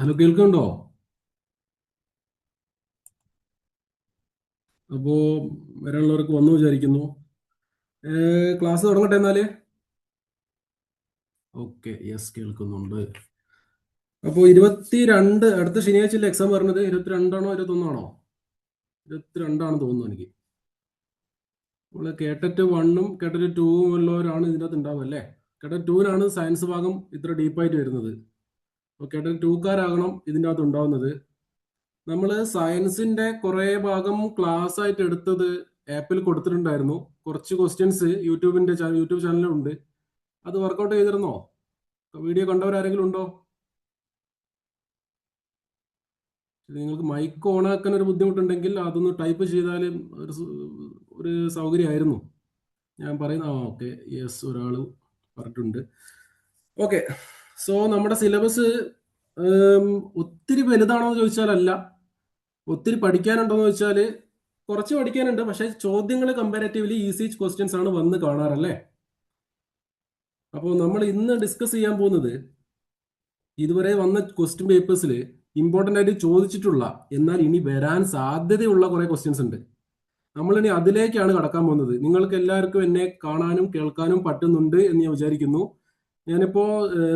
Hello, കേൾക്കുന്നുണ്ടോ? അപ്പോ വരാനുള്ളവർക്ക് വന്നു വിചാരിക്കുന്നു. ക്ലാസ് തുടങ്ങട്ടെ എന്നാല്. ഓക്കെ, യെസ്, കേൾക്കുന്നുണ്ട്. അപ്പോൾ 22 അടുത്ത ശനിയാഴ്ചയിലെ എക്സാം പറഞ്ഞത് 22ആണോ 21ആണോ? 22ആണെന്ന് തോന്നുന്നു എനിക്ക്. നമ്മള് കേട്ടറ്റ് 1ഉം കേട്ടറ്റ് 2ഉം ഉള്ളവരാണ് ഇതിനകത്ത് ഉണ്ടാവുക അല്ലേ? കേട്ടറ്റ് 2വിനാണ് സയൻസ് ഭാഗം ഇത്ര ഡീപ്പായിട്ട് വരുന്നത്. അപ്പോൾ കേട്ടറ്റ് 2കാരാകണം ഇതിൻ്റെ അകത്ത് ഉണ്ടാവുന്നത്. നമ്മൾ സയൻസിന്റെ കുറെ ഭാഗം ക്ലാസ് ആയിട്ട് എടുത്തത് ആപ്പിൽ കൊടുത്തിട്ടുണ്ടായിരുന്നു. കുറച്ച് ക്വസ്റ്റ്യൻസ് യൂട്യൂബ് ചാനലുണ്ട്. അത് വർക്കൗട്ട് ചെയ്തിരുന്നോ? വീഡിയോ കണ്ടവരാരെങ്കിലും ഉണ്ടോ? നിങ്ങൾക്ക് മൈക്ക് ഓൺ ആക്കാൻ ഒരു ബുദ്ധിമുട്ടുണ്ടെങ്കിൽ അതൊന്ന് ടൈപ്പ് ചെയ്താൽ ഒരു ഒരു സൗകര്യമായിരുന്നു. ഞാൻ പറയുന്ന ഓക്കെ, യെസ്, ഒരാൾ പറഞ്ഞിട്ടുണ്ട്. ഓക്കെ, സോ നമ്മുടെ സിലബസ് ഒത്തിരി വലുതാണോ എന്ന് ചോദിച്ചാലല്ല. ഒത്തിരി പഠിക്കാനുണ്ടോ എന്ന് ചോദിച്ചാൽ കുറച്ച് പഠിക്കാനുണ്ട്. പക്ഷെ ചോദ്യങ്ങൾ കമ്പാരറ്റീവ്ലി ഈസി ക്വസ്റ്റ്യൻസ് ആണ് വന്ന് കാണാറല്ലേ. അപ്പോൾ നമ്മൾ ഇന്ന് ഡിസ്കസ് ചെയ്യാൻ പോകുന്നത് ഇതുവരെ വന്ന ക്വസ്റ്റ്യൻ പേപ്പേഴ്സിൽ ഇമ്പോർട്ടൻ്റ് ആയിട്ട് ചോദിച്ചിട്ടുള്ള എന്നാൽ ഇനി വരാൻ സാധ്യതയുള്ള കുറെ ക്വസ്റ്റ്യൻസ് ഉണ്ട്. നമ്മളിനി അതിലേക്കാണ് കടക്കാൻ പോകുന്നത്. നിങ്ങൾക്ക് എല്ലാവർക്കും എന്നെ കാണാനും കേൾക്കാനും പറ്റുന്നുണ്ട് എന്ന് ഞാൻ വിചാരിക്കുന്നു. ഞാനിപ്പോ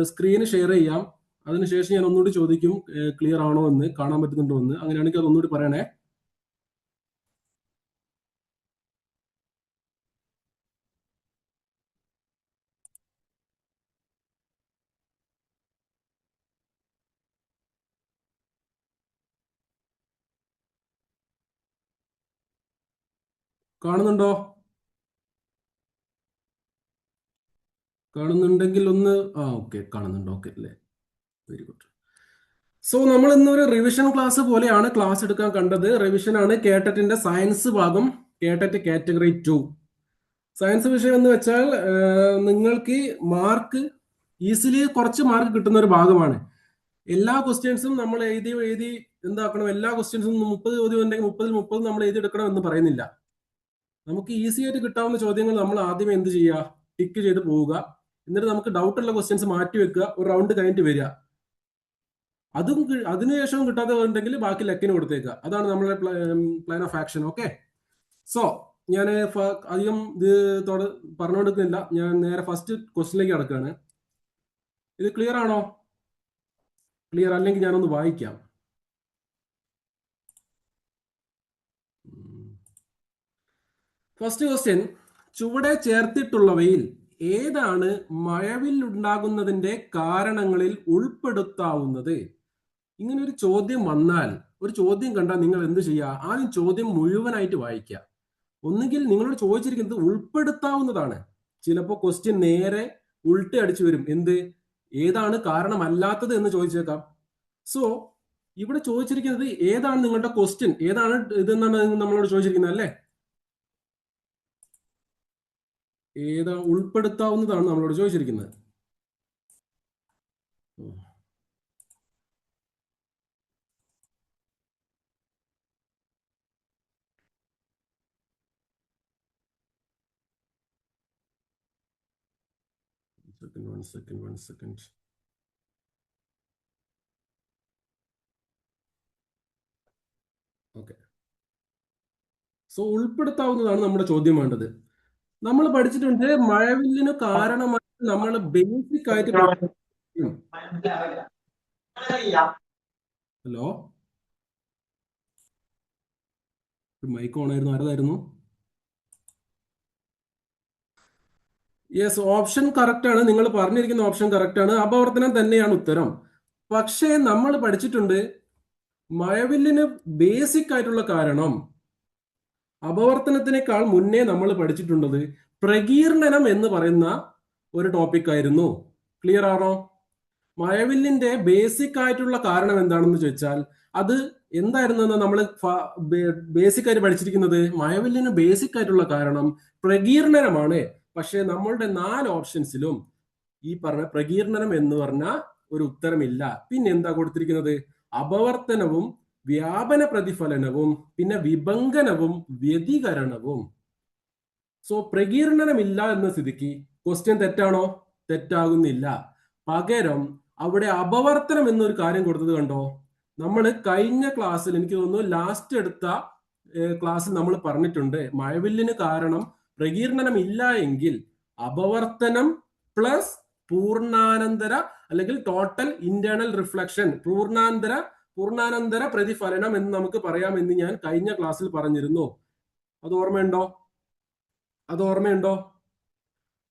സ്ക്രീന് ഷെയർ ചെയ്യാം. അതിനുശേഷം ഞാൻ ഒന്നുകൂടി ചോദിക്കും, ക്ലിയർ ആണോ എന്ന്, കാണാൻ പറ്റുന്നുണ്ടോ എന്ന്. അങ്ങനെയാണെങ്കിൽ അതൊന്നുകൂടി പറയണേ. കാണുന്നുണ്ടോ? കാണുന്നുണ്ടെങ്കിൽ ഒന്ന് ഓക്കെ, കാണുന്നുണ്ടോ? ഓക്കെ അല്ലേ, വെരി ഗുഡ്. സോ നമ്മൾ ഇന്നൊരു റിവിഷൻ ക്ലാസ് പോലെയാണ് ക്ലാസ് എടുക്കാൻ കണ്ടത്. റിവിഷൻ ആണ് കേട്ടറ്റിന്റെ സയൻസ് ഭാഗം, കേട്ടറ്റ് കാറ്റഗറി 2. സയൻസ് വിഷയം എന്ന് വെച്ചാൽ നിങ്ങൾക്ക് മാർക്ക് ഈസിലി കുറച്ച് മാർക്ക് കിട്ടുന്ന ഒരു ഭാഗമാണ്. എല്ലാ ക്വസ്റ്റ്യൻസും നമ്മൾ എഴുതി എഴുതി എന്താക്കണം, എല്ലാ ക്വസ്റ്റ്യൻസും 30 ചോദ്യം ഉണ്ടെങ്കിൽ 30-30 നമ്മൾ എഴുതിയെടുക്കണം എന്ന് പറയുന്നില്ല. നമുക്ക് ഈസി ആയിട്ട് കിട്ടാവുന്ന ചോദ്യങ്ങൾ നമ്മൾ ആദ്യം എന്ത് ചെയ്യുക, ടിക്ക് ചെയ്ത് പോവുക. എന്നിട്ട് നമുക്ക് ഡൗട്ട് ഉള്ള ക്വസ്റ്റ്യൻസ് മാറ്റി വെക്കുക, ഒരു റൗണ്ട് കഴിഞ്ഞിട്ട് വരിക. അതിനുശേഷം കിട്ടാതെ ഉണ്ടെങ്കിൽ ബാക്കി ലെക്കിന് കൊടുത്തേക്കുക. അതാണ് നമ്മുടെ plan of action. Okay, so ഞാൻ അധികം ഇത് പറഞ്ഞുകൊടുക്കുന്നില്ല. ഞാൻ നേരെ ഫസ്റ്റ് ക്വസ്റ്റിനിലേക്ക് കടക്കുകയാണ്. ഇത് ക്ലിയർ ആണോ? ക്ലിയർ അല്ലെങ്കിൽ ഞാനൊന്ന് വായിക്കാം. ഫസ്റ്റ് ക്വസ്റ്റ്യൻ, ചുവടെ ചേർത്തിട്ടുള്ളവയിൽ ഏതാണ് മഴവില്ലുണ്ടാകുന്നതിന്റെ കാരണങ്ങളിൽ ഉൾപ്പെടുത്താവുന്നത്? ഇങ്ങനെ ഒരു ചോദ്യം വന്നാൽ, ഒരു ചോദ്യം കണ്ടാൽ നിങ്ങൾ എന്ത് ചെയ്യുക? ആദ്യം ചോദ്യം മുഴുവനായിട്ട് വായിക്കുക. ഒന്നുകിൽ നിങ്ങളോട് ചോദിച്ചിരിക്കുന്നത് ഉൾപ്പെടുത്താവുന്നതാണ്. ചിലപ്പോൾ ക്വസ്റ്റ്യൻ നേരെ ഉൾട്ടി അടിച്ചു വരും. എന്ത്, ഏതാണ് കാരണമല്ലാത്തത് എന്ന് ചോദിച്ചേക്കാം. സോ ഇവിടെ ചോദിച്ചിരിക്കുന്നത് ഏതാണ് നിങ്ങളുടെ ക്വസ്റ്റ്യൻ, ഏതാണ് ഇതെന്നാണ് നമ്മളോട് ചോദിച്ചിരിക്കുന്നത് അല്ലേ? ഏതാ ഉൾപ്പെടുത്താവുന്നതാണ് നമ്മളോട് ചോദിച്ചിരിക്കുന്നത്. one second. ഓക്കെ, സോ ഉൾപ്പെടുത്താവുന്നതാണ് നമ്മുടെ ചോദ്യം വേണ്ടത്. നമ്മൾ പഠിച്ചിട്ടുണ്ട് മഴവില്ലിന് കാരണമായി നമ്മൾ ബേസിക് ആയിട്ട് ഹലോ, മൈക്ക് ഓൺ ആയിരുന്നു, ആരതായിരുന്നു? യെസ്, ഓപ്ഷൻ കറക്റ്റ് ആണ്. നിങ്ങൾ പറഞ്ഞിരിക്കുന്ന ഓപ്ഷൻ കറക്റ്റ് ആണ്. അപവർത്തനം തന്നെയാണ് ഉത്തരം. പക്ഷേ നമ്മൾ പഠിച്ചിട്ടുണ്ട് മഴവില്ലിന് ബേസിക് ആയിട്ടുള്ള കാരണം അപവർത്തനത്തിനേക്കാൾ മുന്നേ നമ്മൾ പഠിച്ചിട്ടുള്ളത് പ്രകീർണനം എന്ന് പറയുന്ന ഒരു ടോപ്പിക് ആയിരുന്നു. ക്ലിയർ ആണോ? മഴവില്ലിന്റെ ബേസിക് ആയിട്ടുള്ള കാരണം എന്താണെന്ന് ചോദിച്ചാൽ അത് എന്തായിരുന്നു നമ്മൾ ബേസിക് ആയിട്ട് പഠിച്ചിരിക്കുന്നത്? മഴവില്ലിന് ബേസിക് ആയിട്ടുള്ള കാരണം പ്രകീർണനമാണ്. പക്ഷെ നമ്മളുടെ 4 ഓപ്ഷൻസിലും ഈ പറഞ്ഞ പ്രകീർണനം എന്ന് പറഞ്ഞ ഒരു ഉത്തരമില്ല. പിന്നെ എന്താ കൊടുത്തിരിക്കുന്നത്? അപവർത്തനവും വ്യാപന പ്രതിഫലനവും പിന്നെ വിഭങ്കനവും വ്യതികരണവും. സോ പ്രകീർണനമില്ല എന്ന സ്ഥിതിക്ക് ക്വസ്റ്റ്യൻ തെറ്റാണോ? തെറ്റാകുന്നില്ല. പകരം അവിടെ അപവർത്തനം എന്നൊരു കാര്യം കൊടുത്തത് കണ്ടോ? നമ്മൾ കഴിഞ്ഞ ക്ലാസ്സിൽ, എനിക്ക് തോന്നുന്നു ലാസ്റ്റ് എടുത്ത ക്ലാസ്സിൽ നമ്മൾ പറഞ്ഞിട്ടുണ്ട്, മഴവില്ലിന് കാരണം പ്രകീർണനം ഇല്ല എങ്കിൽ അപവർത്തനം പ്ലസ് പൂർണ്ണാനന്തര അല്ലെങ്കിൽ ടോട്ടൽ ഇന്റേണൽ റിഫ്ലക്ഷൻ, പൂർണ്ണാനന്തര പ്രതിഫലനം എന്ന് നമുക്ക് പറയാമെന്ന് ഞാൻ കഴിഞ്ഞ ക്ലാസ്സിൽ പറഞ്ഞിരുന്നു. അത് ഓർമ്മയുണ്ടോ?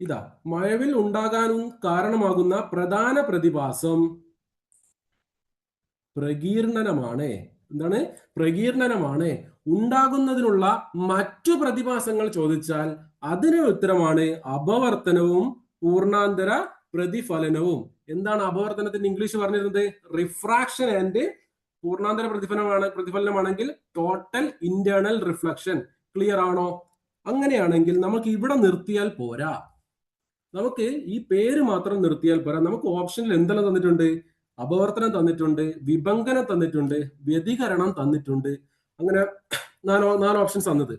ഇതാ, മഴവിൽ ഉണ്ടാകാനും കാരണമാകുന്ന പ്രധാന പ്രതിഭാസം പ്രകീർണനമാണ്. എന്താണ്? പ്രകീർണനമാണ്. ഉണ്ടാകുന്നതിനുള്ള മറ്റു പ്രതിഭാസങ്ങൾ ചോദിച്ചാൽ അതിന് ഉത്തരമാണ് അപവർത്തനവും പൂർണ്ണാന്തര പ്രതിഫലനവും. എന്താണ് അപവർത്തനത്തിന്റെ ഇംഗ്ലീഷ് പറഞ്ഞിരുന്നത്? റിഫ്രാക്ഷൻ ആൻഡ് പൂർണ്ണാന്തര പ്രതിഫലനമാണെങ്കിൽ ടോട്ടൽ ഇന്റേണൽ റിഫ്ലക്ഷൻ. ക്ലിയർ ആണോ? അങ്ങനെയാണെങ്കിൽ നമുക്ക് ഇവിടെ നിർത്തിയാൽ പോരാ, നമുക്ക് ഈ പേര് മാത്രം നിർത്തിയാൽ പോരാ. നമുക്ക് ഓപ്ഷനിൽ എന്തെല്ലാം തന്നിട്ടുണ്ട്? അപവർത്തനം തന്നിട്ടുണ്ട്, വിഭങ്കനം തന്നിട്ടുണ്ട്, വ്യതികരണം തന്നിട്ടുണ്ട്. അങ്ങനെ നാല് ഓപ്ഷൻസ് തന്നത്.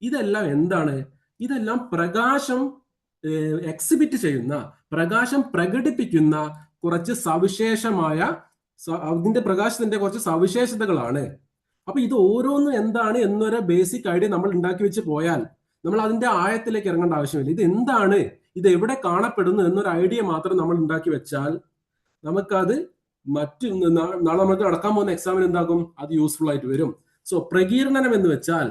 ഇതെല്ലാം എന്താണ്? ഇതെല്ലാം പ്രകാശം എക്സിബിറ്റ് ചെയ്യുന്ന, പ്രകാശം പ്രകടിപ്പിക്കുന്ന കുറച്ച് സവിശേഷമായ, അതിന്റെ പ്രകാശത്തിന്റെ കുറച്ച് സവിശേഷതകളാണ്. അപ്പൊ ഇത് ഓരോന്നും എന്താണ് എന്നൊരു ബേസിക് ഐഡിയ നമ്മൾ ഉണ്ടാക്കി വെച്ച് പോയാൽ നമ്മൾ അതിന്റെ ആഴത്തിലേക്ക് ഇറങ്ങേണ്ട ആവശ്യമില്ല. ഇത് എന്താണ്, ഇത് എവിടെ കാണപ്പെടുന്നു എന്നൊരു ഐഡിയ മാത്രം നമ്മൾ ഉണ്ടാക്കി വെച്ചാൽ നമുക്കത് നാളെ നമുക്ക് നടക്കാൻ പോകുന്ന എക്സാമിന് എന്താകും? അത് യൂസ്ഫുൾ ആയിട്ട് വരും. സോ പ്രകീർണനം എന്ന് വെച്ചാൽ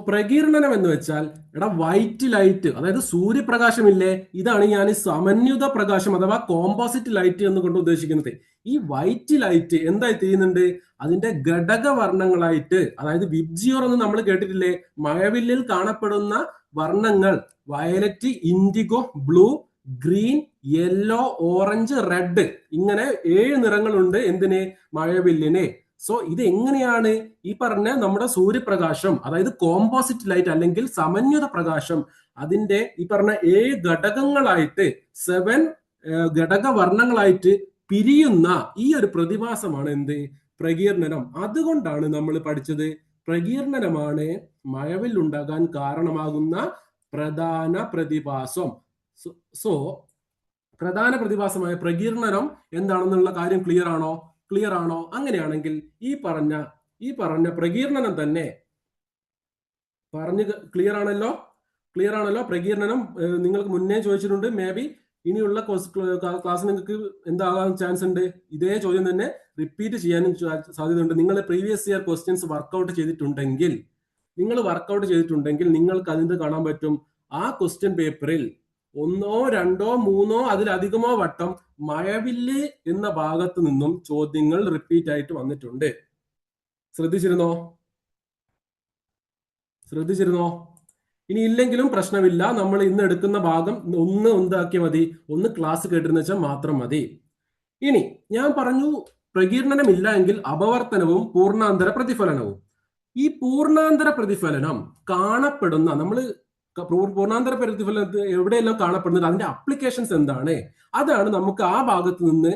പ്രകീർണനം എന്ന് വെച്ചാൽ, വൈറ്റ് ലൈറ്റ്, അതായത് സൂര്യപ്രകാശമില്ലേ, ഇതാണ് ഞാൻ സമന്വിത പ്രകാശം അഥവാ കോമ്പോസിറ്റ് ലൈറ്റ് എന്ന് കൊണ്ട് ഉദ്ദേശിക്കുന്നത്. ഈ വൈറ്റ് ലൈറ്റ് എന്തായി ചെയ്യുന്നുണ്ട്? അതിന്റെ ഘടകവർണ്ണങ്ങളായിട്ട്, അതായത് വിബ്ജിയോർ എന്ന് നമ്മൾ കേട്ടിട്ടില്ലേ? മഴവില്ലിൽ കാണപ്പെടുന്ന വർണ്ണങ്ങൾ violet, indigo, blue, green, yellow, orange, red, ഇങ്ങനെ 7 നിറങ്ങളുണ്ട് എന്തിന്? മഴവില്ലിന്. സോ ഇത് എങ്ങനെയാണ് ഈ പറഞ്ഞ നമ്മുടെ സൂര്യപ്രകാശം, അതായത് കോമ്പോസിറ്റ് ലൈറ്റ് അല്ലെങ്കിൽ സമന്വിത പ്രകാശം, അതിന്റെ ഈ പറഞ്ഞ 7 ഘടകങ്ങളായിട്ട് 7 ഘടകവർണ്ണങ്ങളായിട്ട് പിരിയുന്ന ഈ ഒരു പ്രതിഭാസമാണ് എന്ത്? പ്രകീർണനം. അതുകൊണ്ടാണ് നമ്മൾ പഠിച്ചത് പ്രകീർണനമാണ് മഴവിൽ ഉണ്ടാകാൻ കാരണമാകുന്ന പ്രധാന പ്രതിഭാസം. സോ പ്രധാന പ്രതിഭാസമായ പ്രകീർണനം എന്താണെന്നുള്ള കാര്യം ക്ലിയർ ആണോ? അങ്ങനെയാണെങ്കിൽ ഈ പറഞ്ഞ പ്രകീർണനം തന്നെ ക്ലിയർ ആണല്ലോ? പ്രകീർണനം നിങ്ങൾക്ക് മുന്നേ ചോദിച്ചിട്ടുണ്ട്. മേ ബി ഇനിയുള്ള ക്ലാസ് നിങ്ങൾക്ക് എന്താകാൻ ചാൻസ് ഉണ്ട്? ഇതേ ചോദ്യം തന്നെ റിപ്പീറ്റ് ചെയ്യാനും സാധ്യതയുണ്ട്. നിങ്ങൾ പ്രീവിയസ് ഇയർ ക്വസ്റ്റ്യൻസ് വർക്ക്ഔട്ട് ചെയ്തിട്ടുണ്ടെങ്കിൽ നിങ്ങൾക്ക് അതിന് കാണാൻ പറ്റും. ആ ക്വസ്റ്റ്യൻ പേപ്പറിൽ 1, 2, 3 അതിലധികമോ വട്ടം മഴവില്ല് എന്ന ഭാഗത്ത് നിന്നും ചോദ്യങ്ങൾ റിപ്പീറ്റ് ആയിട്ട് വന്നിട്ടുണ്ട്. ശ്രദ്ധിച്ചിരുന്നോ? ഇനി ഇല്ലെങ്കിലും പ്രശ്നമില്ല. നമ്മൾ ഇന്ന് എടുക്കുന്ന ഭാഗം എന്താക്കിയാൽ മതി, ഒന്ന് ക്ലാസ് കേട്ടിരുന്ന വെച്ചാൽ മാത്രം മതി. ഇനി ഞാൻ പറഞ്ഞു പ്രകീർണനം ഇല്ല എങ്കിൽ അപവർത്തനവും പൂർണ്ണാന്തര പ്രതിഫലനവും. ഈ പൂർണ്ണാന്തര പ്രതിഫലനം കാണപ്പെടുന്ന, നമ്മൾ പൂർണ്ണാന്തര പ്രതിഫലനത്തിൽ എവിടെയെല്ലാം കാണപ്പെടുന്നത്, അതിന്റെ അപ്ലിക്കേഷൻസ് എന്താണ്, അതാണ് നമുക്ക് ആ ഭാഗത്ത് നിന്ന്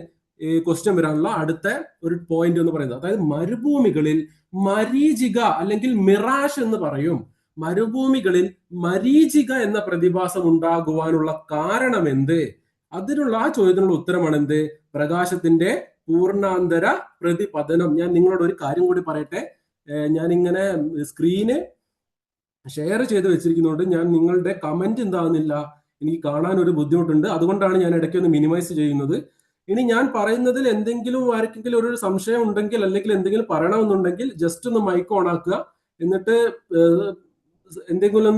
ക്വസ്റ്റ്യൻ വരാനുള്ള അടുത്ത ഒരു പോയിന്റ് എന്ന് പറയുന്നത്. അതായത് മരുഭൂമികളിൽ മരീചിക അല്ലെങ്കിൽ മിറാഷ് എന്ന് പറയും. മരുഭൂമികളിൽ മരീചിക എന്ന പ്രതിഭാസം ഉണ്ടാകുവാനുള്ള കാരണം എന്ത്? അതിനുള്ള ആ ചോദ്യത്തിനുള്ള ഉത്തരമാണ് എന്ത്? പ്രകാശത്തിന്റെ പൂർണ്ണാന്തര പ്രതിപതനം. ഞാൻ നിങ്ങളോട് ഒരു കാര്യം കൂടി പറയട്ടെ. ഞാനിങ്ങനെ സ്ക്രീന് ഷെയർ ചെയ്ത് വെച്ചിരിക്കുന്നതുകൊണ്ട് ഞാൻ നിങ്ങളുടെ കമന്റ് എന്താകുന്നില്ല, എനിക്ക് കാണാൻ ഒരു ബുദ്ധിമുട്ടുണ്ട്. അതുകൊണ്ടാണ് ഞാൻ ഇടയ്ക്ക് ഒന്ന് മിനിമൈസ് ചെയ്യുന്നത്. ഇനി ഞാൻ പറയുന്നതിൽ എന്തെങ്കിലും ആർക്കെങ്കിലും ഒരു സംശയം ഉണ്ടെങ്കിൽ അല്ലെങ്കിൽ എന്തെങ്കിലും പറയണമെന്നുണ്ടെങ്കിൽ ജസ്റ്റ് ഒന്ന് മൈക്ക് ഓൺ ആക്കുക. എന്നിട്ട് എന്തെങ്കിലും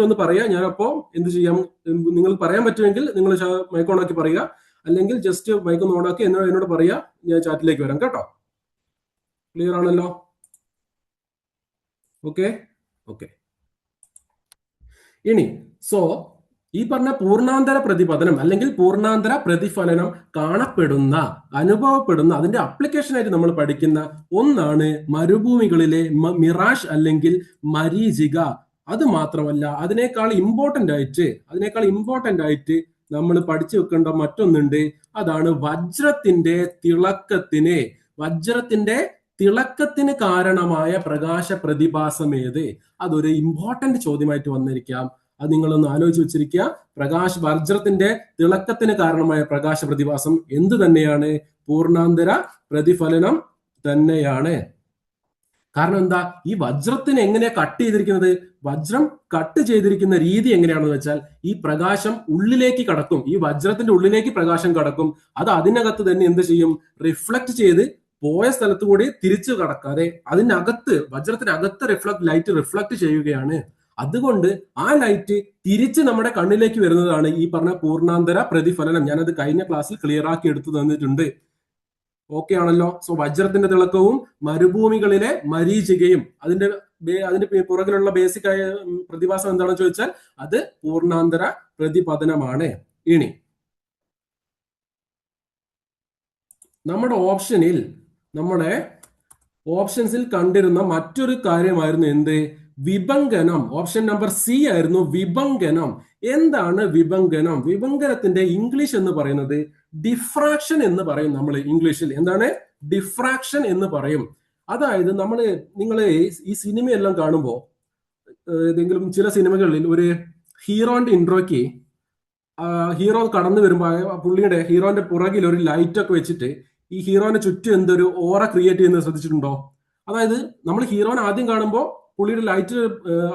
ഒന്ന് പറയാ. ഞാനപ്പോ എന്ത് ചെയ്യാം, നിങ്ങൾ പറയാൻ പറ്റുമെങ്കിൽ നിങ്ങൾ മൈക്ക് ഓൺ ആക്കി പറയുക, അല്ലെങ്കിൽ ജസ്റ്റ് മൈക്ക് ഒന്ന് ഓൺ ആക്കി എന്നോട് പറയാ, ഞാൻ ചാറ്റിലേക്ക് വരാം കേട്ടോ. ക്ലിയർ ആണല്ലോ? ഓക്കെ. ഇനി ഈ പറഞ്ഞ പൂർണ്ണാന്തര പ്രതിപതനം അല്ലെങ്കിൽ പൂർണ്ണാന്തര പ്രതിഫലനം അനുഭവപ്പെടുന്ന അതിന്റെ അപ്ലിക്കേഷൻ ആയിട്ട് നമ്മൾ പഠിക്കുന്ന ഒന്നാണ് മരുഭൂമികളിലെ മിറാഷ് അല്ലെങ്കിൽ മരീചിക. അത് മാത്രമല്ല, അതിനേക്കാൾ ഇമ്പോർട്ടന്റ് ആയിട്ട് നമ്മൾ പഠിച്ചു വെക്കേണ്ട മറ്റൊന്നുണ്ട്. അതാണ് വജ്രത്തിന്റെ തിളക്കത്തിന് കാരണമായ പ്രകാശ പ്രതിഭാസം ഏത്? അതൊരു ഇമ്പോർട്ടന്റ് ചോദ്യമായിട്ട് വന്നിരിക്കാം. അത് നിങ്ങളൊന്ന് ആലോചിച്ച് വെച്ചിരിക്കുക. വജ്രത്തിന്റെ തിളക്കത്തിന് കാരണമായ പ്രകാശ പ്രതിഭാസം എന്ത് തന്നെയാണ്? പൂർണ്ണാന്തര പ്രതിഫലനം തന്നെയാണ്. കാരണം എന്താ? ഈ വജ്രത്തിന് എങ്ങനെയാ കട്ട് ചെയ്തിരിക്കുന്നത്? വജ്രം കട്ട് ചെയ്തിരിക്കുന്ന രീതി എങ്ങനെയാണെന്ന് വെച്ചാൽ ഈ പ്രകാശം ഉള്ളിലേക്ക് കടക്കും. ഈ വജ്രത്തിന്റെ ഉള്ളിലേക്ക് പ്രകാശം കടക്കും. അത് അതിനകത്ത് തന്നെ എന്ത് ചെയ്യും? റിഫ്ലക്ട് ചെയ്ത് പോയ സ്ഥലത്ത് കൂടി തിരിച്ചു കടക്കാതെ വജ്രത്തിനകത്ത് ലൈറ്റ് റിഫ്ലക്ട് ചെയ്യുകയാണ്. അതുകൊണ്ട് ആ ലൈറ്റ് തിരിച്ച് നമ്മുടെ കണ്ണിലേക്ക് വരുന്നതാണ് ഈ പറഞ്ഞ പൂർണ്ണാന്തര പ്രതിഫലനം. ഞാനത് കഴിഞ്ഞ ക്ലാസ്സിൽ ക്ലിയർ ആക്കി എടുത്തു തന്നിട്ടുണ്ട്. ഓക്കെ ആണല്ലോ. സോ വജ്രത്തിന്റെ തിളക്കവും മരുഭൂമികളിലെ മരീചികയും അതിന്റെ പുറകിലുള്ള ബേസിക് ആയ പ്രതിഭാസം എന്താണെന്ന് ചോദിച്ചാൽ അത് പൂർണ്ണാന്തര പ്രതിപതനമാണ്. ഇനി നമ്മുടെ ഓപ്ഷൻസിൽ കണ്ടിരുന്ന മറ്റൊരു കാര്യമായിരുന്നു എന്ത്? വിഭങ്കനം. ഓപ്ഷൻ നമ്പർ സി ആയിരുന്നു വിഭങ്കനം. എന്താണ് വിഭങ്കനം? വിഭങ്കനത്തിന്റെ ഇംഗ്ലീഷ് എന്ന് പറയുന്നത് ഡിഫ്രാക്ഷൻ എന്ന് പറയും. നമ്മൾ ഇംഗ്ലീഷിൽ എന്താണ്? ഡിഫ്രാക്ഷൻ എന്ന് പറയും. അതായത് നിങ്ങൾ ഈ സിനിമയെല്ലാം കാണുമ്പോൾ ഏതെങ്കിലും ചില സിനിമകളിൽ ഒരു ഹീറോന്റെ ഇൻട്രോയ്ക്ക് ഹീറോ കടന്നു വരുമ്പോൾ ഹീറോന്റെ പുറകിൽ ഒരു ലൈറ്റ് ഒക്കെ വെച്ചിട്ട് ഈ ഹീറോനെ ചുറ്റും എന്തൊരു ഓറ ക്രിയേറ്റ് ചെയ്യുന്നത് ശ്രദ്ധിച്ചിട്ടുണ്ടോ? അതായത് നമ്മൾ ഹീറോനെ ആദ്യം കാണുമ്പോൾ പുള്ളിയുടെ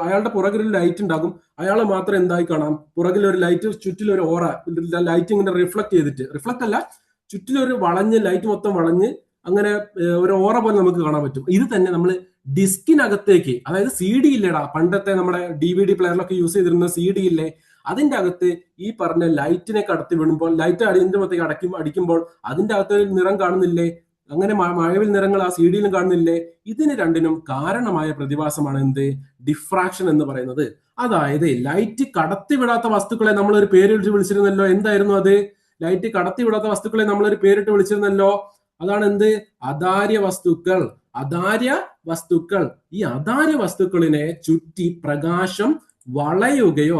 അയാളുടെ പുറകിൽ ഒരു ലൈറ്റ് ഉണ്ടാകും. അയാളെ മാത്രം എന്തായി കാണാം? പുറകിൽ ഒരു ലൈറ്റ്, ചുറ്റിലൊരു ഓറ, ലൈറ്റ് ഇങ്ങനെ റിഫ്ലക്ട് അല്ല, ചുറ്റിലൊരു ലൈറ്റ് മൊത്തം വളഞ്ഞ് അങ്ങനെ ഒരു ഓറ പോലെ നമുക്ക് കാണാൻ പറ്റും. ഇത് തന്നെ നമ്മൾ ഡിസ്കിനകത്തേക്ക്, അതായത് സി ഡി ഇല്ലേടാ, പണ്ടത്തെ നമ്മുടെ DVD പ്ലെയറിലൊക്കെ യൂസ് ചെയ്തിരുന്ന സി ഡി ഇല്ലേ, അതിന്റെ അകത്ത് ഈ പറഞ്ഞ ലൈറ്റിനെ കടത്തി വീണുമ്പോൾ ലൈറ്റ് അതിന്റെ മൊത്തം അടിക്കുമ്പോൾ അതിന്റെ അകത്ത് നിറം കാണുന്നില്ലേ? അങ്ങനെ മഴവിൽ നിറങ്ങൾ ആ സി ഡിയിലും കാണുന്നില്ലേ? ഇതിന് രണ്ടിനും കാരണമായ പ്രതിഭാസമാണ് എന്ത്? ഡിഫ്രാക്ഷൻ എന്ന് പറയുന്നത്. അതായത് ലൈറ്റ് കടത്തിവിടാത്ത വസ്തുക്കളെ നമ്മൾ ഒരു പേരിട്ട് വിളിച്ചിരുന്നല്ലോ. എന്തായിരുന്നു അത്? ലൈറ്റ് കടത്തിവിടാത്ത വസ്തുക്കളെ നമ്മൾ ഒരു പേരിട്ട് വിളിച്ചിരുന്നല്ലോ. അതാണ് എന്ത്? അധാര്യ വസ്തുക്കൾ. ഈ അധാര്യ വസ്തുക്കളിനെ ചുറ്റി പ്രകാശം വളയുകയോ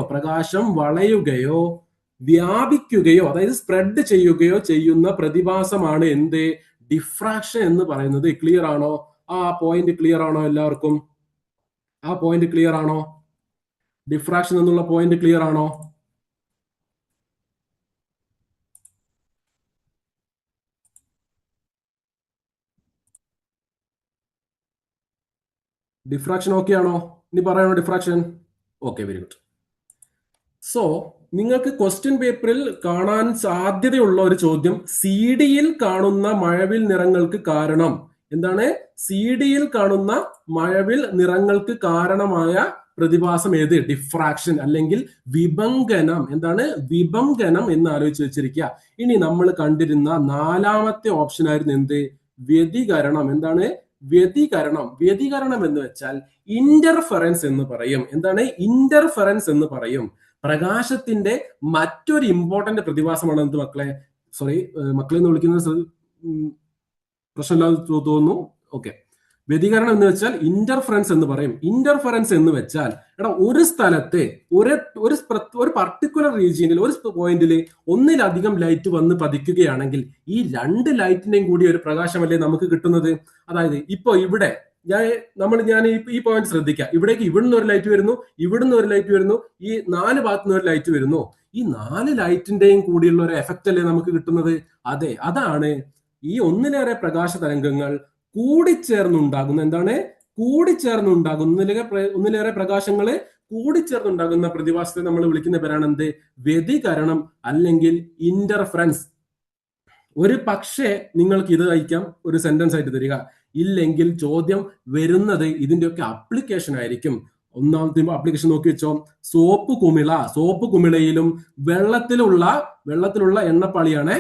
വ്യാപിക്കുകയോ അതായത് സ്പ്രെഡ് ചെയ്യുകയോ ചെയ്യുന്ന പ്രതിഭാസമാണ് എന്ത്? ഡിഫ്രാക്ഷൻ എന്ന് പറയുന്നത്. ക്ലിയർ ആണോ? ആ പോയിന്റ് ക്ലിയർ ആണോ എല്ലാവർക്കും? ഡിഫ്രാക്ഷൻ എന്നുള്ള പോയിന്റ് ക്ലിയർ ആണോ? ഡിഫ്രാക്ഷൻ ഓക്കെ ആണോ? ഇനി പറയണോ diffraction? Okay, very good. So നിങ്ങൾക്ക് ക്വസ്റ്റ്യൻ പേപ്പറിൽ കാണാൻ സാധ്യതയുള്ള ഒരു ചോദ്യം, സി ഡിയിൽ കാണുന്ന മഴവിൽ നിറങ്ങൾക്ക് കാരണം എന്താണ്? സി ഡിയിൽ കാണുന്ന മഴവിൽ നിറങ്ങൾക്ക് കാരണമായ പ്രതിഭാസം ഏത്? ഡിഫ്രാക്ഷൻ അല്ലെങ്കിൽ വിഭങ്കനം. എന്താണ്? വിഭങ്കനം എന്ന് ആലോചിച്ച് വെച്ചിരിക്കുക. ഇനി നമ്മൾ കണ്ടിരുന്ന നാലാമത്തെ ഓപ്ഷൻ ആയിരുന്നു എന്ത്? വ്യതികരണം. എന്താണ്? വ്യതികരണം എന്ന് വെച്ചാൽ ഇന്റർഫെറൻസ് എന്ന് പറയും. എന്താണ്? ഇന്റർഫെറൻസ് എന്ന് പറയും. പ്രകാശത്തിന്റെ മറ്റൊരു ഇമ്പോർട്ടന്റ് പ്രതിഭാസമാണ് എന്ത് മക്കളെ? മക്കളെ എന്ന് വിളിക്കുന്നത് പ്രശ്നമില്ലാതെ തോന്നുന്നു. ഓക്കെ, വ്യതികരണം എന്ന് വെച്ചാൽ ഇന്റർഫറൻസ് എന്ന് പറയും. ഇന്റർഫറൻസ് എന്ന് വെച്ചാൽ ഒരു സ്ഥലത്തെ ഒരു പർട്ടിക്കുലർ റീജിയനിൽ ഒരു പോയിന്റിൽ ഒന്നിലധികം ലൈറ്റ് വന്ന് പതിക്കുകയാണെങ്കിൽ ഈ രണ്ട് ലൈറ്റിന്റെയും കൂടി ഒരു പ്രകാശമല്ലേ നമുക്ക് കിട്ടുന്നത്. അതായത് ഇപ്പൊ ഇവിടെ ഞാൻ ഈ പോയിന്റ് ശ്രദ്ധിക്കാം. ഇവിടേക്ക് ഇവിടുന്ന് ഒരു ലൈറ്റ് വരുന്നു, ഇവിടുന്ന് ഒരു ലൈറ്റ് വരുന്നു, ഈ 4 ഭാഗത്തുനിന്ന് ഒരു ലൈറ്റ് വരുന്നു. ഈ 4 ലൈറ്റിന്റെയും കൂടിയുള്ള ഒരു എഫക്റ്റ് അല്ലേ നമുക്ക് കിട്ടുന്നത്? അതെ, അതാണ് ഈ ഒന്നിലേറെ പ്രകാശ തരംഗങ്ങൾ കൂടിച്ചേർന്നുണ്ടാകുന്ന ഒന്നിലേറെ പ്രകാശങ്ങള് കൂടിച്ചേർന്നുണ്ടാകുന്ന പ്രതിഭാസത്തെ നമ്മൾ വിളിക്കുന്ന പേരാണ് എന്ത്? വ്യതികരണം അല്ലെങ്കിൽ ഇന്റർഫറൻസ്. ഒരു പക്ഷേ നിങ്ങൾക്ക് ഇത് അയക്കാം ഒരു സെന്റൻസ് ആയിട്ട് തരിക, ഇല്ലെങ്കിൽ ചോദ്യം വരുന്നത് ഇതിന്റെയൊക്കെ അപ്ലിക്കേഷൻ ആയിരിക്കും. ഒന്നാമത്തെ അപ്ലിക്കേഷൻ നോക്കി വെച്ചോ. സോപ്പ് കുമിളയിലും വെള്ളത്തിലുള്ള എണ്ണപ്പാളിയാണ്.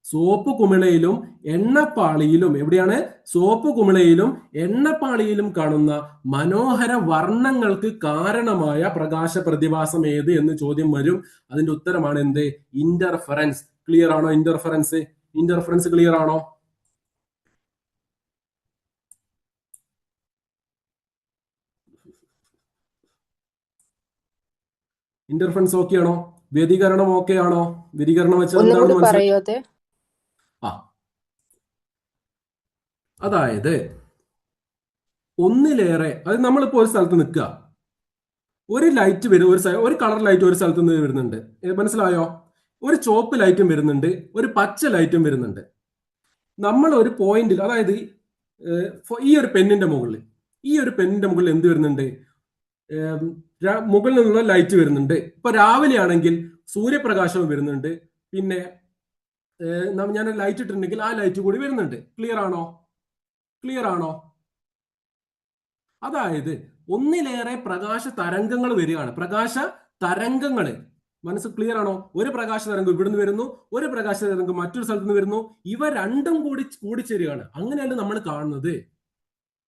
സോപ്പ് കുമിളയിലും എണ്ണപ്പാളിയിലും എവിടെയാണ്? സോപ്പ് കുമിളയിലും എണ്ണപ്പാളിയിലും കാണുന്ന മനോഹര വർണ്ണങ്ങൾക്ക് കാരണമായ പ്രകാശ പ്രതിഭാസം ഏത് എന്ന് ചോദ്യം വരും. അതിന്റെ ഉത്തരമാണ് എന്ത്? ഇന്റർഫറൻസ്. ക്ലിയർ ആണോ? ഇന്റർഫറൻസ് ക്ലിയർ ആണോ? ഇന്റർഫറൻസ് ഓക്കെ ആണോ? വ്യതികരണം ഓക്കെ ആണോ? വ്യതികരണം വെച്ചാൽ ഒന്നും എന്താണെന്ന് കൂടി മനസ്സിലായി? പറയോ അത്? ആ, അതായത് ഒന്നിലേറെ, അത് നമ്മളിപ്പോ ഒരു സ്ഥലത്ത് നിൽക്കുക, ഒരു ലൈറ്റ് വരും, ഒരു കളർ ലൈറ്റ് ഒരു സ്ഥലത്ത് നിന്ന് വരുന്നുണ്ട്, മനസ്സിലായോ? ഒരു ചുവപ്പ് ലൈറ്റും വരുന്നുണ്ട്, ഒരു പച്ച ലൈറ്റും വരുന്നുണ്ട്. നമ്മൾ ഒരു പോയിന്റിൽ, അതായത് ഈ ഒരു പെന്നിന്റെ മുകളിൽ എന്ത് വരുന്നുണ്ട്? മുകളിൽ നിന്നുള്ള ലൈറ്റ് വരുന്നുണ്ട്. ഇപ്പൊ രാവിലെ ആണെങ്കിൽ സൂര്യപ്രകാശം വരുന്നുണ്ട്, പിന്നെ ഞാനൊരു ലൈറ്റ് ഇട്ടിട്ടുണ്ടെങ്കിൽ ആ ലൈറ്റ് കൂടി വരുന്നുണ്ട്. ക്ലിയർ ആണോ? ക്ലിയർ ആണോ? അതായത് ഒന്നിലേറെ പ്രകാശ തരംഗങ്ങൾ വരികയാണ്. പ്രകാശ തരംഗങ്ങൾ, മനസ്സ് ക്ലിയർ ആണോ? ഒരു പ്രകാശ തരംഗം ഇവിടുന്ന് വരുന്നു, ഒരു പ്രകാശ തരംഗം മറ്റൊരു സ്ഥലത്ത് നിന്ന് വരുന്നു. ഇവ രണ്ടും കൂടി കൂടിച്ചേരുകയാണ്. അങ്ങനെയല്ല നമ്മൾ കാണുന്നത്.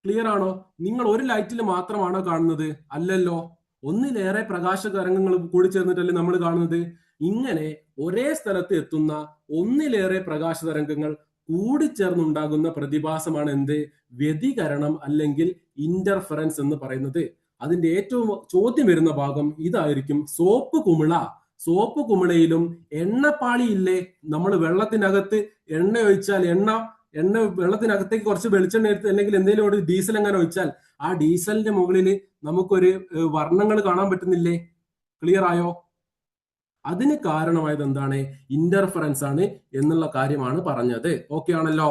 ക്ലിയർ ആണോ? നിങ്ങൾ ഒരു ലൈറ്റിൽ മാത്രമാണോ കാണുന്നത്? അല്ലല്ലോ. ഒന്നിലേറെ പ്രകാശ തരംഗങ്ങൾ കൂടിച്ചേർന്നിട്ടല്ലേ നമ്മൾ കാണുന്നത്. ഇങ്ങനെ ഒരേ സ്ഥലത്ത് എത്തുന്ന ഒന്നിലേറെ പ്രകാശ തരംഗങ്ങൾ കൂടിച്ചേർന്നുണ്ടാകുന്ന പ്രതിഭാസമാണ് എന്ത്? വ്യതികരണം അല്ലെങ്കിൽ ഇന്റർഫറൻസ് എന്ന് പറയുന്നത്. അതിന്റെ ഏറ്റവും ചോദ്യം വരുന്ന ഭാഗം ഇതായിരിക്കും. സോപ്പ് കുമിളയിലും എണ്ണപ്പാളിയില്ലേ? നമ്മൾ വെള്ളത്തിനകത്ത് എണ്ണ ഒഴിച്ചാൽ, എണ്ണ വെള്ളത്തിനകത്തേക്ക് കുറച്ച് വെളിച്ചെണ്ണ എടുത്ത് അല്ലെങ്കിൽ എന്തെങ്കിലും ഒരു ഡീസൽ എങ്ങനെ ഒഴിച്ചാൽ ആ ഡീസലിന്റെ മുകളിൽ നമുക്കൊരു വർണ്ണങ്ങൾ കാണാൻ പറ്റുന്നില്ലേ? ക്ലിയർ ആയോ? അതിന് കാരണമായത് എന്താണ്? ഇന്റർഫറൻസ് ആണ് എന്നുള്ള കാര്യമാണ് പറഞ്ഞത്. ഓക്കെ ആണല്ലോ?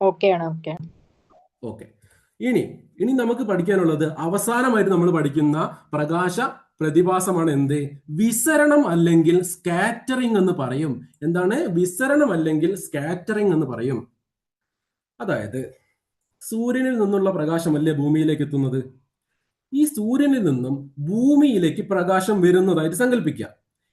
ഓക്കെ ആണ്. ഓക്കെ. ഇനി നമുക്ക് പഠിക്കാനുള്ളത്, അവസാനമായിട്ട് നമ്മൾ പഠിക്കുന്ന പ്രകാശ പ്രതിഭാസമാണ് എന്ത്? വിസരണം അല്ലെങ്കിൽ സ്കാറ്ററിംഗ് എന്ന് പറയും. എന്താണ്? വിസരണം അല്ലെങ്കിൽ സ്കാറ്ററിംഗ് എന്ന് പറയും. അതായത് സൂര്യനിൽ നിന്നുള്ള പ്രകാശമല്ലേ ഭൂമിയിലേക്ക് എത്തുന്നത്. ഈ സൂര്യനിൽ നിന്നും ഭൂമിയിലേക്ക് പ്രകാശം വരുന്നതായിട്ട് സങ്കല്പിക്കുക.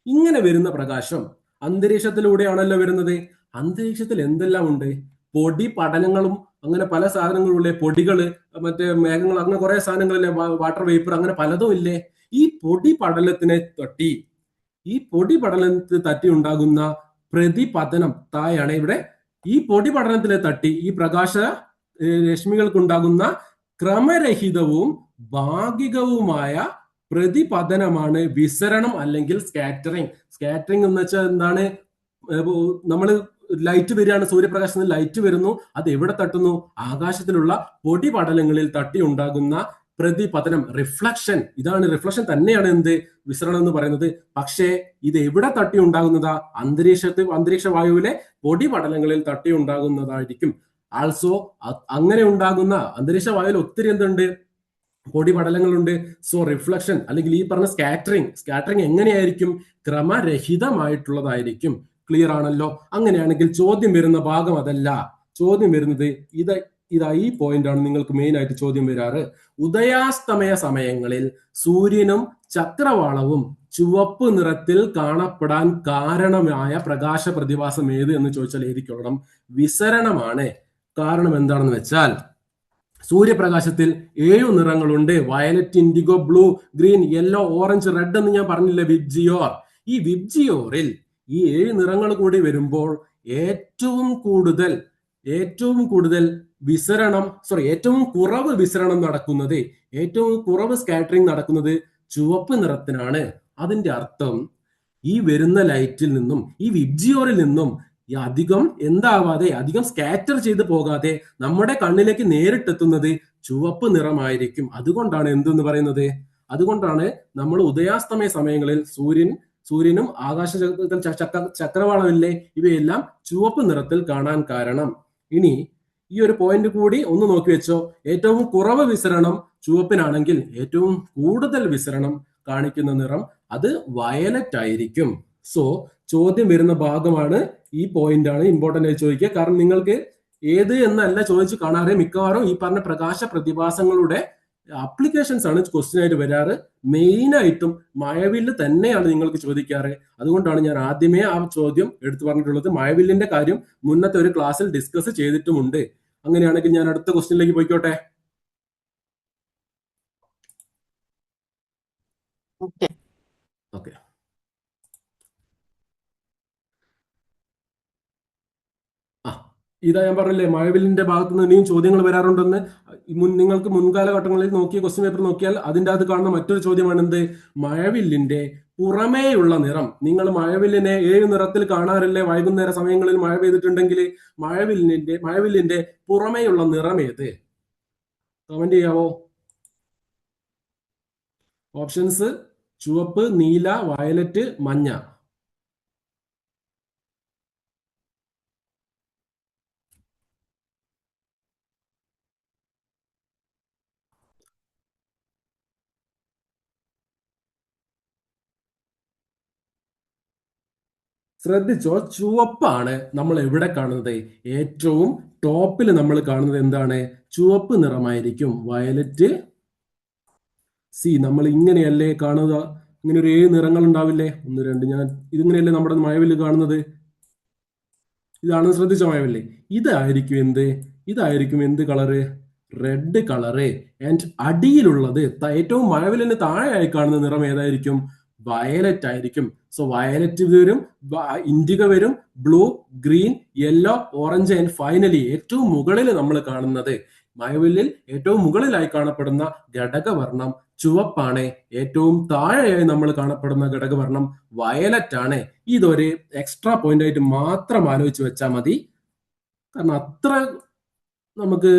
ഇങ്ങനെ വരുന്ന പ്രകാശം അന്തരീക്ഷത്തിലൂടെയാണല്ലോ വരുന്നത്. അന്തരീക്ഷത്തിൽ എന്തെല്ലാം ഉണ്ട്? പൊടി പടലങ്ങളും അങ്ങനെ പല സാധനങ്ങളും ഇല്ലേ? പൊടികള്, മറ്റേ മേഘങ്ങൾ, അങ്ങനെ കുറെ സാധനങ്ങളില്ലേ? വാട്ടർ വേപ്പർ, അങ്ങനെ പലതും ഇല്ലേ? ഈ പൊടി പടലത്തിനെ തട്ടി ഉണ്ടാകുന്ന പ്രതിപതനം തായാണ് ഇവിടെ. ഈ പൊടി പടലത്തിനെ തട്ടി ഈ പ്രകാശ രശ്മികൾക്കുണ്ടാകുന്ന ക്രമരഹിതവും ഭാഗികവുമായ പ്രതിപതനമാണ് വിസരണം അല്ലെങ്കിൽ സ്കാറ്ററിംഗ്. സ്കാറ്ററിംഗ് എന്ന് വെച്ചാൽ എന്താണ്? നമ്മൾ ലൈറ്റ് വരികയാണ്, സൂര്യപ്രകാശത്തിൽ ലൈറ്റ് വരുന്നു, അത് എവിടെ തട്ടുന്നു? ആകാശത്തിലുള്ള പൊടിപടലങ്ങളിൽ തട്ടി ഉണ്ടാകുന്ന പ്രതിപതനം, റിഫ്ലക്ഷൻ. ഇതാണ് റിഫ്ലക്ഷൻ തന്നെയാണ് എന്ത്? വിസരണം എന്ന് പറയുന്നത്. പക്ഷേ ഇത് എവിടെ തട്ടി ഉണ്ടാകുന്നതാ? അന്തരീക്ഷ വായുവിലെ പൊടിപടലങ്ങളിൽ തട്ടി ഉണ്ടാകുന്നതായിരിക്കും. ആൾസോ അങ്ങനെ ഉണ്ടാകുന്ന അന്തരീക്ഷ വായുവിൽ ഒത്തിരി എന്തുണ്ട്? പൊടിപടലങ്ങളുണ്ട്. സോ റിഫ്ലക്ഷൻ അല്ലെങ്കിൽ ഈ പറഞ്ഞ സ്കാറ്ററിംഗ് എങ്ങനെയായിരിക്കും? ക്രമരഹിതമായിട്ടുള്ളതായിരിക്കും. ക്ലിയർ ആണല്ലോ? അങ്ങനെയാണെങ്കിൽ ചോദ്യം വരുന്ന ഭാഗം അതല്ല. ചോദ്യം വരുന്നത് ഈ പോയിന്റ് ആണ് നിങ്ങൾക്ക് മെയിൻ ആയിട്ട് ചോദ്യം വരാറ്. ഉദയാസ്തമയ സമയങ്ങളിൽ സൂര്യനും ചക്രവാളവും ചുവപ്പ് നിറത്തിൽ കാണപ്പെടാൻ കാരണമായ പ്രകാശ പ്രതിഭാസം ഏത് എന്ന് ചോദിച്ചാൽ ഏതിക്കൊള്ളണം? വിസരണമാണ്. കാരണം എന്താണെന്ന് വെച്ചാൽ സൂര്യപ്രകാശത്തിൽ 7 നിറങ്ങളുണ്ട്. Violet, indigo, blue, green, yellow, orange, red എന്ന് ഞാൻ പറഞ്ഞില്ലേ? വിബ്ജിയോർ. ഈ വിബ്ജിയോറിൽ ഈ 7 നിറങ്ങൾ കൂടി വരുമ്പോൾ ഏറ്റവും കൂടുതൽ ഏറ്റവും കുറവ് വിസരണം നടക്കുന്നത്, ഏറ്റവും കുറവ് സ്കാറ്ററിംഗ് നടക്കുന്നത് ചുവപ്പ് നിറത്തിനാണ്. അതിന്റെ അർത്ഥം ഈ വരുന്ന ലൈറ്റിൽ നിന്നും, ഈ വിബ്ജിയോറിൽ നിന്നും അധികം സ്കാറ്റർ ചെയ്ത് പോകാതെ നമ്മുടെ കണ്ണിലേക്ക് നേരിട്ടെത്തുന്നത് ചുവപ്പ് നിറമായിരിക്കും. അതുകൊണ്ടാണ് എന്തെന്ന് പറയുന്നത്? അതുകൊണ്ടാണ് നമ്മൾ ഉദയാസ്തമയ സമയങ്ങളിൽ സൂര്യനും ആകാശ ചക്രവാളമില്ലേ, ഇവയെല്ലാം ചുവപ്പ് നിറത്തിൽ കാണാൻ കാരണം. ഇനി ഈ ഒരു പോയിന്റ് കൂടി ഒന്ന് നോക്കി വെച്ചോ. ഏറ്റവും കുറവ് വിസരണം ചുവപ്പിനാണെങ്കിൽ ഏറ്റവും കൂടുതൽ വിസരണം കാണിക്കുന്ന നിറം അത് വയലറ്റ് ആയിരിക്കും. സോ ചോദ്യം വരുന്ന ഭാഗമാണ് ഈ പോയിന്റ് ആണ് ഇമ്പോർട്ടന്റ് ആയി ചോദിക്കുക. കാരണം നിങ്ങൾക്ക് ഏത് എന്നല്ല ചോദിച്ചു കാണാറ്, മിക്കവാറും ഈ പറഞ്ഞ പ്രകാശ പ്രതിഭാസങ്ങളുടെ അപ്ലിക്കേഷൻസ് ആണ് ക്വസ്റ്റ്യൻ ആയിട്ട് വരാറ്. മെയിൻ ആയിട്ടും മഴവില്ല് തന്നെയാണ് നിങ്ങൾക്ക് ചോദിക്കാറ്. അതുകൊണ്ടാണ് ഞാൻ ആദ്യമേ ആ ചോദ്യം എടുത്തു പറഞ്ഞിട്ടുള്ളത്. മഴവില്ലിന്റെ കാര്യം മുന്നത്തെ ഒരു ക്ലാസ്സിൽ ഡിസ്കസ് ചെയ്തിട്ടുമുണ്ട്. അങ്ങനെയാണെങ്കിൽ ഞാൻ അടുത്ത ക്വസ്റ്റ്യനിലേക്ക് പോയിക്കോട്ടെ. ഓക്കെ. ആ, ഇതാ ഞാൻ പറഞ്ഞില്ലേ, മഴവില്ലിന്റെ ഭാഗത്ത് നിന്ന് ഇനിയും ചോദ്യങ്ങൾ വരാറുണ്ടെന്ന്. നിങ്ങൾക്ക് മുൻകാലഘട്ടങ്ങളിൽ നോക്കിയ ക്വസ്റ്റ്യൻ പേപ്പർ നോക്കിയാൽ അതിൻ്റെ അകത്ത് കാണുന്ന മറ്റൊരു ചോദ്യമാണ് എന്ത്? മഴവില്ലിന്റെ പുറമേയുള്ള നിറം. നിങ്ങൾ മഴവില്ലിനെ 7 നിറത്തിൽ കാണാറില്ലേ വൈകുന്നേര സമയങ്ങളിൽ മഴ പെയ്തിട്ടുണ്ടെങ്കിൽ? മഴവില്ലിന്റെ പുറമേയുള്ള നിറം ഏത്? കമന്റ് ചെയ്യാവോ? ഓപ്ഷൻസ്: ചുവപ്പ്, നീല, വയലറ്റ്, മഞ്ഞ. ശ്രദ്ധിച്ചോ, ചുവപ്പാണ് നമ്മൾ എവിടെ കാണുന്നത്? ഏറ്റവും ടോപ്പിൽ നമ്മൾ കാണുന്നത് എന്താണ്? ചുവപ്പ് നിറമായിരിക്കും. Violet, C. നമ്മൾ ഇങ്ങനെയല്ലേ കാണുക? ഇങ്ങനെ ഒരു 7 നിറങ്ങൾ ഉണ്ടാവില്ലേ? 1, 2, ഞാൻ ഇതിങ്ങനെയല്ലേ നമ്മുടെ മഴവില്ല് കാണുന്നത്? ഇതാണ്, ശ്രദ്ധിച്ച മഴവില്ലേ? ഇതായിരിക്കും എന്ത് കളറ്? Red colour. ആൻഡ് അടിയിലുള്ളത്, ഏറ്റവും മഴവില്ലിന് താഴെയായി കാണുന്ന നിറം ഏതായിരിക്കും? വയലറ്റ് ആയിരിക്കും. സോ വയലറ്റ് വരും, ഇൻഡിഗോ വരും, blue, green, yellow, orange and finally ഏറ്റവും മുകളിൽ നമ്മൾ കാണുന്നത്, മഴവില്ലിൽ ഏറ്റവും മുകളിലായി കാണപ്പെടുന്ന ഘടകവർണം ചുവപ്പാണ്. ഏറ്റവും താഴെയായി നമ്മൾ കാണപ്പെടുന്ന ഘടകവർണം വയലറ്റ് ആണ്. ഇതൊരു എക്സ്ട്രാ പോയിന്റ് ആയിട്ട് മാത്രം ആലോചിച്ച് വെച്ചാൽ മതി. കാരണം അത്ര നമുക്ക്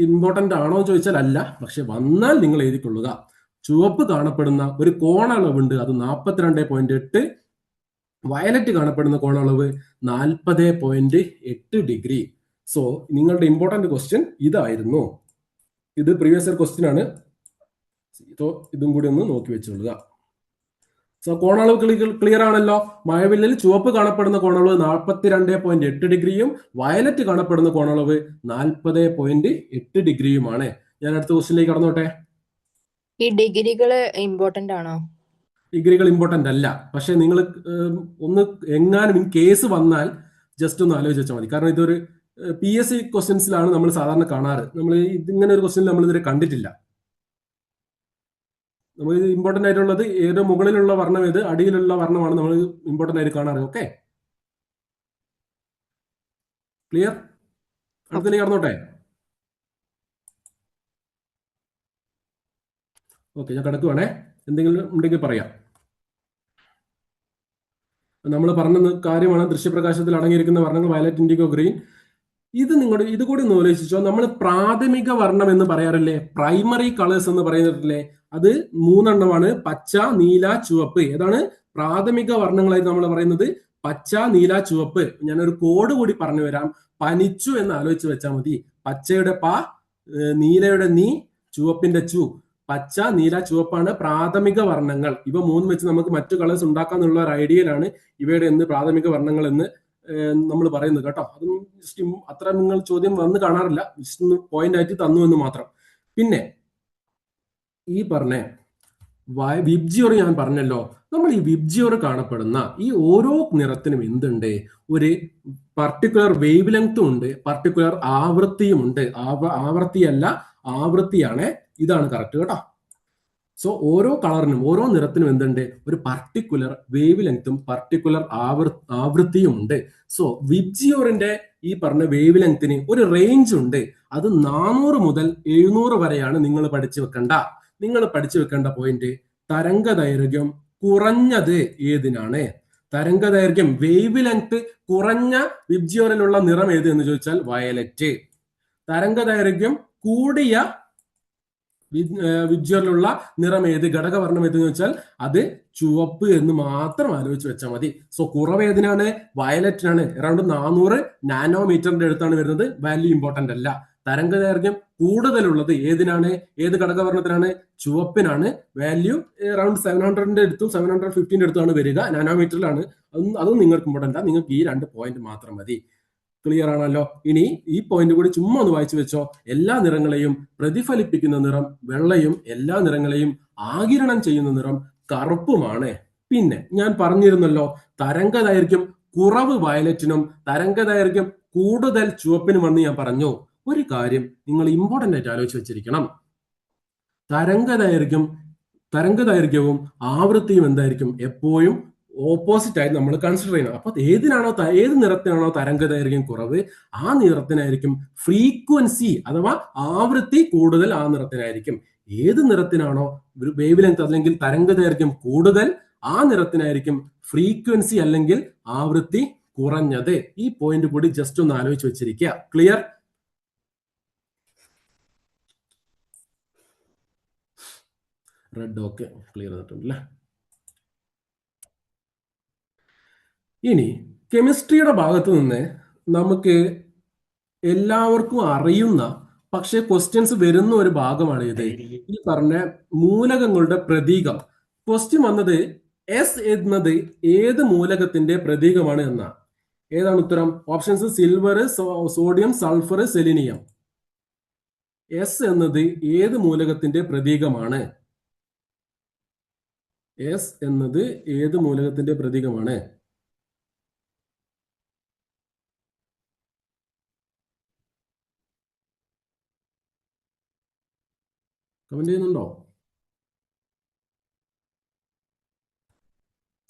ഇമ്പോർട്ടന്റ് ആണോ എന്ന് ചോദിച്ചാൽ അല്ല, പക്ഷെ വന്നാൽ നിങ്ങൾ എഴുതിക്കൊള്ളുക. ചുവപ്പ് കാണപ്പെടുന്ന ഒരു കോണളവുണ്ട്, അത് 42.8. വയലറ്റ് കാണപ്പെടുന്ന കോണളവ് 40.8 ഡിഗ്രി. സോ നിങ്ങളുടെ ഇമ്പോർട്ടന്റ് ക്വസ്റ്റ്യൻ ഇതായിരുന്നു. ഇത് പ്രീവിയസ് ഇയർ ക്വസ്റ്റ്യൻ ആണ്. ഇതും കൂടി ഒന്ന് നോക്കി വെച്ചുകൊള്ളുക. സോ കോണളവ് ക്ലിയർ ആണല്ലോ. മഴവില്ലിൽ ചുവപ്പ് കാണപ്പെടുന്ന കോണളവ് 42.8 ഡിഗ്രിയും വയലറ്റ് കാണപ്പെടുന്ന കോണളവ് 40.8 ഡിഗ്രിയുമാണ്. ഞാൻ അടുത്ത ക്വസ്റ്റ്യനിലേക്ക് കടന്നോട്ടെ. ഈ ഡിഗ്രികള് ഇമ്പോർട്ടന്റ് ആണോ? ഡിഗ്രികൾ ഇമ്പോർട്ടന്റ് അല്ല, പക്ഷെ നിങ്ങൾ ഒന്ന് എങ്ങാനും കേസ് വന്നാൽ ജസ്റ്റ് ഒന്ന് ആലോചിച്ച് വെച്ചാൽ മതി. കാരണം ഇതൊരു PSC ക്വസ്റ്റ്യൻസിലാണ് നമ്മൾ സാധാരണ കാണാറ്. നമ്മൾ ഇതിങ്ങനെ ഒരു ക്വസ്റ്റ്യൻ നമ്മൾ ഇതുവരെ കണ്ടിട്ടില്ല. നമ്മൾ ഇമ്പോർട്ടന്റ് ആയിട്ടുള്ളത് ഏത് മുകളിലുള്ള വർണ്ണം ഏത്, അടിയിലുള്ള വർണ്ണമാണ് നമ്മൾ ഇമ്പോർട്ടന്റ് ആയിട്ട് കാണാറ്. Okay, clear? അടുത്തേക്ക് കടന്നോട്ടെ. ഓക്കെ, ഞാൻ കിടക്കുവാണേ. എന്തെങ്കിലും ഉണ്ടെങ്കിൽ പറയാം. നമ്മൾ പറഞ്ഞ കാര്യമാണ് ദൃശ്യപ്രകാശത്തിൽ അടങ്ങിയിരിക്കുന്ന വർണ്ണങ്ങൾ വയലറ്റ്, ഇൻഡിഗോ, ഗ്രീൻ. ഇത് കൂടി ഒന്ന് ആലോചിച്ചോ. നമ്മൾ പ്രാഥമിക വർണ്ണം എന്ന് പറയാറില്ലേ, പ്രൈമറി കളേഴ്സ് എന്ന് പറയുന്നില്ലേ? അത് 3 എണ്ണമാണ്: പച്ച, നീല, ചുവപ്പ്. ഏതാണ് പ്രാഥമിക വർണ്ണങ്ങളായിട്ട് നമ്മൾ പറയുന്നത്? പച്ച, നീല, ചുവപ്പ്. ഞാനൊരു കോഡ് കൂടി പറഞ്ഞു വരാം. പനിച്ചു എന്ന് ആലോചിച്ച് വെച്ചാൽ മതി. പച്ചയുടെ പ, നീലയുടെ നീ, ചുവപ്പിന്റെ ചു. പച്ച, നീല, ചുവപ്പാണ് പ്രാഥമിക വർണ്ണങ്ങൾ. ഇവ 3 വെച്ച് നമുക്ക് മറ്റു കളേഴ്സ് ഉണ്ടാക്കാന്നുള്ള ഒരു ഐഡിയയിലാണ് ഇവയുടെ പ്രാഥമിക വർണ്ണങ്ങൾ എന്ന് നമ്മൾ പറയുന്നത് കേട്ടോ. അതും ജസ്റ്റ് അത്ര നിങ്ങൾ ചോദ്യം വന്ന് കാണാറില്ല, ജസ്റ്റ് പോയിന്റ് ആയിട്ട് തന്നു എന്ന് മാത്രം. പിന്നെ ഈ പറഞ്ഞ വിബ്ജിയോർ ഞാൻ പറഞ്ഞല്ലോ. നമ്മൾ ഈ വിബ്ജിയോർ കാണപ്പെടുന്ന ഈ ഓരോ നിറത്തിനും എന്തുണ്ട്? ഒരു പർട്ടിക്കുലർ വേവ് ലെങ്ത്തും ഉണ്ട്, പർട്ടിക്കുലർ ആവൃത്തിയും ഉണ്ട്. ആവർത്തിയല്ല, ആവൃത്തിയാണ്. ഇതാണ് കറക്റ്റ് കേട്ടോ. സോ ഓരോ കളറിനും ഓരോ നിറത്തിനും എന്തുണ്ട്? ഒരു പർട്ടിക്കുലർ വേവ് ലെങ്ത്തും പർട്ടിക്കുലർ ആവൃത്തിയും ഉണ്ട്. സോ വിബ്ജിയോറിന്റെ ഈ പറഞ്ഞ വേവ് ലെങ്ത്തിന് ഒരു റേഞ്ച് ഉണ്ട്. അത് 400 മുതൽ 700 വരെയാണ് നിങ്ങൾ പഠിച്ചു വെക്കേണ്ട പോയിന്റ്. തരംഗ ദൈർഘ്യം കുറഞ്ഞത് ഏതിനാണ്? തരംഗ ദൈർഘ്യം, വേവ് ലെങ്ത് കുറഞ്ഞ വിബ്ജിയോറിലുള്ള നിറം ഏത് എന്ന് ചോദിച്ചാൽ വയലറ്റ്. തരംഗ ദൈർഘ്യം കൂടിയ വിബ്ജിയോറിലുള്ള നിറം ഏത്, ഘടകവർണ്ണം ഏതെന്ന് വെച്ചാൽ അത് ചുവപ്പ് എന്ന് മാത്രം ആലോചിച്ച് വെച്ചാൽ മതി. സോ കുറവ് ഏതിനാണ്? വയലറ്റിനാണ്. അറൌണ്ട് 400 നാനോമീറ്ററിന്റെ അടുത്താണ് വരുന്നത്. വാല്യൂ ഇമ്പോർട്ടന്റ് അല്ല. തരംഗ ദൈർഘ്യം കൂടുതലുള്ളത് ഏതിനാണ്? ഏത് ഘടകവർണ്ണത്തിനാണ്? ചുവപ്പിനാണ്. വാല്യൂ അറൌണ്ട് 700ന്റെ അടുത്തും 750ന്റെ അടുത്താണ് വരിക. നാനോമീറ്ററിലാണ്. അതും നിങ്ങൾക്ക് ഇമ്പോർട്ടന്റ്. നിങ്ങൾക്ക് ഈ 2 പോയിന്റ് മാത്രം മതി. ക്ലിയർ ആണല്ലോ. ഇനി ഈ പോയിന്റ് കൂടി ചുമ്മാ ഒന്ന് വായിച്ചു വെച്ചോ. എല്ലാ നിറങ്ങളെയും പ്രതിഫലിപ്പിക്കുന്ന നിറം വെള്ളയും എല്ലാ നിറങ്ങളെയും ആഗിരണം ചെയ്യുന്ന നിറം കറുപ്പുമാണ്. പിന്നെ ഞാൻ പറഞ്ഞിരുന്നല്ലോ, തരംഗ ദൈർഘ്യം കുറവ് വയലറ്റിനും തരംഗ ദൈർഘ്യം കൂടുതൽ ചുവപ്പിനുമെന്ന് ഞാൻ പറഞ്ഞു. ഒരു കാര്യം നിങ്ങൾ ഇമ്പോർട്ടന്റ് ആയിട്ട് ആലോചിച്ച് വെച്ചിരിക്കണം. തരംഗ ദൈർഘ്യവും ആവൃത്തിയും എന്തായിരിക്കും? എപ്പോഴും ഓപ്പോസിറ്റ് ആയിട്ട് നമ്മൾ കൺസിഡർ ചെയ്യണം. അപ്പൊ ഏത് നിറത്തിനാണോ തരംഗ ദൈർഘ്യം കുറവ്, ആ നിറത്തിനായിരിക്കും ഫ്രീക്വൻസി അഥവാ ആവൃത്തി കൂടുതൽ ആ നിറത്തിനായിരിക്കും. ഏത് നിറത്തിനാണോ വേവ് ലെങ്ത് അല്ലെങ്കിൽ തരംഗ ദൈർഘ്യം കൂടുതൽ, ആ നിറത്തിനായിരിക്കും ഫ്രീക്വൻസി അല്ലെങ്കിൽ ആവൃത്തി കുറഞ്ഞത്. ഈ പോയിന്റ് കൂടി ജസ്റ്റ് ഒന്ന് ആലോചിച്ച് വെച്ചിരിക്കുക. ക്ലിയർ? റെഡ് ഓക്കെ, ക്ലിയർ ആയിട്ടുണ്ടല്ലേ. ഇനി കെമിസ്ട്രിയുടെ ഭാഗത്ത് നിന്ന് നമുക്ക് എല്ലാവർക്കും അറിയുന്ന പക്ഷെ ക്വസ്റ്റ്യൻസ് വരുന്ന ഒരു ഭാഗമാണ് ഇത്. ഈ പറഞ്ഞ മൂലകങ്ങളുടെ പ്രതീകം. ക്വസ്റ്റ്യൻ വന്നത് എസ് എന്നത് ഏത് മൂലകത്തിന്റെ പ്രതീകമാണ് എന്നാ. ഏതാണ് ഉത്തരം? Options silver, sodium, sulphur, selenium. S എന്നത് ഏത് മൂലകത്തിന്റെ പ്രതീകമാണ്? എസ് എന്നത് ഏത് മൂലകത്തിന്റെ പ്രതീകമാണ്? കമന്റ് ചെയ്യുന്നുണ്ടോ?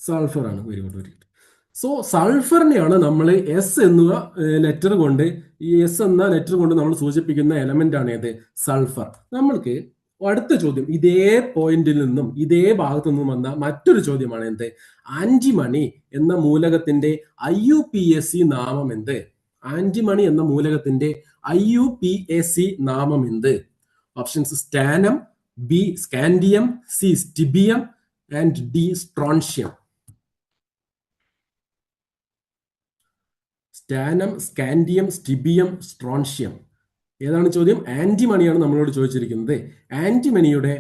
സൾഫർ ആണ്. Very good, very good. So സൾഫറിനെയാണ് നമ്മൾ എസ് എന്ന ലെറ്റർ കൊണ്ട്, ഈ എസ് എന്ന ലെറ്റർ കൊണ്ട് നമ്മൾ സൂചിപ്പിക്കുന്ന എലമെന്റ് ആണ് ഏത്? സൾഫർ. നമ്മൾക്ക് അടുത്ത ചോദ്യം ഇതേ പോയിന്റിൽ നിന്നും ഇതേ ഭാഗത്തു നിന്നും വന്ന മറ്റൊരു ചോദ്യമാണ് എന്ത്? ആന്റിമണി എന്ന മൂലകത്തിന്റെ IUPAC നാമം എന്ത്? ആന്റിമണി എന്ന മൂലകത്തിന്റെ IUPAC നാമം എന്ത്? Options stannum, B scandium, C stibium and D strontium. Stannum, scandium, stibium, strontium. ഏതാണ് ചോദ്യം? ആന്റിമണിയാണ് നമ്മളോട് ചോദിച്ചിരിക്കുന്നത്. ആന്റിമണിയുടെ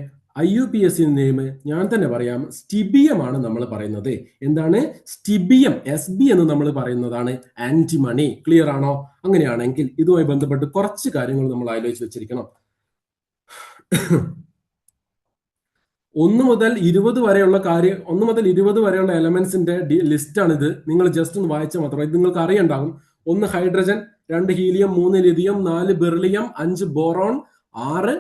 IUPAC നെയിം ഞാൻ തന്നെ പറയാം, സ്റ്റിബിയം ആണ് നമ്മൾ പറയുന്നത്. എന്താണ്? സ്റ്റിബിയം, SB എന്ന് നമ്മൾ പറയുന്നതാണ് ആന്റിമണി. ക്ലിയർ ആണോ? അങ്ങനെയാണെങ്കിൽ ഇതുമായി ബന്ധപ്പെട്ട് കുറച്ച് കാര്യങ്ങൾ നമ്മൾ ആലോചിച്ച് വെച്ചിരിക്കണം. 1 മുതൽ 20 വരെയുള്ള എലമെന്റ്സിന്റെ ലിസ്റ്റ് ആണ് ഇത്. നിങ്ങൾ ജസ്റ്റ് ഒന്ന് വായിച്ചാൽ മാത്രം ഇത് നിങ്ങൾക്ക് അറിയണ്ടാകും. 1 hydrogen, 2 helium, 3 lithium, 4 beryllium, 5 boron, 6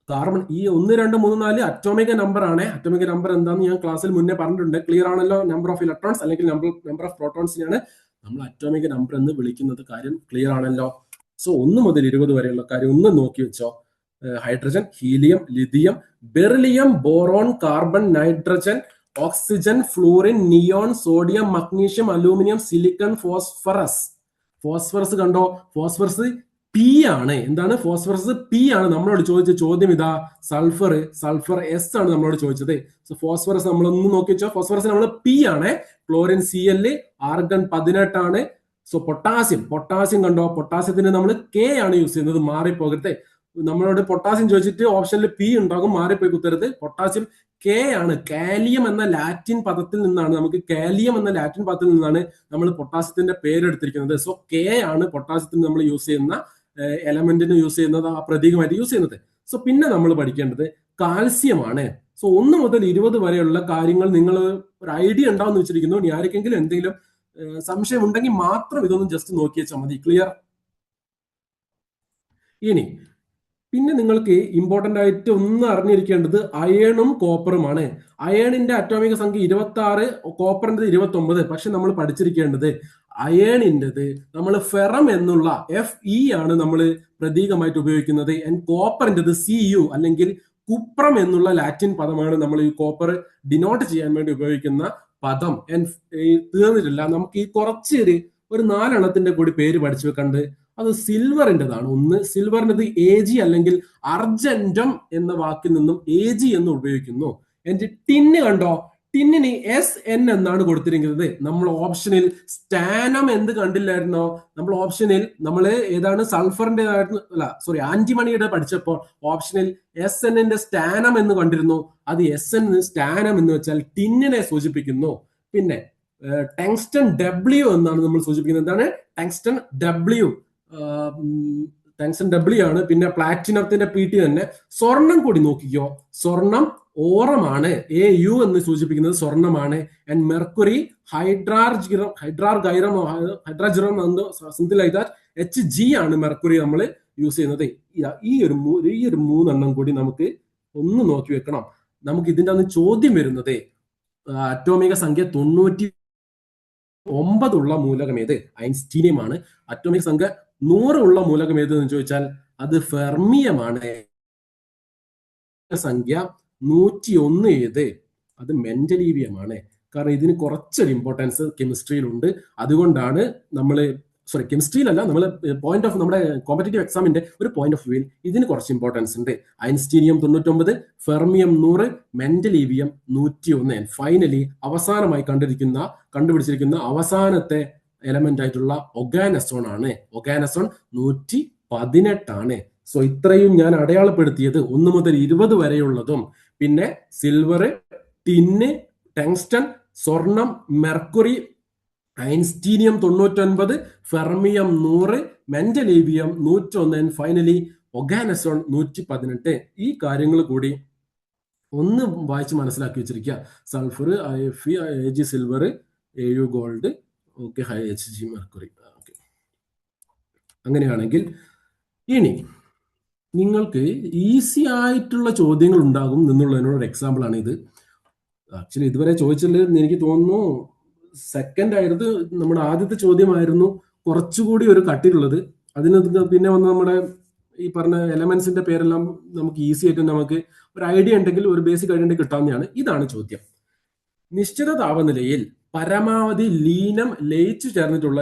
carbon. ഈ 1, 2, 3, 4 അറ്റോമിക് നമ്പർ ആണ്. അറ്റോമിക് നമ്പർ എന്താണെന്ന് ഞാൻ ക്ലാസ്സിൽ മുന്നേ പറഞ്ഞിട്ടുണ്ട്. ക്ലിയർ ആണല്ലോ? നമ്പർ ഓഫ് ഇലക്ട്രോൺസ് അല്ലെങ്കിൽ നമ്പർ ഓഫ് പ്രോട്ടോൺസിനെയാണ് നമ്മൾ അറ്റോമിക് നമ്പർ എന്ന് വിളിക്കുന്നത്. കാര്യം ക്ലിയർ ആണല്ലോ? സോ 1 മുതൽ 20 വരെയുള്ള കാര്യം ഒന്ന് നോക്കി വെച്ചോ. Hydrogen, helium, lithium, beryllium, boron, carbon, nitrogen, oxygen, fluorine, neon, sodium, magnesium, aluminium, silicon, phosphorus. Phosphorus കണ്ടോ? ഫോസ്ഫറസ് പി ആണ്. എന്താണ്? ഫോസ്ഫറസ് പി ആണ്. നമ്മളോട് ചോദിച്ച ചോദ്യം ഇതാ. സൾഫർ എസ് ആണ് നമ്മളോട് ചോദിച്ചത്. സോ ഫോസ്ഫറസ് നമ്മളൊന്ന് നോക്കി വെച്ചോ. ഫോസ്ഫറസ് നമ്മൾ പി ആണ്. ക്ലോറിൻ Cl, ആർഗൺ 18 ആണ്. സോ പൊട്ടാസ്യം കണ്ടോ? പൊട്ടാസ്യത്തിന് നമ്മൾ കെ ആണ് യൂസ് ചെയ്യുന്നത്. മാറിപ്പോകരുത്. നമ്മളോട് പൊട്ടാസ്യം ചോദിച്ചിട്ട് ഓപ്ഷനിൽ പി ഉണ്ടാകും, മാറിപ്പോയി കുത്തരുത്. പൊട്ടാസ്യം കെ ആണ്. കാലിയം എന്ന ലാറ്റിൻ പദത്തിൽ നിന്നാണ് നമ്മൾ പൊട്ടാസ്യത്തിന്റെ പേരെടുത്തിരിക്കുന്നത്. സോ കെ ആണ് പൊട്ടാസ്യത്തിന് നമ്മൾ യൂസ് ചെയ്യുന്ന എലമെന്റിന് യൂസ് ചെയ്യുന്നത്, ആ പ്രതീകമായിട്ട് യൂസ് ചെയ്യുന്നത്. സോ പിന്നെ നമ്മൾ പഠിക്കേണ്ടത് കാൽസ്യമാണ്. സോ 1 മുതൽ 20 വരെയുള്ള കാര്യങ്ങൾ നിങ്ങൾ ഒരു ഐഡിയ ഉണ്ടാവുമെന്ന് വെച്ചിരിക്കുന്നു. ഇനി ആർക്കെങ്കിലും എന്തെങ്കിലും സംശയം ഉണ്ടെങ്കിൽ മാത്രം ഇതൊന്ന് ജസ്റ്റ് നോക്കി വെച്ചാൽ മതി. ക്ലിയർ? ഇനി പിന്നെ നിങ്ങൾക്ക് ഇമ്പോർട്ടന്റ് ആയിട്ട് ഒന്ന് അറിഞ്ഞിരിക്കേണ്ടത് അയേണും കോപ്പറുമാണ്. അയേണിന്റെ അറ്റോമിക സംഖ്യ 26, കോപ്പറിന്റെ 29. പക്ഷെ നമ്മൾ പഠിച്ചിരിക്കേണ്ടത് അയേണിൻ്റെത് നമ്മൾ ഫെറം എന്നുള്ള FE ആണ് നമ്മൾ പ്രതീകമായിട്ട് ഉപയോഗിക്കുന്നത്. ആൻഡ് കോപ്പറിൻ്റെത് CU അല്ലെങ്കിൽ കുപ്രം എന്നുള്ള ലാറ്റിൻ പദമാണ് നമ്മൾ ഈ കോപ്പർ ഡിനോട്ട് ചെയ്യാൻ വേണ്ടി ഉപയോഗിക്കുന്ന പദം. തീർന്നിട്ടില്ല, നമുക്ക് ഈ കുറച്ച് ഒരു 4 എണ്ണത്തിന്റെ കൂടി പേര് പഠിച്ചു വെക്കണ്ട്. അത് സിൽവറിൻ്റെതാണ്. ഒന്ന് സിൽവറിൻ്റെത് AG അല്ലെങ്കിൽ അർജന്റം എന്ന വാക്കിൽ നിന്നും AG എന്ന് ഉപയോഗിക്കുന്നു. എന്നിട്ട് ടിന്ന് കണ്ടോ? ടിന്നിന് SN എന്നാണ് കൊടുത്തിരിക്കുന്നത്. നമ്മൾ ഓപ്ഷനിൽ സ്റ്റാനം എന്ത് കണ്ടില്ലായിരുന്നോ? നമ്മൾ ഓപ്ഷനിൽ ഏതാണ് ആന്റിമണിയുടെ പഠിച്ചപ്പോൾ ഓപ്ഷനിൽ SNന്റെ സ്റ്റാനം എന്ന് കണ്ടിരുന്നു. അത് SN സ്റ്റാനം എന്ന് വെച്ചാൽ ടിന്നിനെ സൂചിപ്പിക്കുന്നു. പിന്നെ ടങ്സ്റ്റൺ W എന്നാണ് നമ്മൾ സൂചിപ്പിക്കുന്നത്. എന്താണ് ടങ്സ്റ്റൺ W ആണ്. പിന്നെ പ്ലാറ്റിനത്തിന്റെ PT തന്നെ. സ്വർണം കൂടി നോക്കിക്കോ. സ്വർണം ഓറമാണ്. AU എന്ന് സൂചിപ്പിക്കുന്നത് സ്വർണമാണ്. And mercury hydrargyrum something like that HG ആണ് മെർക്കുറി നമ്മൾ യൂസ് ചെയ്യുന്നത്. ഈ ഒരു 3 എണ്ണം കൂടി നമുക്ക് ഒന്ന് നോക്കി വെക്കണം. നമുക്ക് ഇതിന്റെ അന്ന് ചോദ്യം വരുന്നത് അറ്റോമിക സംഖ്യ 90 9 ഉള്ള മൂലകം ഏത്? ഐൻസ്റ്റീനിയമാണ്. അറ്റോമിക് സംഖ്യ 100 ഉള്ള മൂലകം ഏത് എന്ന് ചോദിച്ചാൽ അത് ഫെർമിയമാണ്. സംഖ്യ 101 ഏത്? അത് മെന്റലീവിയമാണ്. കാരണം ഇതിന് കുറച്ചൊരു ഇമ്പോർട്ടൻസ് കെമിസ്ട്രിയിലുണ്ട്. അതുകൊണ്ടാണ് നമ്മൾ കെമിസ്ട്രിയിലല്ല, നമ്മൾ പോയിന്റ് ഓഫ് നമ്മുടെ കോമ്പറ്റേറ്റീവ് എക്സാമിന്റെ ഒരു പോയിന്റ് ഓഫ് വ്യൂവിൽ ഇതിന് കുറച്ച് ഇമ്പോർട്ടൻസ് ഉണ്ട്. Einsteinium 99, fermium 100, mendelevium 101. ഫൈനലി അവസാനമായി കണ്ടുപിടിച്ചിരിക്കുന്ന അവസാനത്തെ എലമെന്റ് ആയിട്ടുള്ള ഒഗാനസോൺ ആണ്. ഒഗാനസോൺ 118 ആണ്. സോ ഇത്രയും ഞാൻ അടയാളപ്പെടുത്തിയത് 1 മുതൽ 20 വരെയുള്ളതും, പിന്നെ സിൽവർ, ടിന്ന്, ടങ്സ്റ്റൺ, സ്വർണം, mercury, einsteinium 99, fermium 100, mendelevium 101, finally oganesson 118. ഈ കാര്യങ്ങൾ കൂടി ഒന്ന് വായിച്ച് മനസ്സിലാക്കി വെച്ചിരിക്കുക. Sulphur, Fe, Ag silver, Au gold, okay, Hg mercury. Okay, അങ്ങനെയാണെങ്കിൽ ഇനി നിങ്ങൾക്ക് ഈസി ആയിട്ടുള്ള ചോദ്യങ്ങൾ ഉണ്ടാകും എന്നുള്ളതിനോട് എക്സാമ്പിൾ ആണ് ഇത്. ആക്ച്വലി ഇതുവരെ ചോദിച്ചതിൽ എനിക്ക് തോന്നുന്നു സെക്കൻഡ് ആയിരുന്നു, നമ്മുടെ ആദ്യത്തെ ചോദ്യമായിരുന്നു കുറച്ചുകൂടി ഒരു കട്ടിയുള്ളത്. അതിന് പിന്നെ വന്ന് നമ്മുടെ ഈ പറഞ്ഞ എലമെന്റ്സിന്റെ പേരെല്ലാം നമുക്ക് ഈസി ആയിട്ട് നമുക്ക് ഒരു ഐഡിയ ഉണ്ടെങ്കിൽ, ഒരു ബേസിക് ഐഡിയ ഉണ്ടെങ്കിൽ കിട്ടാവുന്നതാണ്. ഇതാണ് ചോദ്യം. നിശ്ചിത താപനിലയിൽ പരമാവധി ലയിച്ചു ചേർന്നിട്ടുള്ള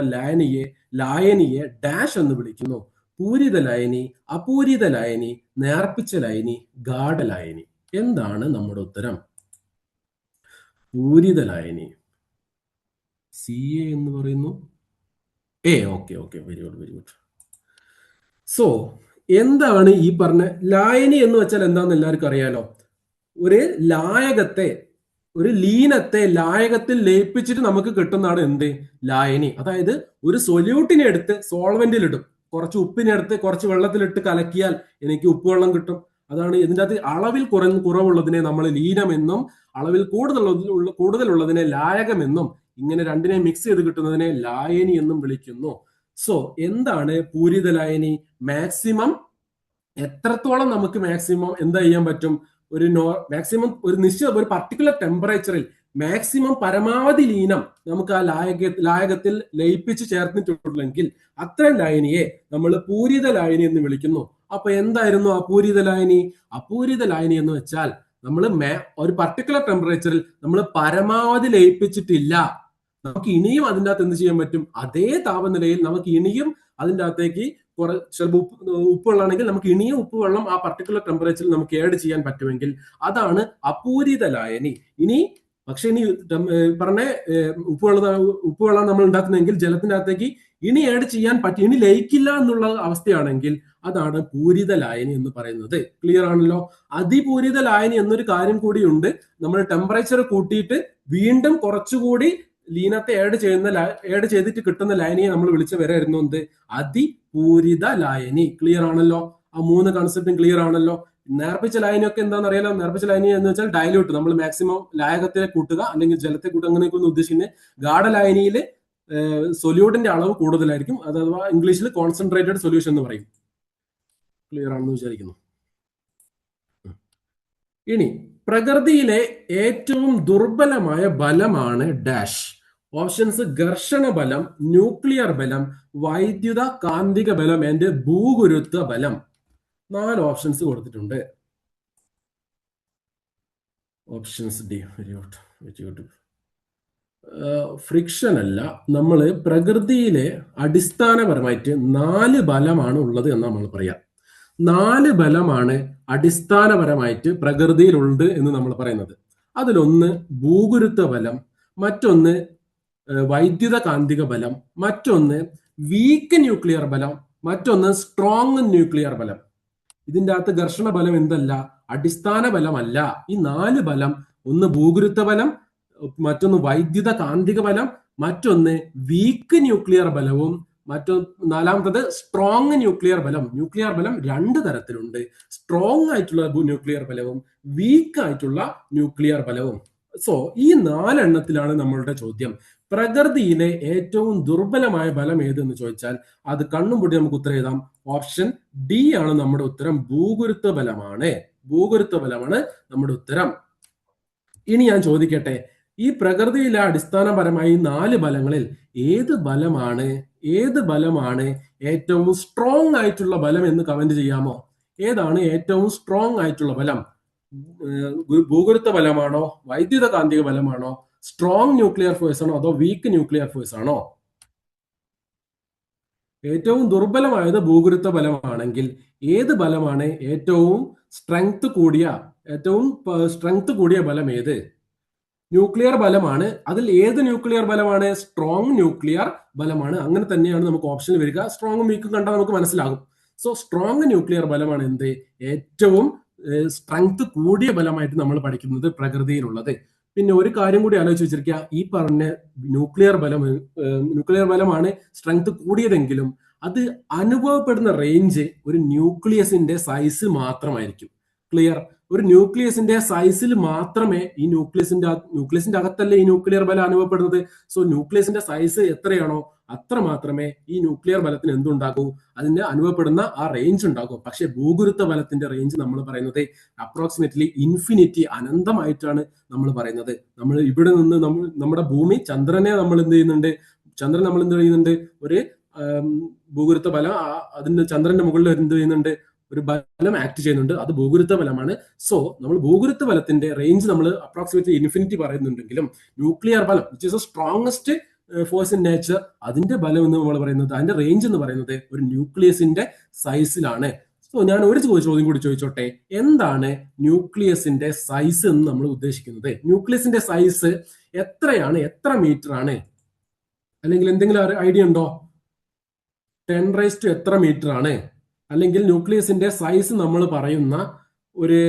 ലായനിയെ ഡാഷ് എന്ന് വിളിക്കുന്നു. പൂരിത ലായനി, അപൂരിത ലായനി, നേർപ്പിച്ച ലായനി, ഗാഢലായനി. എന്താണ് നമ്മുടെ ഉത്തരം? പൂരിത ലായനി, CA എന്ന് പറയുന്നു. Okay, very good. സോ എന്താണ് ഈ പറഞ്ഞ ലായനി എന്ന് വെച്ചാൽ എന്താണെന്ന് എല്ലാവർക്കും അറിയാലോ. ഒരു ലീനത്തെ ലായകത്തിൽ ലയിപ്പിച്ചിട്ട് നമുക്ക് കിട്ടുന്നതാണ് എന്ത്? ലായനി. അതായത് ഒരു സൊല്യൂട്ടിനെ എടുത്ത് സോൾവെന്റിൽ ഇടും, കുറച്ച് ഉപ്പിനെ എടുത്ത് കുറച്ച് വെള്ളത്തിലിട്ട് കലക്കിയാൽ എനിക്ക് ഉപ്പുവെള്ളം കിട്ടും. അതാണ് ഇതിൻ്റെ അകത്ത് അളവിൽ കുറവുള്ളതിനെ നമ്മൾ ലീനമെന്നും അളവിൽ കൂടുതലുള്ളതിനെ ലായകമെന്നും, ഇങ്ങനെ രണ്ടിനെ മിക്സ് ചെയ്ത് കിട്ടുന്നതിനെ ലായനി എന്നും വിളിക്കുന്നു. സോ എന്താണ് പൂരിത ലായനി? മാക്സിമം എത്രത്തോളം നമുക്ക് മാക്സിമം എന്താ ചെയ്യാൻ പറ്റും? മാക്സിമം ഒരു നിശ്ചിത ഒരു പർട്ടിക്കുലർ ടെമ്പറേച്ചറിൽ മാക്സിമം പരമാവധി ലീനം നമുക്ക് ആ ലായകത്തിൽ ലയിപ്പിച്ച് ചേർന്നിട്ടുണ്ടെങ്കിൽ അത്രയും ലായനിയെ നമ്മൾ പൂരിത ലായനി എന്ന് വിളിക്കുന്നു. അപ്പൊ എന്തായിരുന്നു അപൂരിത ലായനി? അപൂരിത ലായനി എന്ന് വെച്ചാൽ നമ്മൾ ഒരു പർട്ടിക്കുലർ ടെമ്പറേച്ചറിൽ നമ്മൾ പരമാവധി ലയിപ്പിച്ചിട്ടില്ല, നമുക്ക് ഇനിയും അതിൻ്റെ അകത്ത് എന്ത് ചെയ്യാൻ പറ്റും? അതേ താപനിലയിൽ നമുക്ക് ഇനിയും അതിൻ്റെ അകത്തേക്ക് ചിലപ്പോൾ ഉപ്പുവെള്ളമാണെങ്കിൽ നമുക്ക് ഇനിയും ഉപ്പുവെള്ളം ആ പർട്ടിക്കുലർ ടെമ്പറേച്ചറിൽ നമുക്ക് ആഡ് ചെയ്യാൻ പറ്റുമെങ്കിൽ അതാണ് അപൂരിത ലായനി. പക്ഷെ ഇനി പറഞ്ഞ ഉപ്പുവെള്ളം നമ്മൾ ഉണ്ടാക്കുന്നതെങ്കിൽ ജലത്തിന്റെ അകത്തേക്ക് ഇനി ആഡ് ചെയ്യാൻ പറ്റും, ഇനി ലയിക്കില്ല എന്നുള്ള അവസ്ഥയാണെങ്കിൽ അതാണ് പൂരിത ലായനി എന്ന് പറയുന്നത്. ക്ലിയർ ആണല്ലോ? അതിപൂരിത ലായനി എന്നൊരു കാര്യം കൂടിയുണ്ട്. നമ്മൾ ടെമ്പറേച്ചർ കൂട്ടിയിട്ട് വീണ്ടും കുറച്ചുകൂടി ലീനത്തെ ആഡ് ചെയ്തിട്ട് കിട്ടുന്ന ലായനിയെ നമ്മൾ വിളിച്ച വരായിരുന്നു എന്ത്? അതിപൂരിത ലായനി. ക്ലിയർ ആണല്ലോ? ആ 3 കൺസെപ്റ്റും ക്ലിയർ ആണല്ലോ? നേർപ്പിച്ച ലായനിയൊക്കെ എന്താണെന്ന് അറിയാലോ. നേർപ്പിച്ച ലായനി എന്ന് വെച്ചാൽ ഡയലൂട്ട്, നമ്മൾ മാക്സിമം ലായകത്തെ കൂട്ടുക അല്ലെങ്കിൽ ജലത്തെ കൂട്ടുക, അങ്ങനെയൊക്കെ ഒന്ന് ഉദ്ദേശിക്കുന്നത്. ഗാഢലായനിയിൽ സൊല്യൂട്ടിന്റെ അളവ് കൂടുതലായിരിക്കും, അഥവാ ഇംഗ്ലീഷിൽ കോൺസെൻട്രേറ്റഡ് സൊല്യൂഷൻ എന്ന് പറയും. ക്ലിയർ ആണെന്ന് വിചാരിക്കുന്നു. ഇനി പ്രകൃതിയിലെ ഏറ്റവും ദുർബലമായ ബലമാണ് ഡാഷ്. ഓപ്ഷൻസ്: ഘർഷണ ബലം, ന്യൂക്ലിയർ ബലം, വൈദ്യുത കാന്തിക ബലം ആൻഡ് ഭൂഗുരുത്വ ബലം. 4 ഓപ്ഷൻസ് കൊടുത്തിട്ടുണ്ട്. Options D. Very good. Friction അല്ല, നമ്മൾ പ്രകൃതിയിലെ അടിസ്ഥാനപരമായിട്ട് 4 ബലമാണ് ഉള്ളത് എന്ന് നമ്മൾ പറയാം. 4 ബലമാണ് അടിസ്ഥാനപരമായിട്ട് പ്രകൃതിയിലുണ്ട് എന്ന് നമ്മൾ പറയുന്നത്. അതിലൊന്ന് ഭൂഗുരുത്വ ബലം, മറ്റൊന്ന് വൈദ്യുത കാന്തിക ബലം, മറ്റൊന്ന് വീക്ക് ന്യൂക്ലിയർ ബലം, മറ്റൊന്ന് സ്ട്രോങ് ന്യൂക്ലിയർ ബലം. ഇതിൻ്റെ അകത്ത് ഘർഷണ ബലം എന്തല്ല, അടിസ്ഥാന ബലമല്ല. ഈ 4 ബലം, ഒന്ന് ഭൂഗുരുത്വ ബലം, മറ്റൊന്ന് വൈദ്യുത കാന്തിക ബലം, മറ്റൊന്ന് വീക്ക് ന്യൂക്ലിയർ ബലവും, നാലാമത്തത് സ്ട്രോങ് ന്യൂക്ലിയർ ബലം. ന്യൂക്ലിയർ ബലം 2 തരത്തിലുണ്ട്. സ്ട്രോങ് ആയിട്ടുള്ള ന്യൂക്ലിയർ ബലവും വീക്ക് ആയിട്ടുള്ള ന്യൂക്ലിയർ ബലവും. സോ ഈ 4 എണ്ണത്തിലാണ് നമ്മളുടെ ചോദ്യം. പ്രകൃതിയിലെ ഏറ്റവും ദുർബലമായ ബലം ഏതെന്ന് ചോദിച്ചാൽ അത് കണ്ണുംപൂട്ടി നമുക്ക് ഉത്തരം എഴുതാം. ഓപ്ഷൻ ഡി ആണ് നമ്മുടെ ഉത്തരം. ഭൂഗുരുത്വ ബലമാണ്. ഭൂഗുരുത്വ ബലമാണ് നമ്മുടെ ഉത്തരം. ഇനി ഞാൻ ചോദിക്കട്ടെ, ഈ പ്രകൃതിയിലെ അടിസ്ഥാനപരമായി 4 ബലങ്ങളിൽ ഏത് ബലമാണ് ഏറ്റവും സ്ട്രോങ് ആയിട്ടുള്ള ബലം എന്ന് കമന്റ് ചെയ്യാമോ? ഏതാണ് ഏറ്റവും സ്ട്രോങ് ആയിട്ടുള്ള ബലം? ഭൂഗുരുത്വ ബലമാണോ, വൈദ്യുത കാന്തിക ബലമാണോ, സ്ട്രോങ് ന്യൂക്ലിയർ ഫോഴ്സ് ആണോ, അതോ വീക്ക് ന്യൂക്ലിയർ ഫോഴ്സ് ആണോ? ഏറ്റവും ദുർബലമായത് ഭൂഗുരുത്വ ബലമാണെങ്കിൽ ഏത് ബലമാണ് ഏറ്റവും സ്ട്രെങ്ത് കൂടിയ ബലം ഏത്? ന്യൂക്ലിയർ ബലമാണ്. അതിൽ ഏത് ന്യൂക്ലിയർ ബലമാണ്? സ്ട്രോങ് ന്യൂക്ലിയർ ബലമാണ്. അങ്ങനെ തന്നെയാണ് നമുക്ക് ഓപ്ഷനിൽ വരിക. സ്ട്രോങ്ങും വീക്കും കണ്ടാൽ നമുക്ക് മനസ്സിലാകും. സോ സ്ട്രോങ് ന്യൂക്ലിയർ ബലമാണ് എന്ത്? ഏറ്റവും സ്ട്രെങ്ത് കൂടിയ ബലമായിട്ട് നമ്മൾ പഠിക്കുന്നത് പ്രകൃതിയിലുള്ളത്. പിന്നെ ഒരു കാര്യം കൂടി ആലോചിച്ച് വെച്ചിരിക്കുക, ഈ പറഞ്ഞ ന്യൂക്ലിയർ ബലമാണ് സ്ട്രെങ്ത് കൂടിയതെങ്കിലും അത് അനുഭവപ്പെടുന്ന റേഞ്ച് ഒരു ന്യൂക്ലിയസിന്റെ സൈസ് മാത്രമായിരിക്കും. ക്ലിയർ? ഒരു ന്യൂക്ലിയസിന്റെ സൈസിൽ മാത്രമേ ഈ ന്യൂക്ലിയസിന്റെ അകത്തല്ലേ ഈ ന്യൂക്ലിയർ ബലം അനുഭവപ്പെടുന്നത്. സോ ന്യൂക്ലിയസിന്റെ സൈസ് എത്രയാണോ അത്ര മാത്രമേ ഈ ന്യൂക്ലിയർ ബലത്തിന് എന്തുണ്ടാകൂ, അതിന് അനുഭവപ്പെടുന്ന ആ റേഞ്ച് ഉണ്ടാകൂ. പക്ഷെ ഭൂഗുരുത്വ ബലത്തിന്റെ റേഞ്ച് നമ്മൾ പറയുന്നത് അപ്രോക്സിമേറ്റ്ലി ഇൻഫിനിറ്റി, അനന്തമായിട്ടാണ് നമ്മൾ പറയുന്നത്. നമ്മൾ ഇവിടെ നിന്ന് നമ്മുടെ ഭൂമി ചന്ദ്രനെ നമ്മൾ എന്ത് ചെയ്യുന്നുണ്ട്, ഒരു ഭൂഗുരുത്വ ബലം അതിന് ചന്ദ്രന്റെ മുകളിൽ എന്ത് ചെയ്യുന്നുണ്ട്, ഒരു ബലം ആക്ട് ചെയ്യുന്നുണ്ട്. അത് ഭൂഗുരുത്വ ബലമാണ്. സോ നമ്മൾ ഭൂഗുരുത്വ ബലത്തിന്റെ റേഞ്ച് നമ്മൾ അപ്രോക്സിമേറ്റ്ലി ഇൻഫിനിറ്റി പറയുന്നുണ്ടെങ്കിലും ന്യൂക്ലിയർ ബലം which is the strongest force in nature, അതിന്റെ ബലം എന്ന് നമ്മൾ പറയുന്നത്, അതിന്റെ റേഞ്ച് എന്ന് പറയുന്നത് ഒരു ന്യൂക്ലിയസിന്റെ സൈസിലാണ്. സോ ഞാൻ ഒരു ചോദ്യം കൂടി ചോദിച്ചോട്ടെ, എന്താണ് ന്യൂക്ലിയസിന്റെ സൈസ് എന്ന് നമ്മൾ ഉദ്ദേശിക്കുന്നത്? ന്യൂക്ലിയസിന്റെ സൈസ് എത്രയാണ്, എത്ര മീറ്റർ ആണ്? അല്ലെങ്കിൽ എന്തെങ്കിലും ഐഡിയ ഉണ്ടോ? 10 എത്ര മീറ്റർ ആണ്? അല്ലെങ്കിൽ ന്യൂക്ലിയസിന്റെ സൈസ് നമ്മൾ പറയുന്ന ഒരു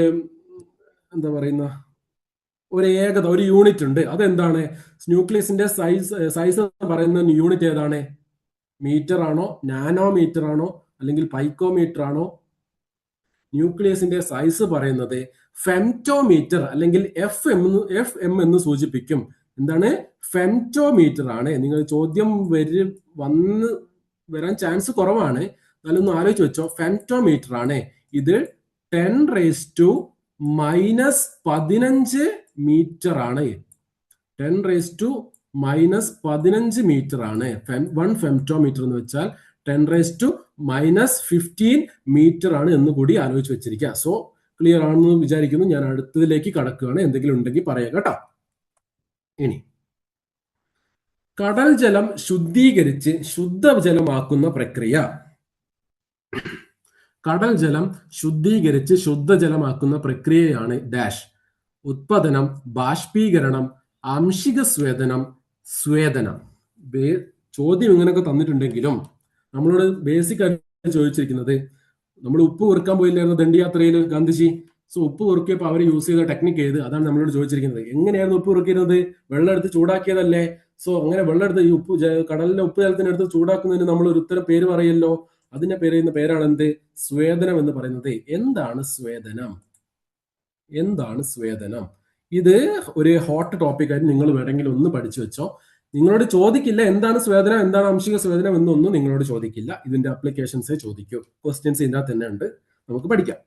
ഏകത, ഒരു യൂണിറ്റ് ഉണ്ട്. അതെന്താണ്? ന്യൂക്ലിയസിന്റെ സൈസ് എന്ന് പറയുന്ന യൂണിറ്റ് ഏതാണ്? മീറ്റർ ആണോ, നാനോമീറ്റർ ആണോ, അല്ലെങ്കിൽ പൈക്കോമീറ്റർ ആണോ? ന്യൂക്ലിയസിന്റെ സൈസ് പറയുന്നത് ഫെംറ്റോമീറ്റർ അല്ലെങ്കിൽ എഫ് എം എന്ന് സൂചിപ്പിക്കും. എന്താണ്? ഫെംറ്റോമീറ്റർ ആണ്. നിങ്ങൾ ചോദ്യം വരാൻ ചാൻസ് കുറവാണ്, എന്നാലൊന്ന് ആലോചിച്ച് വെച്ചോ. ഫെംറ്റോമീറ്റർ ആണ്. ഇത് 10⁻⁻15 മീറ്റർ ആണ്. 10⁻⁻15 മീറ്റർ ആണ്. 1 ഫെംറ്റോമീറ്റർ എന്ന് വെച്ചാൽ 10⁻⁻15 മീറ്റർ ആണ് എന്ന് കൂടി ആലോചിച്ച് വെച്ചിരിക്കുക. സോ ക്ലിയർ ആണെന്ന് വിചാരിക്കുന്നു. ഞാൻ അടുത്തതിലേക്ക് കടക്കുകയാണ്. എന്തെങ്കിലും ഉണ്ടെങ്കിൽ പറയാം കേട്ടോ. ഇനി കടൽ ജലം ശുദ്ധീകരിച്ച് ശുദ്ധജലമാക്കുന്ന പ്രക്രിയ. കടൽ ജലം ശുദ്ധീകരിച്ച് ശുദ്ധജലമാക്കുന്ന പ്രക്രിയയാണ് ഡാഷ്. ഉത്പതനം, ബാഷ്പീകരണം, ആംശിക സ്വേദനം, സ്വേദനം. ചോദ്യം ഇങ്ങനെയൊക്കെ തന്നിട്ടുണ്ടെങ്കിലും നമ്മളോട് ബേസിക് ആയിട്ട് ചോദിച്ചിരിക്കുന്നത്, നമ്മൾ ഉപ്പ് കുറുക്കാൻ പോയില്ലായിരുന്നു ദണ്ഡിയാത്രയിൽ ഗാന്ധിജി. സോ ഉപ്പ് കുറുക്കിയപ്പോൾ അവർ യൂസ് ചെയ്ത ടെക്നിക്ക് ഏത്, അതാണ് നമ്മളോട് ചോദിച്ചിരിക്കുന്നത്. എങ്ങനെയായിരുന്നു ഉപ്പ് കുറുക്കിയിരുന്നത്? വെള്ളം എടുത്ത് ചൂടാക്കിയതല്ലേ? സോ അങ്ങനെ വെള്ളം എടുത്ത് ഈ കടലിലെ ഉപ്പ് ജലത്തിനടുത്ത് ചൂടാക്കുന്നതിന് നമ്മൾ ഒരു ഉത്തരം പേര് പറയല്ലോ. അതിനെ പറയുന്ന പേരാണ് എന്ത്? സ്വേദനം എന്ന് പറയുന്നത്. എന്താണ് സ്വേദനം? ഇത് ഒരു ഹോട്ട് ടോപ്പിക് ആയിട്ട് നിങ്ങൾ വേണമെങ്കിൽ ഒന്ന് പഠിച്ചു വെച്ചോ. നിങ്ങളോട് ചോദിക്കില്ല എന്താണ് സ്വേദനം, എന്താണ് ആംശിക സ്വേദനം എന്നൊന്നും നിങ്ങളോട് ചോദിക്കില്ല. ഇതിന്റെ അപ്ലിക്കേഷൻസേ ചോദിക്കൂ. ക്വസ്റ്റ്യൻസ് ഇതിനകത്ത് തന്നെ ഉണ്ട്, നമുക്ക് പഠിക്കാം.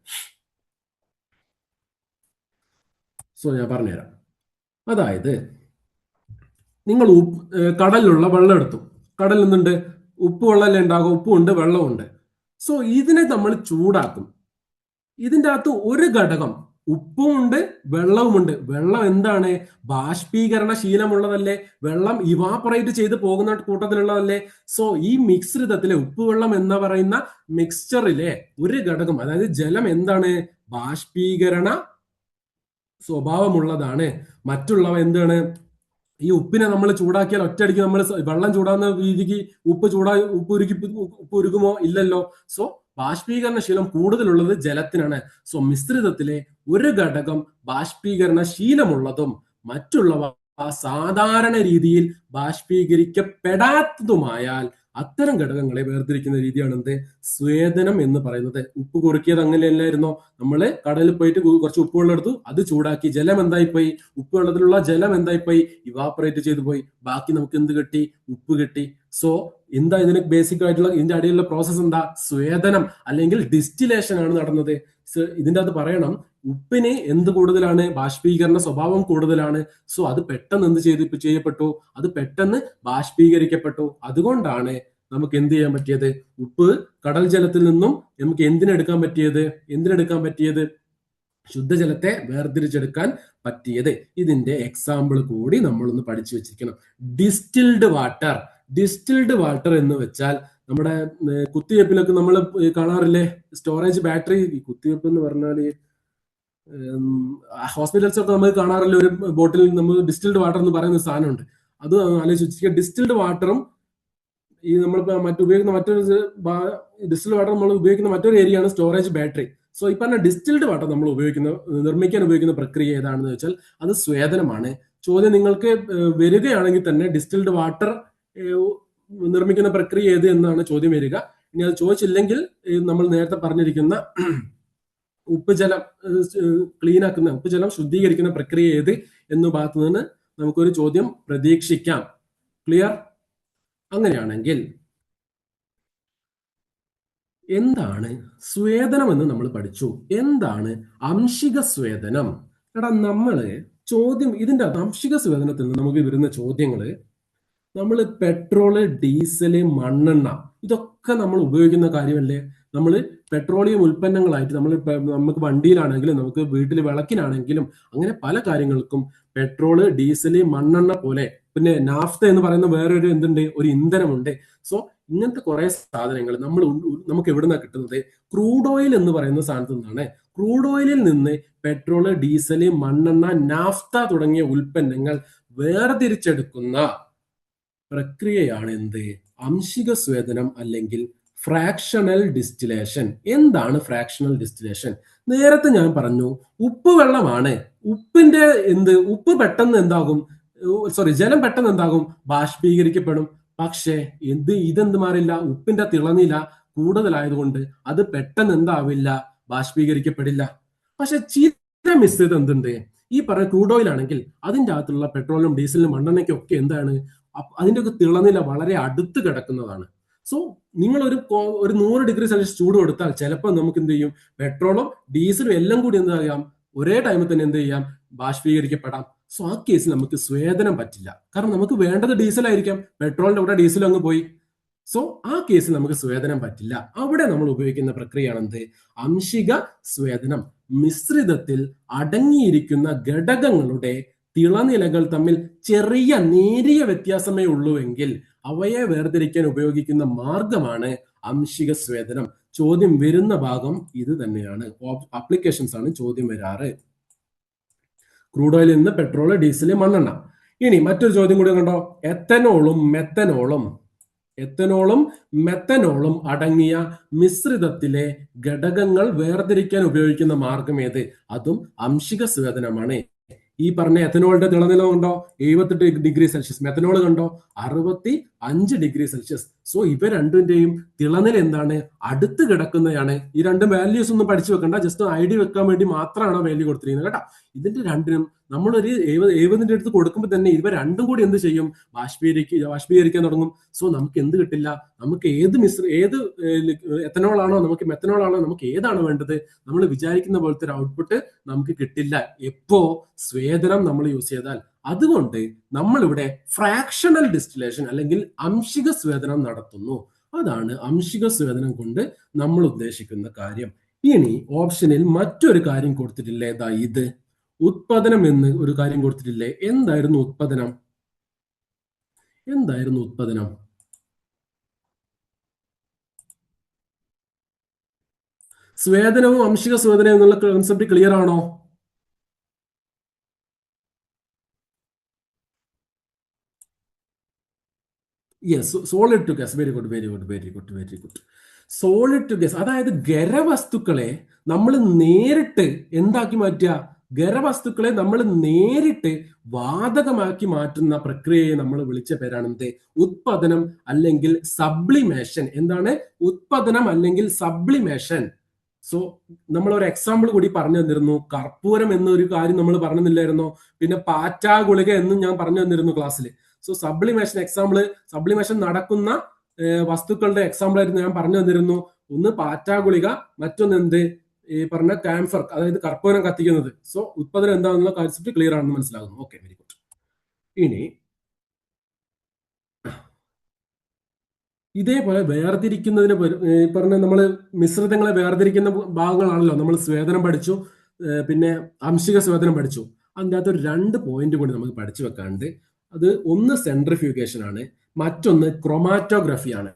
സോ ഞാൻ പറഞ്ഞുതരാം. അതായത് നിങ്ങൾ കടലിലുള്ള വെള്ളം എടുത്തു. കടലിൽ നിന്നുണ്ട് ഉപ്പ് വെള്ളമല്ലേ ഉണ്ടാകും, ഉപ്പുണ്ട് വെള്ളമുണ്ട്. സോ ഇതിനെ നമ്മൾ ചൂടാക്കും. ഇതിൻ്റെ അകത്ത് ഒരു ഘടകം, ഉപ്പുമുണ്ട് വെള്ളവുമുണ്ട്. വെള്ളം എന്താണ്? ബാഷ്പീകരണ ശീലമുള്ളതല്ലേ? വെള്ളം ഇവാപ്പറേറ്റ് ചെയ്ത് പോകുന്ന കൂട്ടത്തിലുള്ളതല്ലേ? സോ ഈ മിശ്രിതത്തിലെ ഉപ്പുവെള്ളം എന്ന് പറയുന്ന മിക്സ്ചറിലെ ഒരു ഘടകം, അതായത് ജലം എന്താണ്? ബാഷ്പീകരണ സ്വഭാവമുള്ളതാണ്. മറ്റുള്ളവ എന്താണ്? ഈ ഉപ്പിനെ നമ്മൾ ചൂടാക്കിയാൽ ഒറ്റയടിക്ക് നമ്മൾ വെള്ളം ചൂടാകുന്ന രീതിക്ക് ഉപ്പ് ഉരുകുമോ? ഇല്ലല്ലോ. സോ ബാഷ്പീകരണ ശീലം കൂടുതലുള്ളത് ജലത്തിനാണ്. സോ മിശ്രിതത്തിലെ ഒരു ഘടകം ബാഷ്പീകരണ ശീലമുള്ളതും മറ്റുള്ളവ സാധാരണ രീതിയിൽ ബാഷ്പീകരിക്കപ്പെടാത്തതുമായാൽ അത്തരം ഘടകങ്ങളെ വേർതിരിക്കുന്ന രീതിയാണ് എന്ത്? സ്വേദനം എന്ന് പറയുന്നത്. ഉപ്പ് കുറുക്കിയത് അങ്ങനെയല്ലായിരുന്നോ? നമ്മള് കടലിൽ പോയിട്ട് കുറച്ച് ഉപ്പുവെള്ളം എടുത്തു, അത് ചൂടാക്കി. ജലം എന്തായിപ്പോയി? ഉപ്പുവെള്ളത്തിലുള്ള ജലം എന്തായിപ്പോയി? ഇവാപ്പറേറ്റ് ചെയ്തു പോയി. ബാക്കി നമുക്ക് എന്ത് കിട്ടി? ഉപ്പ് കിട്ടി. സോ എന്താ ഇതിന് ബേസിക് ആയിട്ടുള്ള ഇതിന്റെ അടിയിലുള്ള പ്രോസസ് എന്താ? സ്വേദനം അല്ലെങ്കിൽ ഡിസ്റ്റിലേഷൻ ആണ് നടന്നത്. ഇതിന്റെ അകത്ത് പറയണം ഉപ്പിന് എന്ത് കൂടുതലാണ്, ബാഷ്പീകരണ സ്വഭാവം കൂടുതലാണ്. സോ അത് പെട്ടെന്ന് എന്ത് ചെയ്യപ്പെട്ടു, അത് പെട്ടെന്ന് ബാഷ്പീകരിക്കപ്പെട്ടു. അതുകൊണ്ടാണ് നമുക്ക് എന്ത് ചെയ്യാൻ പറ്റിയത്, ഉപ്പ് കടൽ ജലത്തിൽ നിന്നും നമുക്ക് എന്തിനെടുക്കാൻ പറ്റിയത്, ശുദ്ധജലത്തെ വേർതിരിച്ചെടുക്കാൻ പറ്റിയത്. ഇതിന്റെ എക്സാമ്പിൾ കൂടി നമ്മളൊന്ന് പഠിച്ചു വെച്ചിരിക്കണം. ഡിസ്റ്റിൽഡ് വാട്ടർ എന്ന് വെച്ചാൽ നമ്മുടെ കുത്തിവെപ്പിലൊക്കെ നമ്മൾ കാണാറില്ലേ, സ്റ്റോറേജ് ബാറ്ററി. കുത്തിവെപ്പ് എന്ന് പറഞ്ഞാല് ഹോസ്പിറ്റൽസൊക്കെ നമ്മൾ കാണാറില്ല, ഒരു ബോട്ടിൽ നമ്മൾ ഡിസ്റ്റിൽഡ് വാട്ടർ എന്ന് പറയുന്ന സാധനമുണ്ട്. അത് ആലോചിച്ച് ഡിസ്റ്റിൽഡ് വാട്ടറും ഈ നമ്മളിപ്പോ ഡിസ്റ്റിൽഡ് വാട്ടർ നമ്മൾ ഉപയോഗിക്കുന്ന മറ്റൊരു ഏരിയയാണ് സ്റ്റോറേജ് ബാറ്ററി. സോ ഈ പറഞ്ഞ ഡിസ്റ്റിൽഡ് വാട്ടർ നമ്മൾ നിർമ്മിക്കാൻ ഉപയോഗിക്കുന്ന പ്രക്രിയ ഏതാണെന്ന് വെച്ചാൽ അത് സ്വേദനമാണ്. ചോദ്യം നിങ്ങൾക്ക് വരികയാണെങ്കിൽ തന്നെ ഡിസ്റ്റിൽഡ് വാട്ടർ നിർമ്മിക്കുന്ന പ്രക്രിയ ഏത് എന്നാണ് ചോദ്യം വരിക. ഇനി അത് ചോദിച്ചില്ലെങ്കിൽ നമ്മൾ നേരത്തെ പറഞ്ഞിരിക്കുന്ന ഉപ്പുജലം ശുദ്ധീകരിക്കുന്ന പ്രക്രിയ ഏത് എന്ന ഭാഗത്ത് നിന്ന് നമുക്കൊരു ചോദ്യം പ്രതീക്ഷിക്കാം. ക്ലിയർ? അങ്ങനെയാണെങ്കിൽ എന്താണ് സ്വേദനം എന്ന് നമ്മൾ പഠിച്ചു. എന്താണ് അംശിക സ്വേദനം? എടാ നമ്മള് ഇതിന്റെ അംശിക സ്വേദനത്തിൽ നിന്ന് നമുക്ക് വരുന്ന ചോദ്യങ്ങള്, നമ്മൾ പെട്രോള്, ഡീസല്, മണ്ണെണ്ണ ഇതൊക്കെ നമ്മൾ ഉപയോഗിക്കുന്ന കാര്യമല്ലേ. നമ്മൾ പെട്രോളിയം ഉൽപ്പന്നങ്ങളായിട്ട് നമുക്ക് വണ്ടിയിലാണെങ്കിലും നമുക്ക് വീട്ടിൽ വിളക്കിനാണെങ്കിലും അങ്ങനെ പല കാര്യങ്ങൾക്കും പെട്രോള്, ഡീസല്, മണ്ണെണ്ണ പോലെ പിന്നെ നാഫ്ത എന്ന് പറയുന്ന വേറൊരു ഒരു ഇന്ധനമുണ്ട്. സോ ഇങ്ങനത്തെ കുറെ സാധനങ്ങൾ നമുക്ക് എവിടുന്നാ കിട്ടുന്നത്? ക്രൂഡ് ഓയിൽ എന്ന് പറയുന്ന സാധനത്തിൽ നിന്നാണ്. ക്രൂഡ് ഓയിലിൽ നിന്ന് പെട്രോള്, ഡീസല്, മണ്ണെണ്ണ, നാഫ്ത തുടങ്ങിയ ഉൽപ്പന്നങ്ങൾ വേർതിരിച്ചെടുക്കുന്ന പ്രക്രിയയാണ് എന്ത്? അംശിക സ്വേദനം അല്ലെങ്കിൽ ഫ്രാക്ഷണൽ ഡിസ്റ്റിലേഷൻ. എന്താണ് ഫ്രാക്ഷണൽ ഡിസ്റ്റിലേഷൻ? നേരത്തെ ഞാൻ പറഞ്ഞു ഉപ്പ് വെള്ളമാണ്. ഉപ്പ് പെട്ടെന്ന് ജലം പെട്ടെന്ന് എന്താകും? ബാഷ്പീകരിക്കപ്പെടും. പക്ഷേ ഇതെന്ത് മാറില്ല, ഉപ്പിന്റെ തിളനില കൂടുതലായതുകൊണ്ട് അത് പെട്ടെന്ന് എന്താവില്ല, ബാഷ്പീകരിക്കപ്പെടില്ല. പക്ഷെ ചില മിശ്രിതം എന്തുണ്ട്, ഈ പറഞ്ഞ ക്രൂഡ് ഓയിൽ ആണെങ്കിൽ അതിൻ്റെ അകത്തുള്ള പെട്രോളിനും ഡീസലിനും മണ്ണെണ്ണയ്ക്കും ഒക്കെ എന്താണ്, അതിന്റെ ഒക്കെ തിളനില വളരെ അടുത്ത് കിടക്കുന്നതാണ്. സോ നിങ്ങൾ ഒരു 100 ഡിഗ്രി സെൽഷ്യസ് ചൂട് കൊടുത്താൽ ചിലപ്പോൾ നമുക്ക് എന്ത് ചെയ്യും, പെട്രോളും ഡീസലും എല്ലാം കൂടി എന്താകാം, ഒരേ ടൈമിൽ തന്നെ എന്ത് ചെയ്യാം, ബാഷ്പീകരിക്കപ്പെടാം. സോ ആ കേസിൽ നമുക്ക് സ്വേദനം പറ്റില്ല. കാരണം നമുക്ക് വേണ്ടത് ഡീസൽ ആയിരിക്കാം, പെട്രോളിന്റെ കൂടെ ഡീസൽ അങ്ങ് പോയി. സോ ആ കേസിൽ നമുക്ക് സ്വേദനം പറ്റില്ല. അവിടെ നമ്മൾ ഉപയോഗിക്കുന്ന പ്രക്രിയയാണ് എന്ത്? അംശിക സ്വേദനം. മിശ്രിതത്തിൽ അടങ്ങിയിരിക്കുന്ന ഘടകങ്ങളുടെ തിളനിലകൾ തമ്മിൽ ചെറിയ നേരിയ വ്യത്യാസമേ ഉള്ളൂവെങ്കിൽ അവയെ വേർതിരിക്കാൻ ഉപയോഗിക്കുന്ന മാർഗമാണ് അംശിക സ്വേദനം. ചോദ്യം വരുന്ന ഭാഗം ഇത് തന്നെയാണ്. ആപ്ലിക്കേഷൻസ് ആണ് ചോദ്യം വരാറ്. ക്രൂഡ് ഓയിലിൽ നിന്ന് പെട്രോള്, ഡീസല്, മണ്ണെണ്ണ. ഇനി മറ്റൊരു ചോദ്യം കൂടി കണ്ടോ. എത്തനോളും മെത്തനോളും അടങ്ങിയ മിശ്രിതത്തിലെ ഘടകങ്ങൾ വേർതിരിക്കാൻ ഉപയോഗിക്കുന്ന മാർഗം ഏത്? അതും അംശിക സ്വേദനമാണ്. ഈ പറഞ്ഞ എത്തനോളിന്റെ തിളനില കണ്ടോ, 78 ഡിഗ്രി സെൽഷ്യസ്. മെത്തനോൾ കണ്ടോ, 65 ഡിഗ്രി സെൽഷ്യസ്. സോ ഇവ രണ്ടിന്റെയും തിളനില എന്താണ്, അടുത്ത് കിടക്കുന്നതാണ്. ഈ രണ്ടും വാല്യൂസ് ഒന്നും പഠിച്ചു വെക്കണ്ട, ജസ്റ്റ് ഐഡിയ വെക്കാൻ വേണ്ടി മാത്രമാണ് വാല്യൂ കൊടുത്തിരിക്കുന്നത് കേട്ടോ. ഇതിന്റെ രണ്ടിനും നമ്മളൊരു 70ന്റെ അടുത്ത് കൊടുക്കുമ്പോൾ തന്നെ ഇവ രണ്ടും കൂടി എന്ത് ചെയ്യും, ബാഷ്പീകരിക്കാൻ തുടങ്ങും. സോ നമുക്ക് എന്ത് കിട്ടില്ല, നമുക്ക് ഏത് എത്തനോളാണോ, നമുക്ക് മെത്തനോളാണോ, നമുക്ക് ഏതാണ് വേണ്ടത്, നമ്മൾ വിചാരിക്കുന്ന പോലത്തെ ഒരു ഔട്ട്പുട്ട് നമുക്ക് കിട്ടില്ല എപ്പോ സ്വേദനം നമ്മൾ യൂസ് ചെയ്താൽ. അതുകൊണ്ട് നമ്മളിവിടെ ഫ്രാക്ഷണൽ ഡിസ്റ്റിലേഷൻ അല്ലെങ്കിൽ അംശിക സ്വേദനം നടത്തുന്നു. അതാണ് അംശിക സ്വേദനം കൊണ്ട് നമ്മൾ ഉദ്ദേശിക്കുന്ന കാര്യം. ഇനി ഓപ്ഷനിൽ മറ്റൊരു കാര്യം കൊടുത്തിട്ടില്ലേ, ഇത് ഉത്പാദനം എന്ന് ഒരു കാര്യം കൊടുത്തിട്ടില്ലേ. എന്തായിരുന്നു ഉത്പാദനം? സ്വേദനവും അംശിക സ്വേദനവും എന്നുള്ള കോൺസെപ്റ്റ് ക്ലിയർ ആണോ? Yes, solid to gas. Very good. Solid to gas, അതായത് ഖരവസ്തുക്കളെ നമ്മൾ നേരിട്ട് എന്താക്കി മാറ്റുക, ഖരവസ്തുക്കളെ നമ്മൾ നേരിട്ട് വാതകമാക്കി മാറ്റുന്ന പ്രക്രിയയെ നമ്മൾ വിളിച്ച പേരാണ് എന്ത്? ഉത്പാദനം അല്ലെങ്കിൽ സബ്ലിമേഷൻ. എന്താണ് ഉത്പാദനം അല്ലെങ്കിൽ സബ്ലിമേഷൻ? സോ നമ്മൾ ഒരു എക്സാമ്പിൾ കൂടി പറഞ്ഞു തന്നിരുന്നു. കർപ്പൂരം എന്നൊരു കാര്യം നമ്മൾ പറഞ്ഞില്ലായിരുന്നോ? പിന്നെ പാറ്റാ ഗുളിക എന്നും ഞാൻ പറഞ്ഞു തന്നിരുന്നു ക്ലാസ്സിൽ. സോ സബ്ലിമേഷൻ നടക്കുന്ന വസ്തുക്കളുടെ എക്സാമ്പിൾ ആയിട്ട് ഞാൻ പറഞ്ഞു തന്നിരുന്നു. ഒന്ന് പാറ്റാ ഗുളിക, മറ്റൊന്ന് എന്ത്, ഈ പറഞ്ഞ ക്യാംഫർ, അതായത് കർപ്പൂരം കത്തിക്കുന്നത്. സോ ഉത്പാദനം എന്താണെന്നുള്ള കോൺസെപ്റ്റ് ക്ലിയർ ആണെന്ന് മനസ്സിലാകുന്നു. Okay, very good. ഇനി ഇതേപോലെ വേർതിരിക്കുന്നതിന് പറഞ്ഞ നമ്മൾ മിശ്രിതങ്ങളെ വേർതിരിക്കുന്ന ഭാഗങ്ങളാണല്ലോ നമ്മൾ സ്വേദനം പഠിച്ചു, പിന്നെ അംശിക സ്വേദനം പഠിച്ചു. അതിൻ്റെ അകത്ത് ഒരു 2 പോയിന്റ് കൂടി നമുക്ക് പഠിച്ചു വെക്കാണ്ട്. അത് ഒന്ന് സെൻട്രിഫ്യൂഗേഷൻ ആണ്, മറ്റൊന്ന് ക്രൊമാറ്റോഗ്രഫി ആണ്.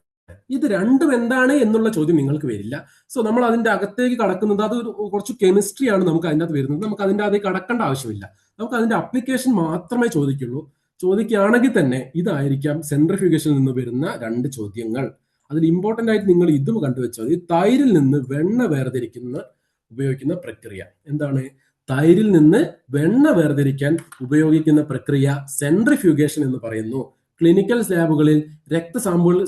ഇത് രണ്ടും എന്താണ് എന്നുള്ള ചോദ്യം നിങ്ങൾക്ക് വരില്ല. സോ നമ്മൾ അതിന്റെ അകത്തേക്ക് കടക്കുന്നത് അത് കുറച്ച് കെമിസ്ട്രി ആണ് നമുക്ക് അതിൻ്റെ അകത്ത് വരുന്നത്. നമുക്ക് അതിൻ്റെ അകത്തേക്ക് കടക്കേണ്ട ആവശ്യമില്ല. നമുക്ക് അതിന്റെ അപ്ലിക്കേഷൻ മാത്രമേ ചോദിക്കുള്ളൂ. ചോദിക്കുകയാണെങ്കിൽ തന്നെ ഇതായിരിക്കാം സെൻട്രിഫ്യൂഗേഷനിൽ നിന്ന് വരുന്ന 2 ചോദ്യങ്ങൾ. അതിൽ ഇമ്പോർട്ടന്റ് ആയിട്ട് നിങ്ങൾ ഇതും കണ്ടുവെച്ചാൽ തൈരിൽ നിന്ന് വെണ്ണ ഉപയോഗിക്കുന്ന പ്രക്രിയ എന്താണ്? തൈരിൽ നിന്ന് വെണ്ണ വേർതിരിക്കാൻ ഉപയോഗിക്കുന്ന പ്രക്രിയ സെൻട്രിഫ്യൂഗേഷൻ എന്ന് പറയുന്നു. ക്ലിനിക്കൽ ലാബുകളിൽ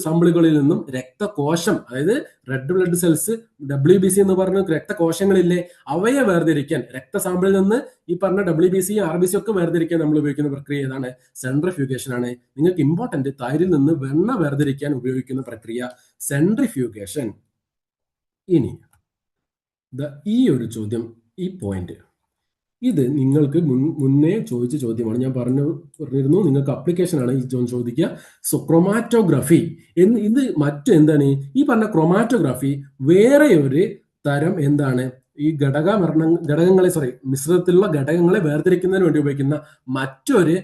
സാമ്പിളുകളിൽ നിന്നും രക്തകോശം, അതായത് റെഡ് ബ്ലഡ് സെൽസ്, WBC എന്ന് പറഞ്ഞ രക്തകോശങ്ങളില്ലേ, അവയെ വേർതിരിക്കാൻ രക്തസാമ്പിളിൽ നിന്ന് ഈ പറഞ്ഞ WBC RBC ഒക്കെ വേർതിരിക്കാൻ നമ്മൾ ഉപയോഗിക്കുന്ന പ്രക്രിയ ഏതാണ്? സെൻട്രിഫ്യൂഗേഷൻ ആണ്. നിങ്ങൾക്ക് ഇമ്പോർട്ടന്റ്, തൈരിൽ നിന്ന് വെണ്ണ വേർതിരിക്കാൻ ഉപയോഗിക്കുന്ന പ്രക്രിയ സെൻട്രിഫ്യൂഗേഷൻ. ഇനി ഈ ഒരു ചോദ്യം, ഈ പോയിന്റ്, ഇത് നിങ്ങൾക്ക് മുന്നേ ചോദിച്ച ചോദ്യമാണ്. ഞാൻ പറഞ്ഞിരുന്നു നിങ്ങൾക്ക് അപ്ലിക്കേഷൻ ആണ് ഈ ചോദിക്കുക. സോ ക്രൊമാറ്റോഗ്രഫി ഇത് എന്താണ് ഈ പറഞ്ഞ ക്രൊമാറ്റോഗ്രഫി വേറെ ഒരു തരം എന്താണ്? ഈ മിശ്രിതത്തിലുള്ള ഘടകങ്ങളെ വേർതിരിക്കുന്നതിന് വേണ്ടി ഉപയോഗിക്കുന്ന മറ്റൊരു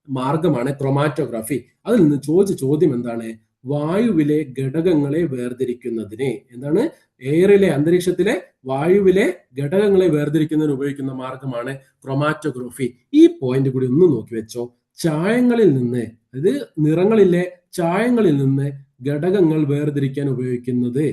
മാർഗമാണ് ക്രൊമാറ്റോഗ്രഫി. അതിൽ നിന്ന് ചോദിച്ച ചോദ്യം എന്താണ്? വായുവിലെ ഘടകങ്ങളെ വേർതിരിക്കുന്നതിന് എന്താണ്? എയറിലെ, അന്തരീക്ഷത്തിലെ വായുവിലെ ഘടകങ്ങളെ വേർതിരിക്കുന്നതിന് ഉപയോഗിക്കുന്ന മാർഗമാണ് ക്രൊമാറ്റോഗ്രഫി. ഈ പോയിന്റ് കൂടി ഒന്ന് നോക്കി വെച്ചോ. ചായങ്ങളിൽ നിന്ന്, അതായത് നിറങ്ങളിലെ ചായങ്ങളിൽ നിന്ന് ഘടകങ്ങൾ വേർതിരിക്കാൻ ഉപയോഗിക്കുന്നത്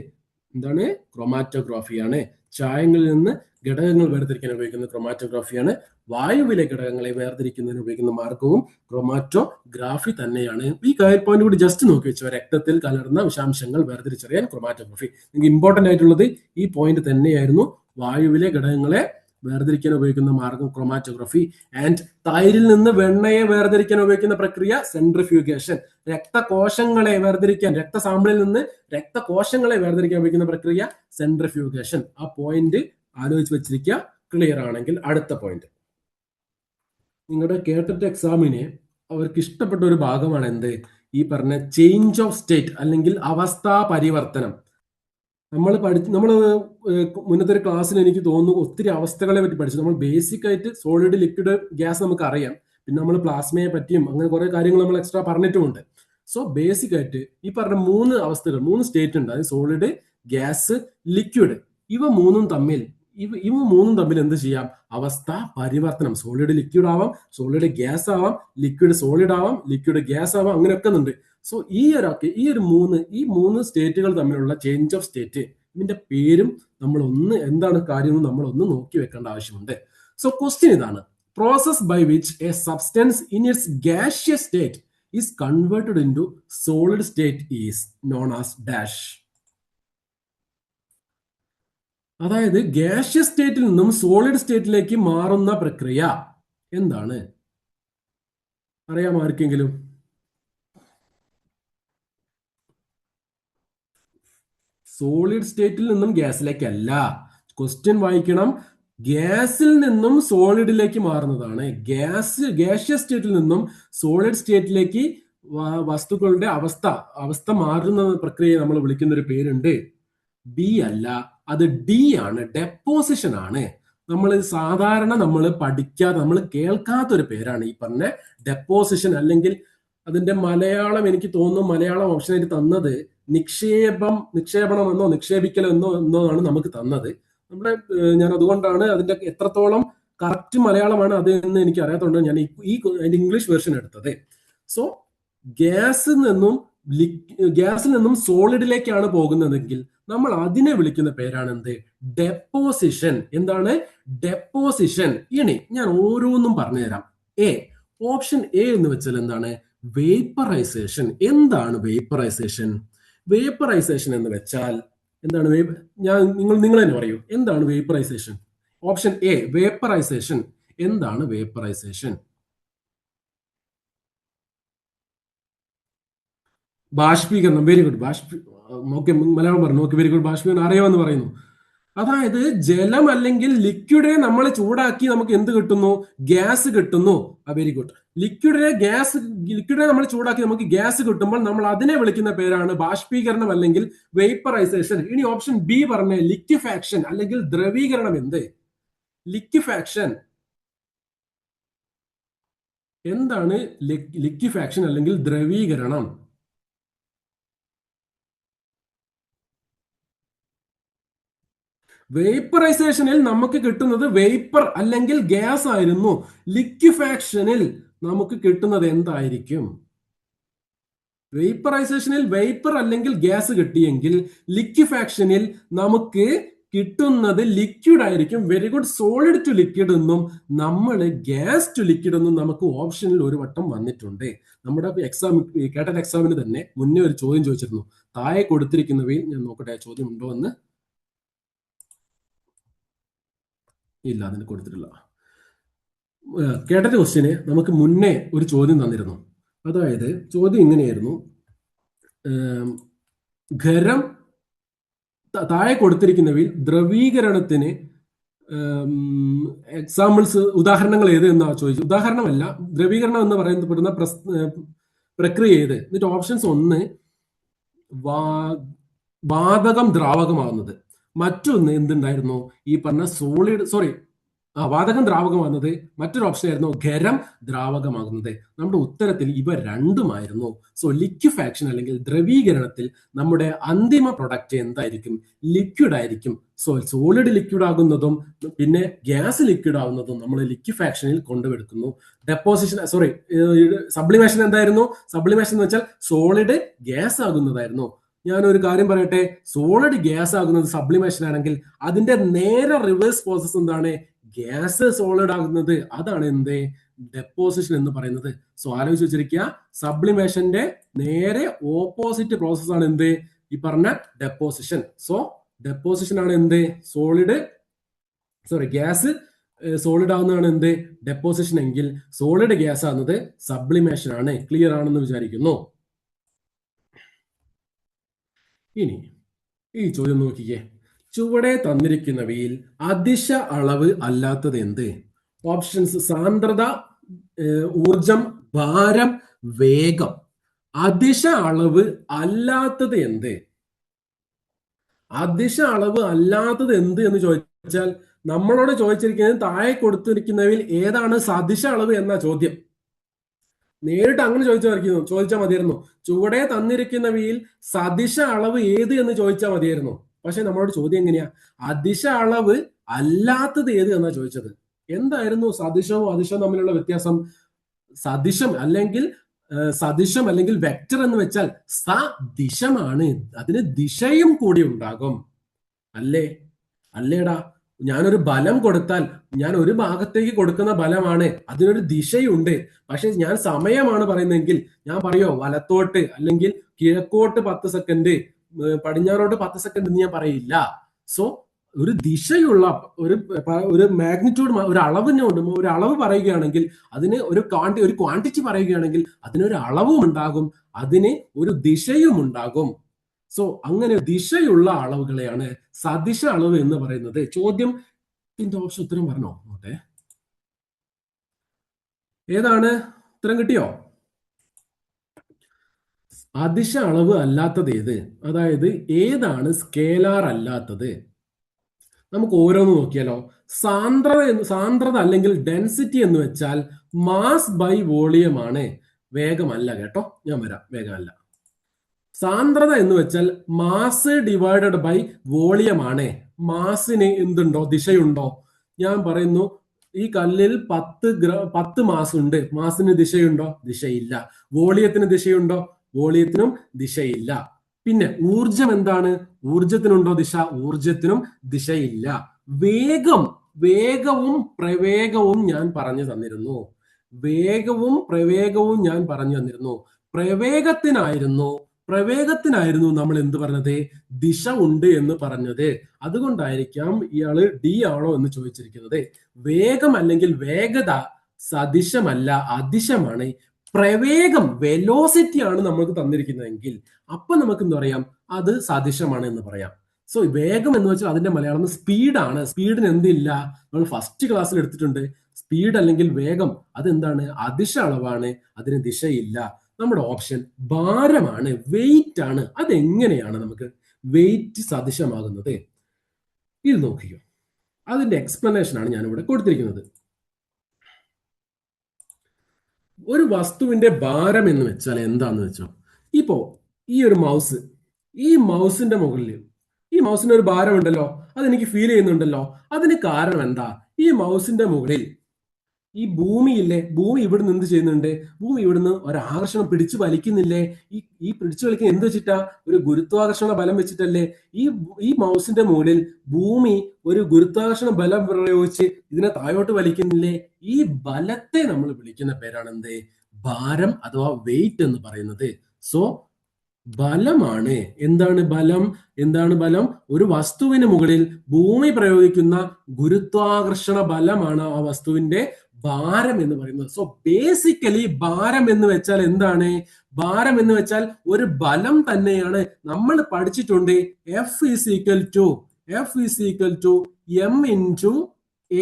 എന്താണ്? ക്രൊമാറ്റോഗ്രഫിയാണ്. ചായങ്ങളിൽ നിന്ന് ഘടകങ്ങൾ വേർതിരിക്കാൻ ഉപയോഗിക്കുന്ന ക്രൊമാറ്റോഗ്രഫിയാണ്. വായുവിലെ ഘടകങ്ങളെ വേർതിരിക്കുന്നതിന് ഉപയോഗിക്കുന്ന മാർഗവും ക്രൊമാറ്റോഗ്രാഫി തന്നെയാണ്. ഈ പോയിന്റ് കൂടി ജസ്റ്റ് നോക്കി വെച്ചോ. രക്തത്തിൽ കലർന്ന വിഷാംശങ്ങൾ വേർതിരിച്ചറിയാൻ ക്രൊമാറ്റോഗ്രഫി. നിങ്ങൾക്ക് ഇമ്പോർട്ടന്റ് ആയിട്ടുള്ളത് ഈ പോയിന്റ് തന്നെയായിരുന്നു. വായുവിലെ ഘടകങ്ങളെ വേർതിരിക്കാൻ ഉപയോഗിക്കുന്ന മാർഗം ക്രൊമാറ്റോഗ്രഫി. ആൻഡ് തൈരിൽ നിന്ന് വെണ്ണയെ വേർതിരിക്കാൻ ഉപയോഗിക്കുന്ന പ്രക്രിയ സെൻട്രിഫ്യൂഗേഷൻ. രക്തകോശങ്ങളെ വേർതിരിക്കാൻ, രക്തസാമ്പിളിൽ നിന്ന് രക്തകോശങ്ങളെ വേർതിരിക്കാൻ ഉപയോഗിക്കുന്ന പ്രക്രിയ സെൻട്രിഫ്യൂഗേഷൻ. ആ പോയിന്റ് ആലോചിച്ച് വെച്ചിരിക്കുക. ക്ലിയർ ആണെങ്കിൽ അടുത്ത പോയിന്റ്. നിങ്ങളുടെ കേട്ടിട്ട് എക്സാമിന് അവർക്ക് ഇഷ്ടപ്പെട്ട ഒരു ഭാഗമാണ് എന്ത്? ഈ പറഞ്ഞ ചേഞ്ച് ഓഫ് സ്റ്റേറ്റ് അല്ലെങ്കിൽ അവസ്ഥാ പരിവർത്തനം. നമ്മൾ മുന്നത്തെ ഒരു ക്ലാസ്സിൽ എനിക്ക് തോന്നുന്നു ഒത്തിരി അവസ്ഥകളെ പറ്റി പഠിച്ചു. നമ്മൾ ബേസിക് ആയിട്ട് സോളിഡ്, ലിക്വിഡ്, ഗ്യാസ് നമുക്ക് അറിയാം. പിന്നെ നമ്മൾ പ്ലാസ്മയെ പറ്റിയും അങ്ങനെ കുറെ കാര്യങ്ങൾ നമ്മൾ എക്സ്ട്രാ പറഞ്ഞിട്ടുമുണ്ട്. സോ ബേസിക് ആയിട്ട് ഈ പറഞ്ഞ 3 അവസ്ഥകൾ, 3 സ്റ്റേറ്റ് ഉണ്ട്. അതായത് സോളിഡ്, ഗ്യാസ്, ലിക്വിഡ്. ഇവ മൂന്നും തമ്മിൽ എന്ത് ചെയ്യാം? അവസ്ഥ പരിവർത്തനം. സോളിഡ് ലിക്വിഡ് ആവാം, സോളിഡ് ഗ്യാസ് ആവാം, ലിക്വിഡ് സോളിഡ് ആവാം, ലിക്വിഡ് ഗ്യാസ് ആവാം, അങ്ങനെയൊക്കെ ഉണ്ട്. സോ ഈ 3 സ്റ്റേറ്റുകൾ തമ്മിലുള്ള ചേഞ്ച് ഓഫ് സ്റ്റേറ്റ്, ഇതിന്റെ പേരും എന്താണ് കാര്യം നമ്മളൊന്ന് നോക്കി വെക്കേണ്ട ആവശ്യമുണ്ട്. സോ ക്വസ്റ്റ്യൻ ഇതാണ്: process by which a substance in its gaseous state is converted into solid state is known as dash. അതായത് ഗ്യാഷ്യസ് സ്റ്റേറ്റിൽ നിന്നും സോളിഡ് സ്റ്റേറ്റിലേക്ക് മാറുന്ന പ്രക്രിയ എന്താണ്? അറിയാമോ ആർക്കെങ്കിലും? സോളിഡ് സ്റ്റേറ്റിൽ നിന്നും ഗ്യാസിലേക്കല്ല. ക്വസ്റ്റ്യൻ വായിക്കണം. ഗ്യാസിൽ നിന്നും സോളിഡിലേക്ക് മാറുന്നതാണ്. ഗ്യാഷ്യസ് സ്റ്റേറ്റിൽ നിന്നും സോളിഡ് സ്റ്റേറ്റിലേക്ക് വസ്തുക്കളുടെ അവസ്ഥ മാറുന്ന പ്രക്രിയയെ നമ്മൾ വിളിക്കുന്ന ഒരു പേരുണ്ട്. ബി അല്ല, അത് ഡി ആണ്. ഡെപ്പോസിഷൻ ആണ്. സാധാരണ നമ്മൾ പഠിക്കാതെ, നമ്മൾ കേൾക്കാത്ത ഒരു പേരാണ് ഈ പറഞ്ഞ ഡെപ്പോസിഷൻ. അല്ലെങ്കിൽ അതിന്റെ മലയാളം, എനിക്ക് തോന്നുന്നു മലയാളം ഓപ്ഷനായിട്ട് തന്നത് നിക്ഷേപണം എന്നോ നിക്ഷേപിക്കലോ എന്നോ ആണ് നമുക്ക് തന്നത്. ഞാൻ അതുകൊണ്ടാണ് അതിന്റെ എത്രത്തോളം കറക്റ്റ് മലയാളമാണ് അത് എന്ന് എനിക്ക് അറിയാത്തതുകൊണ്ട് ഞാൻ അതിന്റെ ഇംഗ്ലീഷ് വെർഷൻ എടുത്തത്. സോ ഗ്യാസിൽ നിന്നും സോളിഡിലേക്കാണ് പോകുന്നതെങ്കിൽ നമ്മൾ അതിനെ വിളിക്കുന്ന പേരാണ് എന്ത്? ഡെപ്പോസിഷൻ. എന്താണ്? ഡെപ്പോസിഷൻ. ഇനി ഞാൻ ഓരോന്നും പറഞ്ഞുതരാം. ഓപ്ഷൻ എ എന്ന് വെച്ചാൽ എന്താണ്? വേപ്പറൈസേഷൻ. എന്താണ് വേപ്പറൈസേഷൻ? വേപ്പറൈസേഷൻ എന്ന് വെച്ചാൽ എന്താണ്? നിങ്ങൾ തന്നെ പറയൂ, എന്താണ് വേപ്പറൈസേഷൻ? Option A vaporisation. എന്താണ് വേപ്പറൈസേഷൻ? ബാഷ്പീകരണം. Very good. ഓക്കെ, മലയാളം പറഞ്ഞു. Okay, very good. ബാഷ്പീകരണം അറിയാമെന്ന് പറയുന്നു. അതായത് ജലം അല്ലെങ്കിൽ ലിക്വിഡിനെ നമ്മൾ ചൂടാക്കി നമുക്ക് എന്ത് കിട്ടുന്നു? ഗ്യാസ് കിട്ടുന്നു. Very good. ലിക്വിഡിനെ നമ്മൾ ചൂടാക്കി നമുക്ക് ഗ്യാസ് കിട്ടുമ്പോൾ നമ്മൾ അതിനെ വിളിക്കുന്ന പേരാണ് ബാഷ്പീകരണം അല്ലെങ്കിൽ വേപ്പറൈസേഷൻ. ഇനി ഓപ്ഷൻ ബി പറഞ്ഞ ലിക്വിഫാക്ഷൻ അല്ലെങ്കിൽ ദ്രവീകരണം എന്ത്? ലിക്വിഫാക്ഷൻ എന്താണ്? ലിക്വിഫാക്ഷൻ അല്ലെങ്കിൽ ദ്രവീകരണം. വേപ്പറൈസേഷനിൽ നമുക്ക് കിട്ടുന്നത് വേപ്പർ അല്ലെങ്കിൽ ഗ്യാസ് ആയിരുന്നു. ലിക്വിഫാക്ഷനിൽ നമുക്ക് കിട്ടുന്നത് എന്തായിരിക്കും? വേപ്പറൈസേഷനിൽ വേപ്പർ അല്ലെങ്കിൽ ഗ്യാസ് കിട്ടിയെങ്കിൽ ലിക്വിഫാക്ഷനിൽ നമുക്ക് കിട്ടുന്നത് ലിക്വിഡ് ആയിരിക്കും. Very good. Solid to liquid എന്നും നമ്മൾ ഗ്യാസ് ടു ലിക്വിഡ് എന്നും നമുക്ക് ഓപ്ഷനിൽ ഒരു വട്ടം വന്നിട്ടുണ്ട്. നമ്മുടെ കേട്ടൽ എക്സാമിന് തന്നെ മുന്നേ ഒരു ചോദ്യം ചോദിച്ചിരുന്നു. താഴെ കൊടുത്തിരിക്കുന്നവയിൽ ഞാൻ നോക്കട്ടെ ചോദ്യം ഉണ്ടോ എന്ന്. ഇല്ല, അതിന് കൊടുത്തിട്ടില്ല. കേട്ട ക്വസ്റ്റ്യന് നമുക്ക് മുന്നേ ഒരു ചോദ്യം തന്നിരുന്നു. അതായത് ചോദ്യം ഇങ്ങനെയായിരുന്നു: ഖരം താഴെ കൊടുത്തിരിക്കുന്നവയിൽ ദ്രവീകരണത്തിന് എക്സാമ്പിൾസ്, ഉദാഹരണങ്ങൾ ഏത് എന്നാ ചോദിച്ചു. ഉദാഹരണമല്ല, ദ്രവീകരണം എന്ന് പറയുന്ന പ്രക്രിയ ഏത്? എന്നിട്ട് ഓപ്ഷൻസ്: ഒന്ന് വാതകം ദ്രാവകമാകുന്നത്, മറ്റൊന്ന് എന്തുണ്ടായിരുന്നു? ഈ പറഞ്ഞ വാതകം ദ്രാവകമാകുന്നത്, മറ്റൊരു ഓപ്ഷൻ ആയിരുന്നു ഖരം ദ്രാവകമാകുന്നത്. നമ്മുടെ ഉത്തരത്തിൽ ഇവ രണ്ടുമായിരുന്നു. സോ ലിക്വിഫാക്ഷൻ അല്ലെങ്കിൽ ദ്രവീകരണത്തിൽ നമ്മുടെ അന്തിമ പ്രൊഡക്റ്റ് എന്തായിരിക്കും? ലിക്വിഡ് ആയിരിക്കും. സോ സോളിഡ് ലിക്വിഡ് ആകുന്നതും പിന്നെ ഗ്യാസ് ലിക്വിഡ് ആകുന്നതും നമ്മൾ ലിക്വിഫാക്ഷനിൽ കൊണ്ടുവെടുക്കുന്നു. സബ്ലിമേഷൻ എന്തായിരുന്നു? സബ്ലിമേഷൻ എന്ന് വെച്ചാൽ സോളിഡ് ഗ്യാസ് ആകുന്നതായിരുന്നു. ഞാനൊരു കാര്യം പറയട്ടെ, സോളിഡ് ഗ്യാസ് ആകുന്നത് സബ്ലിമേഷൻ ആണെങ്കിൽ അതിന്റെ നേരെ റിവേഴ്സ് പ്രോസസ് എന്താണ്? ഗ്യാസ് സോളിഡ് ആകുന്നത്. അതാണ് എന്ത്? ഡെപ്പോസിഷൻ എന്ന് പറയുന്നത്. സോ ആലോചിച്ച് വെച്ചിരിക്കുക, സബ്ലിമേഷന്റെ നേരെ ഓപ്പോസിറ്റ് പ്രോസസ് ആണ് എന്ത്? ഈ പറഞ്ഞ ഡെപ്പോസിഷൻ. സോ ഡെപ്പോസിഷൻ ആണ് എന്ത്? ഗ്യാസ് സോളിഡ് ആവുന്നതാണ് എന്ത്? ഡെപ്പോസിഷൻ എങ്കിൽ സോളിഡ് ഗ്യാസ് ആകുന്നത് സബ്ലിമേഷൻ ആണ്. ക്ലിയർ ആണെന്ന് വിചാരിക്കുന്നു. ഇനി ഈ ചോദ്യം നോക്കിക്കേ. ചുവടെ തന്നിരിക്കുന്നവയിൽ അതിശ അളവ് അല്ലാത്തത് എന്ത്? ഓപ്ഷൻസ്: സാന്ദ്രത, ഊർജം, ഭാരം, വേഗം. അതിശ അളവ് അല്ലാത്തത് എന്ത്? അതിശ അളവ് അല്ലാത്തത് എന്ത് എന്ന് ചോദിച്ചാൽ നമ്മളോട് ചോദിച്ചിരിക്കുന്നത് താഴെ കൊടുത്തിരിക്കുന്നവയിൽ ഏതാണ് സദിശ അളവ് എന്ന ചോദ്യം. നേരിട്ട് അങ്ങനെ ചോദിച്ചാൽ മതിയായിരുന്നു. ചുവടെ തന്നിരിക്കുന്നവയിൽ സദിശ അളവ് ഏത് എന്ന് ചോദിച്ചാൽ മതിയായിരുന്നു. പക്ഷെ നമ്മളോട് ചോദ്യം എങ്ങനെയാ? അതിശ അളവ് അല്ലാത്തത് ഏത് എന്നാ ചോദിച്ചത്. എന്തായിരുന്നു സദിശവും അതിശവും തമ്മിലുള്ള വ്യത്യാസം? സദിശം അല്ലെങ്കിൽ വെക്ടർ എന്ന് വെച്ചാൽ സദിശമാണ്. അതിന് ദിശയും കൂടി ഉണ്ടാകും. അല്ലേടാ? ഞാനൊരു ബലം കൊടുത്താൽ ഞാൻ ഒരു ഭാഗത്തേക്ക് കൊടുക്കുന്ന ബലമാണ്, അതിനൊരു ദിശയുണ്ട്. പക്ഷെ ഞാൻ സമയമാണ് പറയുന്നതെങ്കിൽ ഞാൻ പറയോ വലത്തോട്ട് അല്ലെങ്കിൽ കിഴക്കോട്ട് 10 സെക്കൻഡ്, പടിഞ്ഞാറോട്ട് 10 സെക്കൻഡ് എന്ന് ഞാൻ പറയില്ല. സോ ഒരു ദിശയുള്ള ഒരു മാഗ്നിറ്റ്യൂഡ്, ഒരു അളവ് പറയുകയാണെങ്കിൽ അതിന് ഒരു ക്വാണ്ടിറ്റി പറയുകയാണെങ്കിൽ അതിനൊരു അളവും ഉണ്ടാകും, അതിന് ഒരു ദിശയും ഉണ്ടാകും. സോ അങ്ങനെ ദിശയുള്ള അളവുകളെയാണ് സദിശ അളവ് എന്ന് പറയുന്നത്. ചോദ്യം ഓപ്ഷൻ ഉത്തരം പറഞ്ഞോ നോട്ടെ. ഏതാണ് ഉത്തരം? കിട്ടിയോ? അതിശ അളവ് അല്ലാത്തത് ഏത്? അതായത് ഏതാണ് സ്കേലാർ അല്ലാത്തത്? നമുക്ക് ഓരോന്ന് നോക്കിയാലോ. സാന്ദ്രത അല്ലെങ്കിൽ ഡെൻസിറ്റി എന്ന് വെച്ചാൽ മാസ് ബൈ വോളിയം ആണ്, വേഗമല്ല കേട്ടോ. ഞാൻ വരാം, വേഗമല്ല. സാന്ദ്രത എന്ന് വെച്ചാൽ മാസ് ഡിവൈഡഡ് ബൈ വോളിയം ആണ്. മാസിന് എന്തുണ്ടോ? ദിശയുണ്ടോ? ഞാൻ പറയുന്നു ഈ കല്ലിൽ 10 മാസ് ഉണ്ട്. മാസിന് ദിശയുണ്ടോ? ദിശയില്ല. വോളിയത്തിന് ദിശയുണ്ടോ? വോളിയത്തിനും ദിശയില്ല. പിന്നെ ഊർജം എന്താണ്? ഊർജത്തിനുണ്ടോ ദിശ? ഊർജത്തിനും ദിശയില്ല. വേഗവും പ്രവേഗവും ഞാൻ പറഞ്ഞു തന്നിരുന്നു. പ്രവേഗത്തിനായിരുന്നു നമ്മൾ എന്ത് പറഞ്ഞത്? ദിശ ഉണ്ട് എന്ന് പറഞ്ഞത്. അതുകൊണ്ടായിരിക്കാം ഇയാള് ഡി ആണോ എന്ന് ചോദിച്ചിരിക്കുന്നത്. വേഗം അല്ലെങ്കിൽ വേഗത സദിശമല്ല, അതിശമാണ്. പ്രവേഗം വെലോസിറ്റി ആണ് നമ്മൾക്ക് തന്നിരിക്കുന്നതെങ്കിൽ അപ്പൊ നമുക്ക് എന്ത് പറയാം? അത് സദിശമാണ് എന്ന് പറയാം. സോ വേഗം എന്ന് വെച്ചാൽ അതിന്റെ മലയാളം സ്പീഡാണ്. സ്പീഡിന് എന്തില്ല, നമ്മൾ ഫസ്റ്റ് ക്ലാസ്സിൽ എടുത്തിട്ടുണ്ട്. സ്പീഡ് അല്ലെങ്കിൽ വേഗം അതെന്താണ്, അദിശ അളവാണ്, അതിന് ദിശയില്ല. നമ്മുടെ ഓപ്ഷൻ ഭാരമാണ്, വെയിറ്റ് ആണ്. അതെങ്ങനെയാണ് നമുക്ക് വെയിറ്റ് സദിശമാകുന്നത്? ഇത് നോക്കിയോ, അതിന്റെ എക്സ്പ്ലനേഷൻ ആണ് ഞാൻ ഇവിടെ കൊടുത്തിരിക്കുന്നത്. ഒരു വസ്തുവിന്റെ ഭാരം എന്ന് വെച്ചാൽ എന്താന്ന് വെച്ചോ, ഇപ്പോ ഈ ഒരു മൗസ്, ഈ മൗസിന്റെ മുകളിൽ ഈ മൗസിന് ഒരു ഭാരം ഉണ്ടല്ലോ, അതെനിക്ക് ഫീൽ ചെയ്യുന്നുണ്ടല്ലോ. അതിന് കാരണം എന്താ, ഈ മൗസിന്റെ മുകളിൽ ഈ ഭൂമിയില്ലേ, ഭൂമി ഇവിടുന്ന് എന്ത് ചെയ്യുന്നുണ്ട്, ഭൂമി ഇവിടുന്ന് ഒരു ആകർഷണം പിടിച്ചു വലിക്കുന്നില്ലേ? ഈ പിടിച്ചു വലിക്കുന്ന എന്ത് വെച്ചിട്ടാ, ഒരു ഗുരുത്വാകർഷണ ബലം വെച്ചിട്ടല്ലേ? ഈ ഈ മൗസിന്റെ മുകളിൽ ഭൂമി ഒരു ഗുരുത്വാകർഷണ ബലം പ്രയോഗിച്ച് ഇതിനെ താഴോട്ട് വലിക്കുന്നില്ലേ? ഈ ബലത്തെ നമ്മൾ വിളിക്കുന്ന പേരാണ് എന്ത്, ഭാരം അഥവാ വെയിറ്റ് എന്ന് പറയുന്നത്. സോ ബലമാണ്. എന്താണ് ബലം? എന്താണ് ബലം? ഒരു വസ്തുവിന് മുകളിൽ ഭൂമി പ്രയോഗിക്കുന്ന ഗുരുത്വാകർഷണ ബലമാണ് ആ വസ്തുവിന്റെ ഭാരം എന്ന് പറയുന്നത്. സോ ബേസിക്കലി ഭാരം എന്ന് വെച്ചാൽ എന്താണ്? ഭാരം എന്ന് വെച്ചാൽ ഒരു ബലം തന്നെയാണ്. നമ്മൾ പഠിച്ചിട്ടുണ്ട് F is equal to M into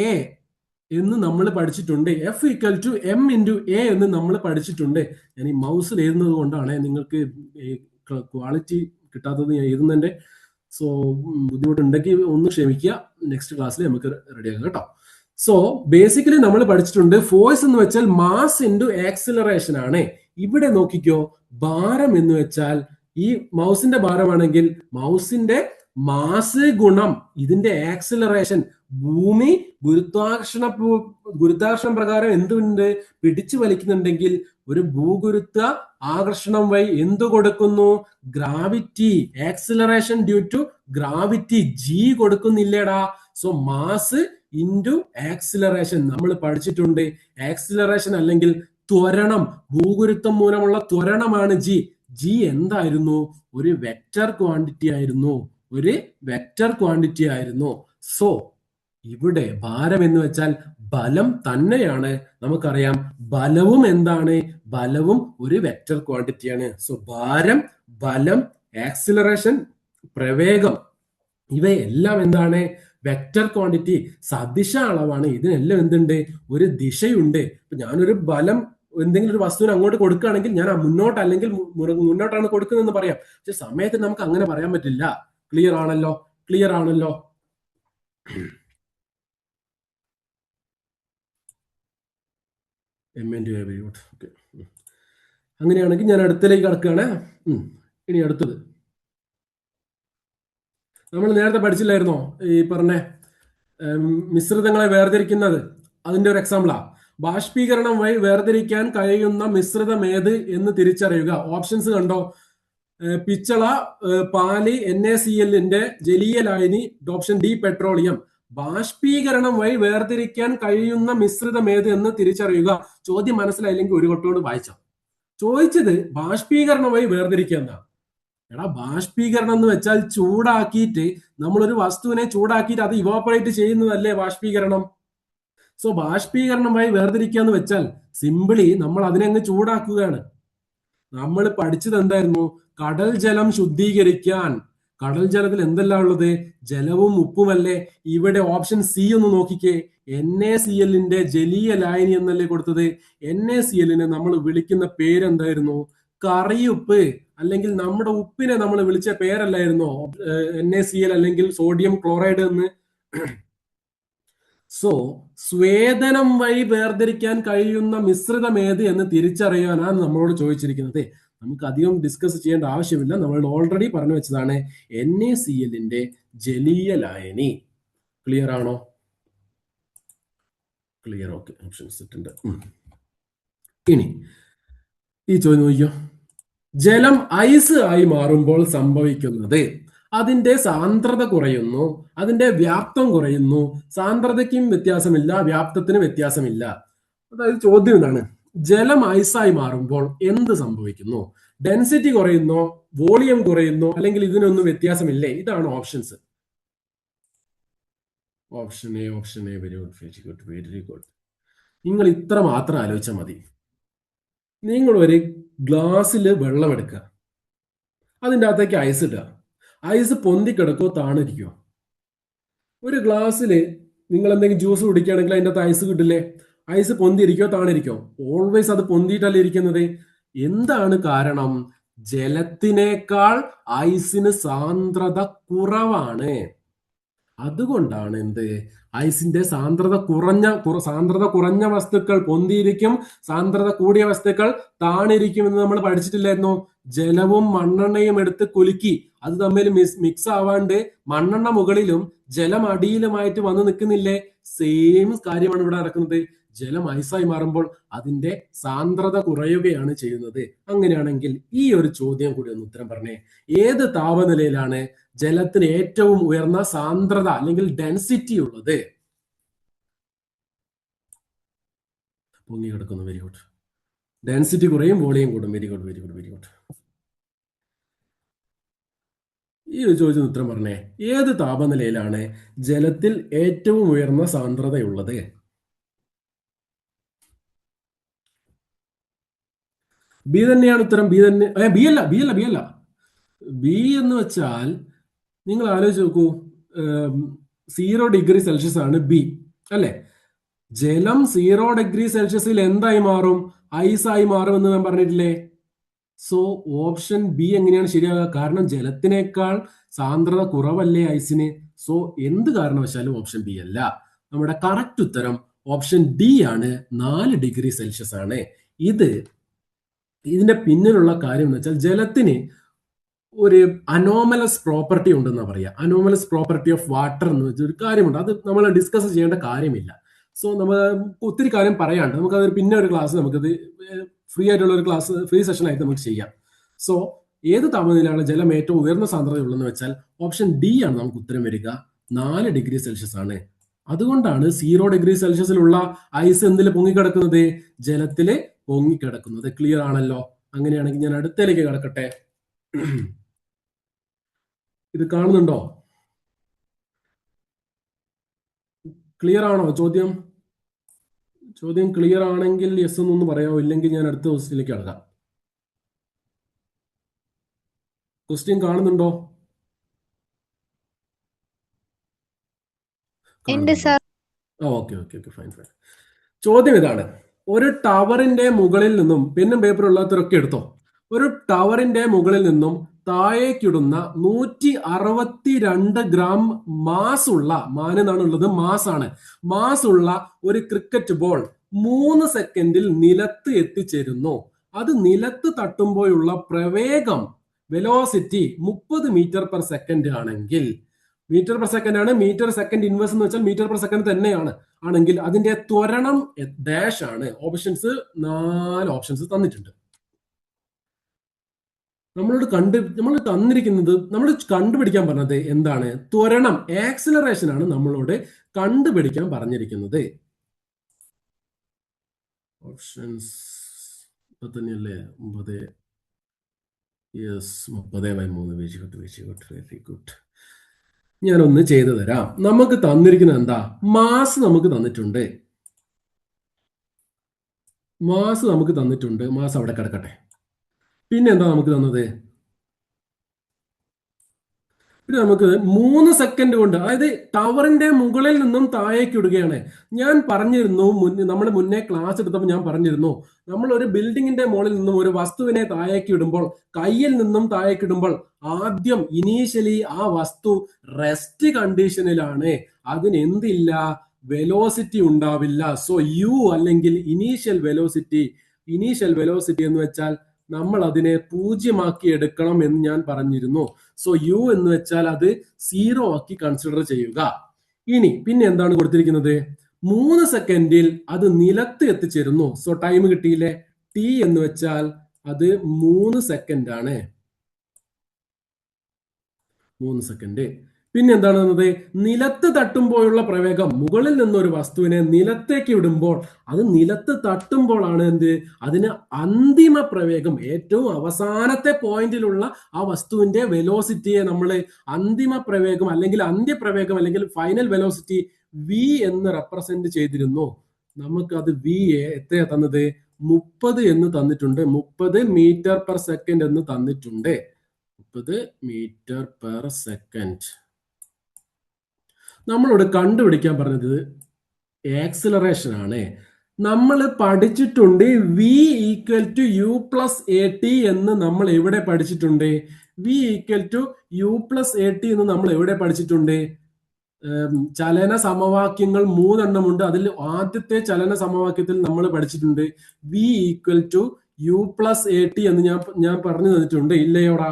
A എന്ന് നമ്മൾ പഠിച്ചിട്ടുണ്ട്. F equal to M into A എന്ന് നമ്മൾ പഠിച്ചിട്ടുണ്ട്. ഞാൻ ഈ മൗസിൽ എഴുതുന്നത് കൊണ്ടാണ് നിങ്ങൾക്ക് ക്വാളിറ്റി കിട്ടാത്തത് ഞാൻ എഴുതുന്നതിന്റെ. സോ ബുദ്ധിമുട്ടുണ്ടെങ്കിൽ ഒന്ന് ക്ഷമിക്കുക. നെക്സ്റ്റ് ക്ലാസ്സിൽ നമുക്ക് റെഡിയാക്കാം കേട്ടോ. സോ ബേസിക്കലി നമ്മൾ പഠിച്ചിട്ടുണ്ട് ഫോഴ്സ് എന്ന് വെച്ചാൽ മാസ് ഇൻറ്റു ആക്സിലറേഷൻ ആണ്. ഇവിടെ നോക്കിക്കോ, ഭാരം എന്ന് വെച്ചാൽ ഈ മൗസിന്റെ ഭാരമാണെങ്കിൽ മൗസിന്റെ മാസ് ഗുണം ഇതിന്റെ ആക്സിലറേഷൻ. ഭൂമി ഗുരുത്വാകർഷണം പ്രകാരം എന്തുണ്ട്, പിടിച്ചു വലിക്കുന്നുണ്ടെങ്കിൽ ഒരു ഭൂഗുരുത്വ ആകർഷണം വഴി എന്തു കൊടുക്കുന്നു, gravity, acceleration due to gravity, G കൊടുക്കുന്നില്ലേടാ. സോ മാസ് ഇൻറ്റു ആക്സിലറേഷൻ നമ്മൾ പഠിച്ചിട്ടുണ്ട്. ആക്സിലറേഷൻ അല്ലെങ്കിൽ ത്വരണം, ഭൂഗുരുത്വം മൂലമുള്ള ത്വരണമാണ് ജി. ജി എന്തായിരുന്നു, ഒരു വെക്റ്റർ ക്വാണ്ടിറ്റി ആയിരുന്നു. സോ ഇവിടെ ഭാരം എന്ന് വെച്ചാൽ ബലം തന്നെയാണ്. നമുക്കറിയാം ബലവും എന്താണ്, ബലവും ഒരു വെക്റ്റർ ക്വാണ്ടിറ്റിയാണ്. സോ ഭാരം, ബലം, ആക്സിലറേഷൻ, പ്രവേഗം ഇവയെല്ലാം എന്താണ്, വെക്റ്റർ ക്വാണ്ടിറ്റി, സദിശ അളവാണ്. ഇതിനെല്ലാം എന്തുണ്ട്, ഒരു ദിശയുണ്ട്. ഇപ്പൊ ഞാനൊരു ബലം എന്തെങ്കിലും ഒരു വസ്തുവിന് അങ്ങോട്ട് കൊടുക്കുകയാണെങ്കിൽ ഞാൻ മുന്നോട്ട് അല്ലെങ്കിൽ മുന്നോട്ടാണ് കൊടുക്കുന്നതെന്ന് പറയാം. പക്ഷെ സമയത്ത് നമുക്ക് അങ്ങനെ പറയാൻ പറ്റില്ല. ക്ലിയർ ആണല്ലോ. Very good. ഓക്കെ, അങ്ങനെയാണെങ്കിൽ ഞാൻ അടുത്തലേക്ക് കടക്കുകയാണ്. ഇനി അടുത്തത് നമ്മൾ നേരത്തെ പഠിച്ചില്ലായിരുന്നോ, ഈ പറഞ്ഞ മിശ്രിതങ്ങളെ വേർതിരിക്കുന്നത്? അതിന്റെ ഒരു എക്സാമ്പിളാ. ബാഷ്പീകരണം വഴി വേർതിരിക്കാൻ കഴിയുന്ന മിശ്രിതം ഏത് എന്ന് തിരിച്ചറിയുക. ഓപ്ഷൻസ് കണ്ടോ, പിച്ചള, പാല്, NaClന്റെ ജലീയ ലായനി, ഓപ്ഷൻ ഡി പെട്രോളിയം. ബാഷ്പീകരണം വഴി വേർതിരിക്കാൻ കഴിയുന്ന മിശ്രിതം ഏത് എന്ന് തിരിച്ചറിയുക. ചോദ്യം മനസ്സിലായില്ലെങ്കിൽ ഒരു കൊട്ടോട് വായിച്ചോ. ചോദിച്ചത് ബാഷ്പീകരണം വഴി വേർതിരിക്കുക എന്നാ. എടാ, ബാഷ്പീകരണം എന്ന് വെച്ചാൽ ചൂടാക്കിയിട്ട്, നമ്മളൊരു വസ്തുവിനെ ചൂടാക്കിയിട്ട് അത് ഇവാപ്പറേറ്റ് ചെയ്യുന്നതല്ലേ ബാഷ്പീകരണം. സോ ബാഷ്പീകരണം വഴി വേർതിരിക്കുക എന്ന് വെച്ചാൽ സിമ്പിളി നമ്മൾ അതിനെ അങ്ങ് ചൂടാക്കുകയാണ്. നമ്മൾ പഠിച്ചത് എന്തായിരുന്നു, കടൽ ജലം ശുദ്ധീകരിക്കാൻ. കടൽ ജലത്തിൽ എന്തെല്ലാം ഉള്ളത്, ജലവും ഉപ്പുമല്ലേ. ഇവിടെ ഓപ്ഷൻ സി ഒന്ന് നോക്കിക്കേ, NaClന്റെ ജലീയ ലായനി എന്നല്ലേ കൊടുത്തത്. NaClനെ നമ്മൾ വിളിക്കുന്ന പേരെന്തായിരുന്നു, കറിയുപ്പ്. അല്ലെങ്കിൽ നമ്മുടെ ഉപ്പിനെ നമ്മൾ വിളിച്ച പേരല്ലായിരുന്നോ NaCl അല്ലെങ്കിൽ സോഡിയം ക്ലോറൈഡ് എന്ന്. സോ സ്വേദനം വഴി വേർതിരിക്കാൻ കഴിയുന്ന മിശ്രിതം ഏത് എന്ന് തിരിച്ചറിയാനാണ് നമ്മളോട് ചോദിച്ചിരിക്കുന്നത്. നമുക്ക് അധികം ഡിസ്കസ് ചെയ്യേണ്ട ആവശ്യമില്ല, നമ്മൾ ഓൾറെഡി പറഞ്ഞു വെച്ചതാണ് NaClന്റെ ജലീയ ലായനി. ക്ലിയർ ആണോ? Clear, okay. ഓപ്ഷൻസ് ഇട്ടുണ്ട്. ഇനി ഈ ചോദ്യം നോക്കിയോ, ജലം ഐസ് ആയി മാറുമ്പോൾ സംഭവിക്കുന്നത്, അതിന്റെ സാന്ദ്രത കുറയുന്നു, അതിന്റെ വ്യാപ്തം കുറയുന്നു. സാന്ദ്രതയ്ക്കും വ്യത്യാസമില്ല, വ്യാപ്തത്തിന് വ്യത്യാസമില്ല. അതായത് ചോദ്യം എന്താണ്, ജലം ഐസായി മാറുമ്പോൾ എന്ത് സംഭവിക്കുന്നു? ഡെൻസിറ്റി കുറയുന്നോ, വോളിയം കുറയുന്നോ, അല്ലെങ്കിൽ ഇതിനൊന്നും വ്യത്യാസമില്ലേ? ഇതാണ് options. Option A very good. നിങ്ങൾ ഇത്ര മാത്രം ആലോചിച്ചാൽ മതി. നിങ്ങൾ ഒരു ഗ്ലാസ്സിൽ വെള്ളം എടുക്കുക, അതിൻ്റെ അകത്തേക്ക് ഐസ് ഇടുക. ഐസ് പൊന്തിക്കിടക്കോ താണിരിക്കോ? ഒരു ഗ്ലാസ്സിൽ നിങ്ങൾ എന്തെങ്കിലും ജ്യൂസ് കുടിക്കുകയാണെങ്കിൽ അതിൻ്റെ അകത്ത് ഐസ് കിട്ടില്ലേ? ഐസ് പൊന്തിയിരിക്കോ താണിരിക്കോ? ഓൾവേസ് അത് പൊന്തിയിട്ടല്ലേ ഇരിക്കുന്നത്. എന്താണ് കാരണം? ജലത്തിനേക്കാൾ ഐസിന് സാന്ദ്രത കുറവാണ്. അതുകൊണ്ടാണ് എന്ത്, ഐസിന്റെ സാന്ദ്രത കുറഞ്ഞ വസ്തുക്കൾ പൊന്തിയിരിക്കും, സാന്ദ്രത കൂടിയ വസ്തുക്കൾ താണിരിക്കും എന്ന് നമ്മൾ പഠിച്ചിട്ടില്ലായിരുന്നു. ജലവും മണ്ണെണ്ണയും എടുത്ത് കുലുക്കി അത് തമ്മിൽ മിക്സ് ആവാണ്ട് മണ്ണെണ്ണ മുകളിലും ജലം അടിയിലുമായിട്ട് വന്ന് നിൽക്കുന്നില്ലേ? സെയിം കാര്യമാണ് ഇവിടെ നടക്കുന്നത്. ജലം ഐസായി മാറുമ്പോൾ അതിന്റെ സാന്ദ്രത കുറയുകയാണ് ചെയ്യുന്നത്. അങ്ങനെയാണെങ്കിൽ ഈ ഒരു ചോദ്യം കൂടി ഒന്ന് ഉത്തരം പറഞ്ഞേ. ഏത് താപനിലയിലാണ് ജലത്തിന് ഏറ്റവും ഉയർന്ന സാന്ദ്രത അല്ലെങ്കിൽ ഡെൻസിറ്റി ഉള്ളത്? പൊങ്ങി കിടക്കുന്നു. Very good. ഡെൻസിറ്റി കുറയും, വോളിയം കൂടും. Very good, very good, very good. ഈ ഒരു ചോദ്യത്തിന് ഉത്തരം പറഞ്ഞേ. ഏത് താപനിലയിലാണ് ജലത്തിൽ ഏറ്റവും ഉയർന്ന സാന്ദ്രതയുള്ളത്? ബി തന്നെയാണ് ഉത്തരം. ബി തന്നെ. ബി അല്ല, ബി അല്ല, ബി അല്ല. ബി എന്ന് വെച്ചാൽ നിങ്ങൾ ആലോചിച്ച് നോക്കൂ, 0 ഡിഗ്രി സെൽഷ്യസ് ആണ് ബി അല്ലെ? ജലം 0 ഡിഗ്രി സെൽഷ്യസിൽ എന്തായി മാറും? ഐസായി മാറും എന്ന് ഞാൻ പറഞ്ഞിട്ടില്ലേ? സോ ഓപ്ഷൻ ബി എങ്ങനെയാണ് ശരിയാകുക? കാരണം ജലത്തിനേക്കാൾ സാന്ദ്രത കുറവല്ലേ ഐസിന്. സോ എന്ത് കാരണവശാലും ഓപ്ഷൻ ബി അല്ല. നമ്മുടെ കറക്റ്റ് ഉത്തരം ഓപ്ഷൻ ഡി ആണ്. 4 ഡിഗ്രി സെൽഷ്യസ് ആണ്. ഇതിന്റെ പിന്നിലുള്ള കാര്യം എന്ന് വെച്ചാൽ ജലത്തിന് ഒരു അനോമലസ് പ്രോപ്പർട്ടി ഉണ്ടെന്നാ പറയാ. അനോമലസ് പ്രോപ്പർട്ടി ഓഫ് വാട്ടർ എന്ന് വെച്ചൊരു കാര്യമുണ്ട്. അത് നമ്മൾ ഡിസ്കസ് ചെയ്യേണ്ട കാര്യമില്ല. സോ നമ്മൾ ഒത്തിരി കാര്യം പറയാണ്ട് നമുക്കത് പിന്നെ ഒരു ക്ലാസ് നമുക്കത് ഫ്രീ ആയിട്ടുള്ള ഒരു ക്ലാസ്, ഫ്രീ സെഷൻ ആയിട്ട് നമുക്ക് ചെയ്യാം. സോ ഏത് താപനിലയാണ് ജലം ഏറ്റവും ഉയർന്ന സാന്ദ്രതയുള്ളതെന്ന് വെച്ചാൽ ഓപ്ഷൻ ഡി ആണ് നമുക്ക് ഉത്തരം വരിക. 4 ഡിഗ്രി സെൽഷ്യസ് ആണ്. അതുകൊണ്ടാണ് 0 ഡിഗ്രി സെൽഷ്യസിലുള്ള ഐസ് എന്തിൽ പൊങ്ങിക്കിടക്കുന്നത്? ജലത്തില് പൊങ്ങിക്കിടക്കുന്നത്. ക്ലിയർ ആണല്ലോ? അങ്ങനെയാണെങ്കിൽ ഞാൻ അടുത്തേക്ക് കിടക്കട്ടെ. ഇത് കാണുന്നുണ്ടോ? ക്ലിയർ ആണോ ചോദ്യം? ചോദ്യം ക്ലിയർ ആണെങ്കിൽ യെസ് എന്നൊന്ന് പറയാമോ? ഇല്ലെങ്കിൽ ഞാൻ അടുത്ത ക്വസ്റ്റ്യനിലേക്ക് കടക്കാം. ക്വസ്റ്റ്യൻ കാണുന്നുണ്ടോ? Okay okay okay, fine fine. ചോദ്യം ഇതാണ്. ഒരു ടവറിന്റെ മുകളിൽ നിന്നും, പെന്നും പേപ്പറും ഉള്ളവരൊക്കെ എടുത്തോ. ഒരു ടവറിന്റെ മുകളിൽ നിന്നും താഴേക്കിടുന്ന 162 ഗ്രാം മാസ് ഉള്ള, മാനെന്നാണ് ഉള്ളത്, മാസ് ആണ്, മാസ് ഉള്ള ഒരു ക്രിക്കറ്റ് ബോൾ 3 സെക്കൻഡിൽ നിലത്ത് എത്തിച്ചേരുന്നു. അത് നിലത്ത് തട്ടുമ്പോഴുള്ള പ്രവേഗം, വെലോസിറ്റി 30 മീറ്റർ പെർ സെക്കൻഡ് ആണെങ്കിൽ, മീറ്റർ പെർ സെക്കൻഡ് ആണ്, മീറ്റർ സെക്കൻഡ് ഇൻവേഴ്സ് എന്ന് വെച്ചാൽ മീറ്റർ പെർ സെക്കൻഡ് തന്നെയാണ്, ആണെങ്കിൽ അതിന്റെ ത്വരണം ഡാഷ് ആണ്. ഓപ്ഷൻസ് 4 ഓപ്ഷൻസ് തന്നിട്ടുണ്ട്. നമ്മൾ തന്നിരിക്കുന്നത്, നമ്മൾ കണ്ടുപിടിക്കാൻ പറഞ്ഞത് എന്താണ്? ത്വരണം, ആക്സിലറേഷൻ ആണ് നമ്മളോട് കണ്ടുപിടിക്കാൻ പറഞ്ഞിരിക്കുന്നത്. ഓപ്ഷൻസ് തന്നെയല്ലേ? 9, yes, 30/3. Very good, very good, very good. ഞാനൊന്ന് ചെയ്തു തരാം. നമുക്ക് തന്നിരിക്കുന്നത് എന്താ? മാസ് നമുക്ക് തന്നിട്ടുണ്ട്. മാസ് അവിടെ കിടക്കട്ടെ. പിന്നെ എന്താ നമുക്ക് തന്നത്? പിന്നെ നമുക്ക് 3 സെക്കൻഡ് കൊണ്ട്, അതായത് ടവറിന്റെ മുകളിൽ നിന്നും താഴേക്ക് ഇടുകയാണ്. ഞാൻ പറഞ്ഞിരുന്നു, നമ്മൾ മുന്നേ ക്ലാസ് എടുത്തപ്പോൾ ഞാൻ പറഞ്ഞിരുന്നു, നമ്മൾ ഒരു ബിൽഡിങ്ങിന്റെ മുകളിൽ നിന്നും ഒരു വസ്തുവിനെ താഴേക്ക് ഇടുമ്പോൾ, കയ്യിൽ നിന്നും താഴേക്ക് ഇടുമ്പോൾ ആദ്യം ഇനീഷ്യലി ആ വസ്തു റെസ്റ്റ് കണ്ടീഷനിലാണ്. അതിന് എന്തില്ല? വെലോസിറ്റി ഉണ്ടാവില്ല. സോ യു അല്ലെങ്കിൽ ഇനീഷ്യൽ വെലോസിറ്റി എന്ന് വെച്ചാൽ നമ്മൾ അതിനെ 0 ആക്കി എടുക്കണം എന്ന് ഞാൻ പറഞ്ഞിരുന്നു. സോ യു എന്ന് വെച്ചാൽ അത് 0 ആക്കി കൺസിഡർ ചെയ്യുക. ഇനി പിന്നെ എന്താണ് കൊടുത്തിരിക്കുന്നത്? 3 സെക്കൻഡിൽ അത് നിലത്ത് എത്തിച്ചേരുന്നു. സോ ടൈം കിട്ടിയില്ലേ? ടി എന്ന് വെച്ചാൽ അത് 3 സെക്കൻഡ് ആണ്. 3 സെക്കൻഡ്. പിന്നെ എന്താണ് തന്നത്? നിലത്ത് തട്ടുമ്പോഴുള്ള പ്രവേഗം. മുകളിൽ നിന്നൊരു വസ്തുവിനെ നിലത്തേക്ക് വിടുമ്പോൾ, അത് നിലത്ത് തട്ടുമ്പോഴാണ് എന്ത്? അതിന് അന്തിമ പ്രവേഗം, ഏറ്റവും അവസാനത്തെ പോയിന്റിലുള്ള ആ വസ്തുവിന്റെ വെലോസിറ്റിയെ നമ്മൾ അന്തിമ പ്രവേഗം അല്ലെങ്കിൽ അന്ത്യപ്രവേഗം അല്ലെങ്കിൽ ഫൈനൽ വെലോസിറ്റി വി എന്ന് റെപ്രസെന്റ് ചെയ്തിരുന്നു. നമുക്കത് വി എത്രയാ തന്നത്? 30 എന്ന് തന്നിട്ടുണ്ട്. 30 മീറ്റർ പെർ സെക്കൻഡ് എന്ന് തന്നിട്ടുണ്ട്. 30 മീറ്റർ പെർ സെക്കൻഡ്. നമ്മളിവിടെ കണ്ടുപിടിക്കാൻ പറഞ്ഞത് ആക്സിലറേഷൻ ആണ്. നമ്മൾ പഠിച്ചിട്ടുണ്ട് V equal to U plus A T എന്ന് നമ്മൾ എവിടെ പഠിച്ചിട്ടുണ്ട്? V equal to U plus A T എന്ന് നമ്മൾ എവിടെ പഠിച്ചിട്ടുണ്ട്? ചലന സമവാക്യങ്ങൾ 3 എണ്ണമുണ്ട്. അതിൽ ആദ്യത്തെ ചലന സമവാക്യത്തിൽ നമ്മൾ പഠിച്ചിട്ടുണ്ട് V equal to U plus A T എന്ന് ഞാൻ പറഞ്ഞു തന്നിട്ടുണ്ട്, ഇല്ലയോടാ?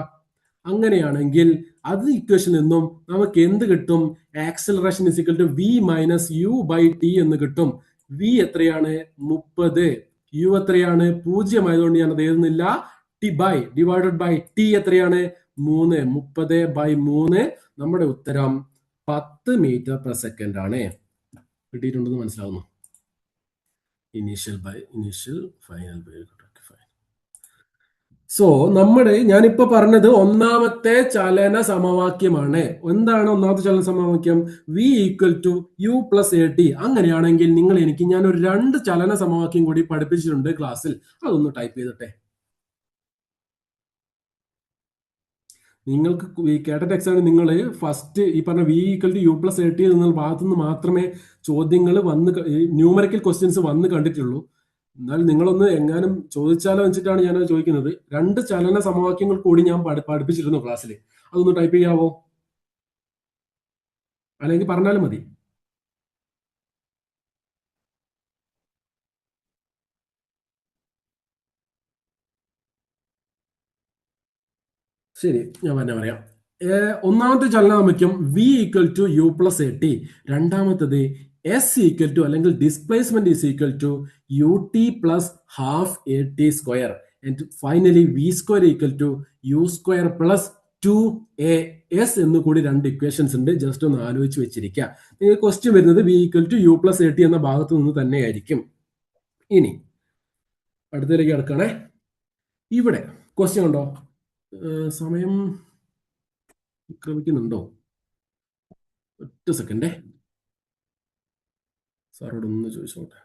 അങ്ങനെയാണെങ്കിൽ അത് ഇക്വേഷനിൽ നിന്നും നമുക്ക് എന്ത് കിട്ടും? Acceleration is equal to V minus U by T എന്ന് കിട്ടും. വി എത്രയാണ്? 30. യു എത്രയാണ്? 0 ആയതുകൊണ്ട് ഞാൻ അത് എഴുതുന്നില്ല. T by divided by T എത്രയാണ്? 3. 30/3. നമ്മുടെ ഉത്തരം 10 മീറ്റർ പെർ സെക്കൻഡ് ആണ്. കിട്ടിയിട്ടുണ്ടെന്ന് മനസ്സിലാവുന്നു. Initial by initial, final by. So ഞാനിപ്പോ പറഞ്ഞത് ഒന്നാമത്തെ ചലന സമവാക്യമാണ്. എന്താണ് ഒന്നാമത്തെ ചലന സമവാക്യം? V equal to U plus A T. അങ്ങനെയാണെങ്കിൽ ഞാൻ ഒരു 2 ചലന സമവാക്യം കൂടി പഠിപ്പിച്ചിട്ടുണ്ട് ക്ലാസ്സിൽ. അതൊന്ന് ടൈപ്പ് ചെയ്തിട്ടെ. നിങ്ങൾക്ക് ഈ കേട്ടറ്റ് എക്സാമിന് നിങ്ങൾ ഫസ്റ്റ് ഈ പറഞ്ഞ V equal to U plus A T എന്ന ഭാഗത്തുനിന്ന് മാത്രമേ ചോദ്യങ്ങൾ ന്യൂമറിക്കൽ ക്വസ്റ്റ്യൻസ് വന്ന് കണ്ടിട്ടുള്ളൂ. എന്നാൽ നിങ്ങളൊന്ന് എങ്ങാനും ചോദിച്ചാലോ വെച്ചിട്ടാണ് ഞാൻ ചോദിക്കുന്നത്. 2 ചലന സമവാക്യങ്ങൾ കൂടി ഞാൻ പഠിപ്പിച്ചിരുന്നു ക്ലാസ്സിൽ. അതൊന്ന് ടൈപ്പ് ചെയ്യാവോ? അല്ലെങ്കിൽ പറഞ്ഞാലും മതി. ശരി, ഞാൻ പറയാം. ഒന്നാമത്തെ ചലന സമവാക്യം V equal to U plus A t. രണ്ടാമത്തത് എസ് ഈക്വൽ ടു അല്ലെങ്കിൽ displacement is equal to u t plus half a t square. And finally v square equal to u square plus 2as എന്ന് കൂടി 2 equations ഉണ്ട്. Just ഒന്ന് ആലോചിച്ച് വെച്ചിരിക്കുക. നിങ്ങൾ question വരുന്നത് v equal to U plus A T എന്ന ഭാഗത്ത് നിന്ന് തന്നെയായിരിക്കും. ഇനി അടുത്തതിലേക്ക് കിടക്കണേ. ഇവിടെ ക്വസ്റ്റ്യൻ ഉണ്ടോ? സമയം ക്രമിക്കുന്നുണ്ടോ? ഒറ്റ സെക്കൻഡേ, സാറോട് ഒന്ന് ചോദിച്ചോട്ടെ.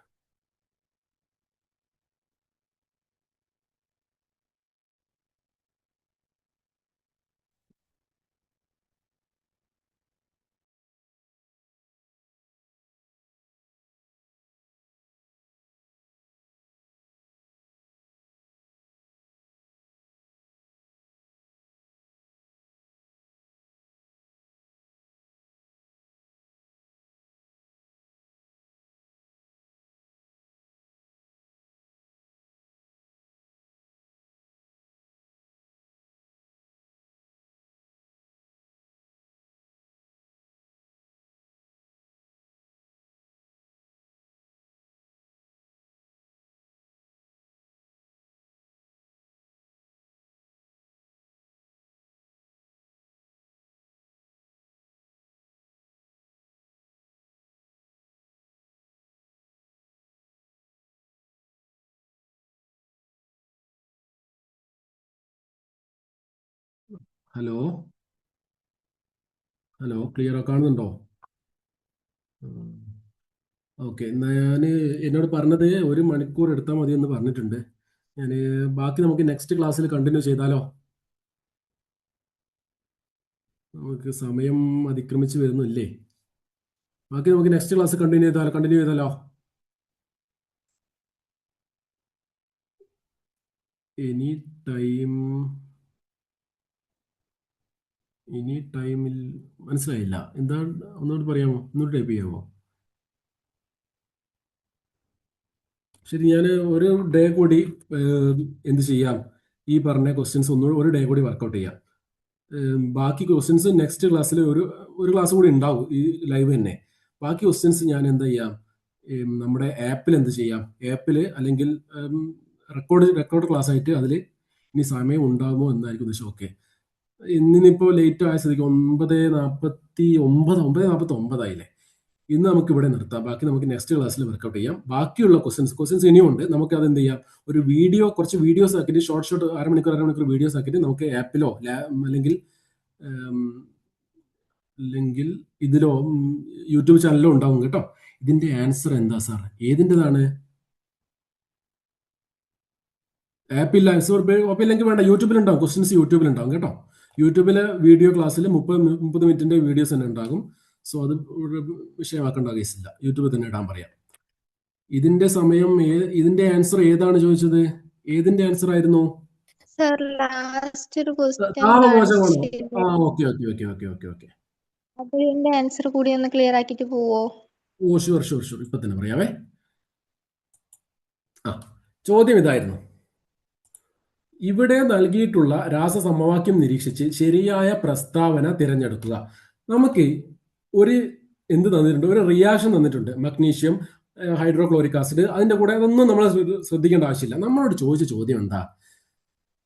ഹലോ ഹലോ, ക്ലിയർ കാണുന്നുണ്ടോ? ഓക്കെ, എന്നാ എന്നോട് പറഞ്ഞത് 1 മണിക്കൂർ എടുത്താൽ മതി എന്ന് പറഞ്ഞിട്ടുണ്ട്. ഞാൻ ബാക്കി നമുക്ക് നെക്സ്റ്റ് ക്ലാസ്സിൽ കണ്ടിന്യൂ ചെയ്താലോ? നമുക്ക് സമയം അതിക്രമിച്ച് വരുന്നില്ലേ? ബാക്കി നമുക്ക് നെക്സ്റ്റ് ക്ലാസ് കണ്ടിന്യൂ ചെയ്താലോ? എനി ടൈമിൽ മനസ്സിലായില്ല. എന്താ, ഒന്നുകൂടി പറയാമോ? ഒന്നുകൂടി ടൈപ്പ് ചെയ്യാമോ? ശരി, ഞാൻ ഒരു ഡേ കൂടി എന്ത് ചെയ്യാം? ഈ പറഞ്ഞ ക്വസ്റ്റ്യൻസ് ഒരു ഡേ കൂടി വർക്കൗട്ട് ചെയ്യാം. ബാക്കി ക്വസ്റ്റ്യൻസ് നെക്സ്റ്റ് ക്ലാസ്സിൽ ഒരു ക്ലാസ് കൂടി ഉണ്ടാവും ഈ ലൈവ് തന്നെ. ബാക്കി ക്വസ്റ്റ്യൻസ് ഞാൻ എന്താ ചെയ്യാം? നമ്മുടെ ആപ്പിൽ എന്ത് ചെയ്യാം? ആപ്പിൽ അല്ലെങ്കിൽ റെക്കോർഡ് ക്ലാസ് ആയിട്ട് അതിൽ ഇനി സമയം ഉണ്ടാകുമോ എന്നായിരിക്കും ഉദ്ദേശം. ഓക്കെ, ഇന്നിപ്പോ ലേറ്റ് ആയ സ്ഥിതിക്ക് 9:49 ആയില്ലേ? ഇന്ന് നമുക്ക് ഇവിടെ നിർത്താം. ബാക്കി നമുക്ക് നെക്സ്റ്റ് ക്ലാസ്സിൽ വർക്കൗട്ട് ചെയ്യാം. ബാക്കിയുള്ള ക്വസ്റ്റ്യൻസ് ഇനിയും ഉണ്ട്. നമുക്ക് അത് എന്ത് ചെയ്യാം? ഒരു കുറച്ച് വീഡിയോസ് ആക്കിയിട്ട് ഷോർട്ട് അരമണിക്കൂർ വീഡിയോസ് ആക്കിയിട്ട് നമുക്ക് ആപ്പിലോ അല്ലെങ്കിൽ ഇതിലോ യൂട്യൂബ് ചാനലിലോ ഉണ്ടാവും കേട്ടോ. ഇതിന്റെ ആൻസർ എന്താ സാർ? ഏതിൻ്റെതാണ്? ആപ്പില്ല, ആപ്പില്ലെങ്കിൽ വേണ്ട, യൂട്യൂബിലുണ്ടാവും. ക്വസ്റ്റ്യൻസ് യൂട്യൂബിലുണ്ടാവും കേട്ടോ. യൂട്യൂബിലെ വീഡിയോ ക്ലാസ്സിൽ 30 മിനിറ്റിന്റെ വീഡിയോസ് തന്നെ ഉണ്ടാകും. സോ അത് ഒരു വിഷയമാക്കേണ്ട കേസില്ല, യൂട്യൂബിൽ തന്നെ ഇടാൻ പറയാം. ഇതിന്റെ സമയം ഇതിന്റെ ആൻസർ ഏതാണ് ചോദിച്ചത്? ഏതിന്റെ ആൻസർ ആയിരുന്നു? സർ ലാസ്റ്റ് ഒരു ക്വസ്റ്റ്യൻ താപമോചകമാണോ? Okay okay okay okay okay okay. അതിന്റെ ആൻസർ കൂടി ഒന്ന് ക്ലിയർ ആക്കിയിട്ട് പോവോ? ഓ ഷുവർ ഷുവർ ഷുവർ, ഇപ്പൊ തന്നെ പറയാവേ. ചോദ്യം ഇതായിരുന്നു: ഇവിടെ നൽകിയിട്ടുള്ള രാസസമവാക്യം നിരീക്ഷിച്ച് ശരിയായ പ്രസ്താവന തിരഞ്ഞെടുക്കുക. നമുക്ക് ഒരു എന്ത് തന്നിട്ടുണ്ട്? ഒരു റിയാക്ഷൻ തന്നിട്ടുണ്ട്, മഗ്നീഷ്യം ഹൈഡ്രോക്ലോറിക് ആസിഡ്. അതിന്റെ കൂടെ അതൊന്നും നമ്മൾ ശ്രദ്ധിക്കേണ്ട ആവശ്യമില്ല. നമ്മളോട് ചോദിച്ച ചോദ്യം എന്താ?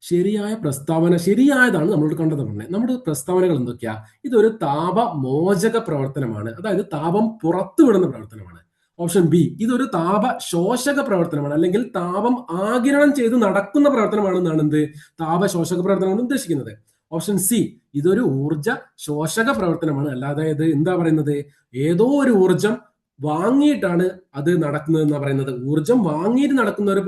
ശരിയായ പ്രസ്താവന. ശരിയായതാണ് നമ്മളോട് കണ്ടത് പറഞ്ഞത്. നമ്മുടെ പ്രസ്താവനകൾ എന്തൊക്കെയാ? ഇതൊരു താപമോചക പ്രവർത്തനമാണ്, അതായത് താപം പുറത്തുവിടുന്ന പ്രവർത്തനമാണ്. ഓപ്ഷൻ ബി, ഇതൊരു താപ ശോഷക പ്രവർത്തനമാണ്, അല്ലെങ്കിൽ താപം ആഗിരണം ചെയ്ത് നടക്കുന്ന പ്രവർത്തനമാണെന്നാണ് എന്ത് താപ ശോഷക പ്രവർത്തനമാണ് ഉദ്ദേശിക്കുന്നത്. ഓപ്ഷൻ സി, ഇതൊരു ഊർജ ശോഷക പ്രവർത്തനമാണ്, അല്ലാതെ ഇത് എന്താ പറയുന്നത്, ഏതോ ഒരു ഊർജം വാങ്ങിയിട്ടാണ് അത് നടക്കുന്നത് എന്നാ പറയുന്നത്. ഊർജം വാങ്ങിയിട്ട് നടക്കുന്ന ഒരു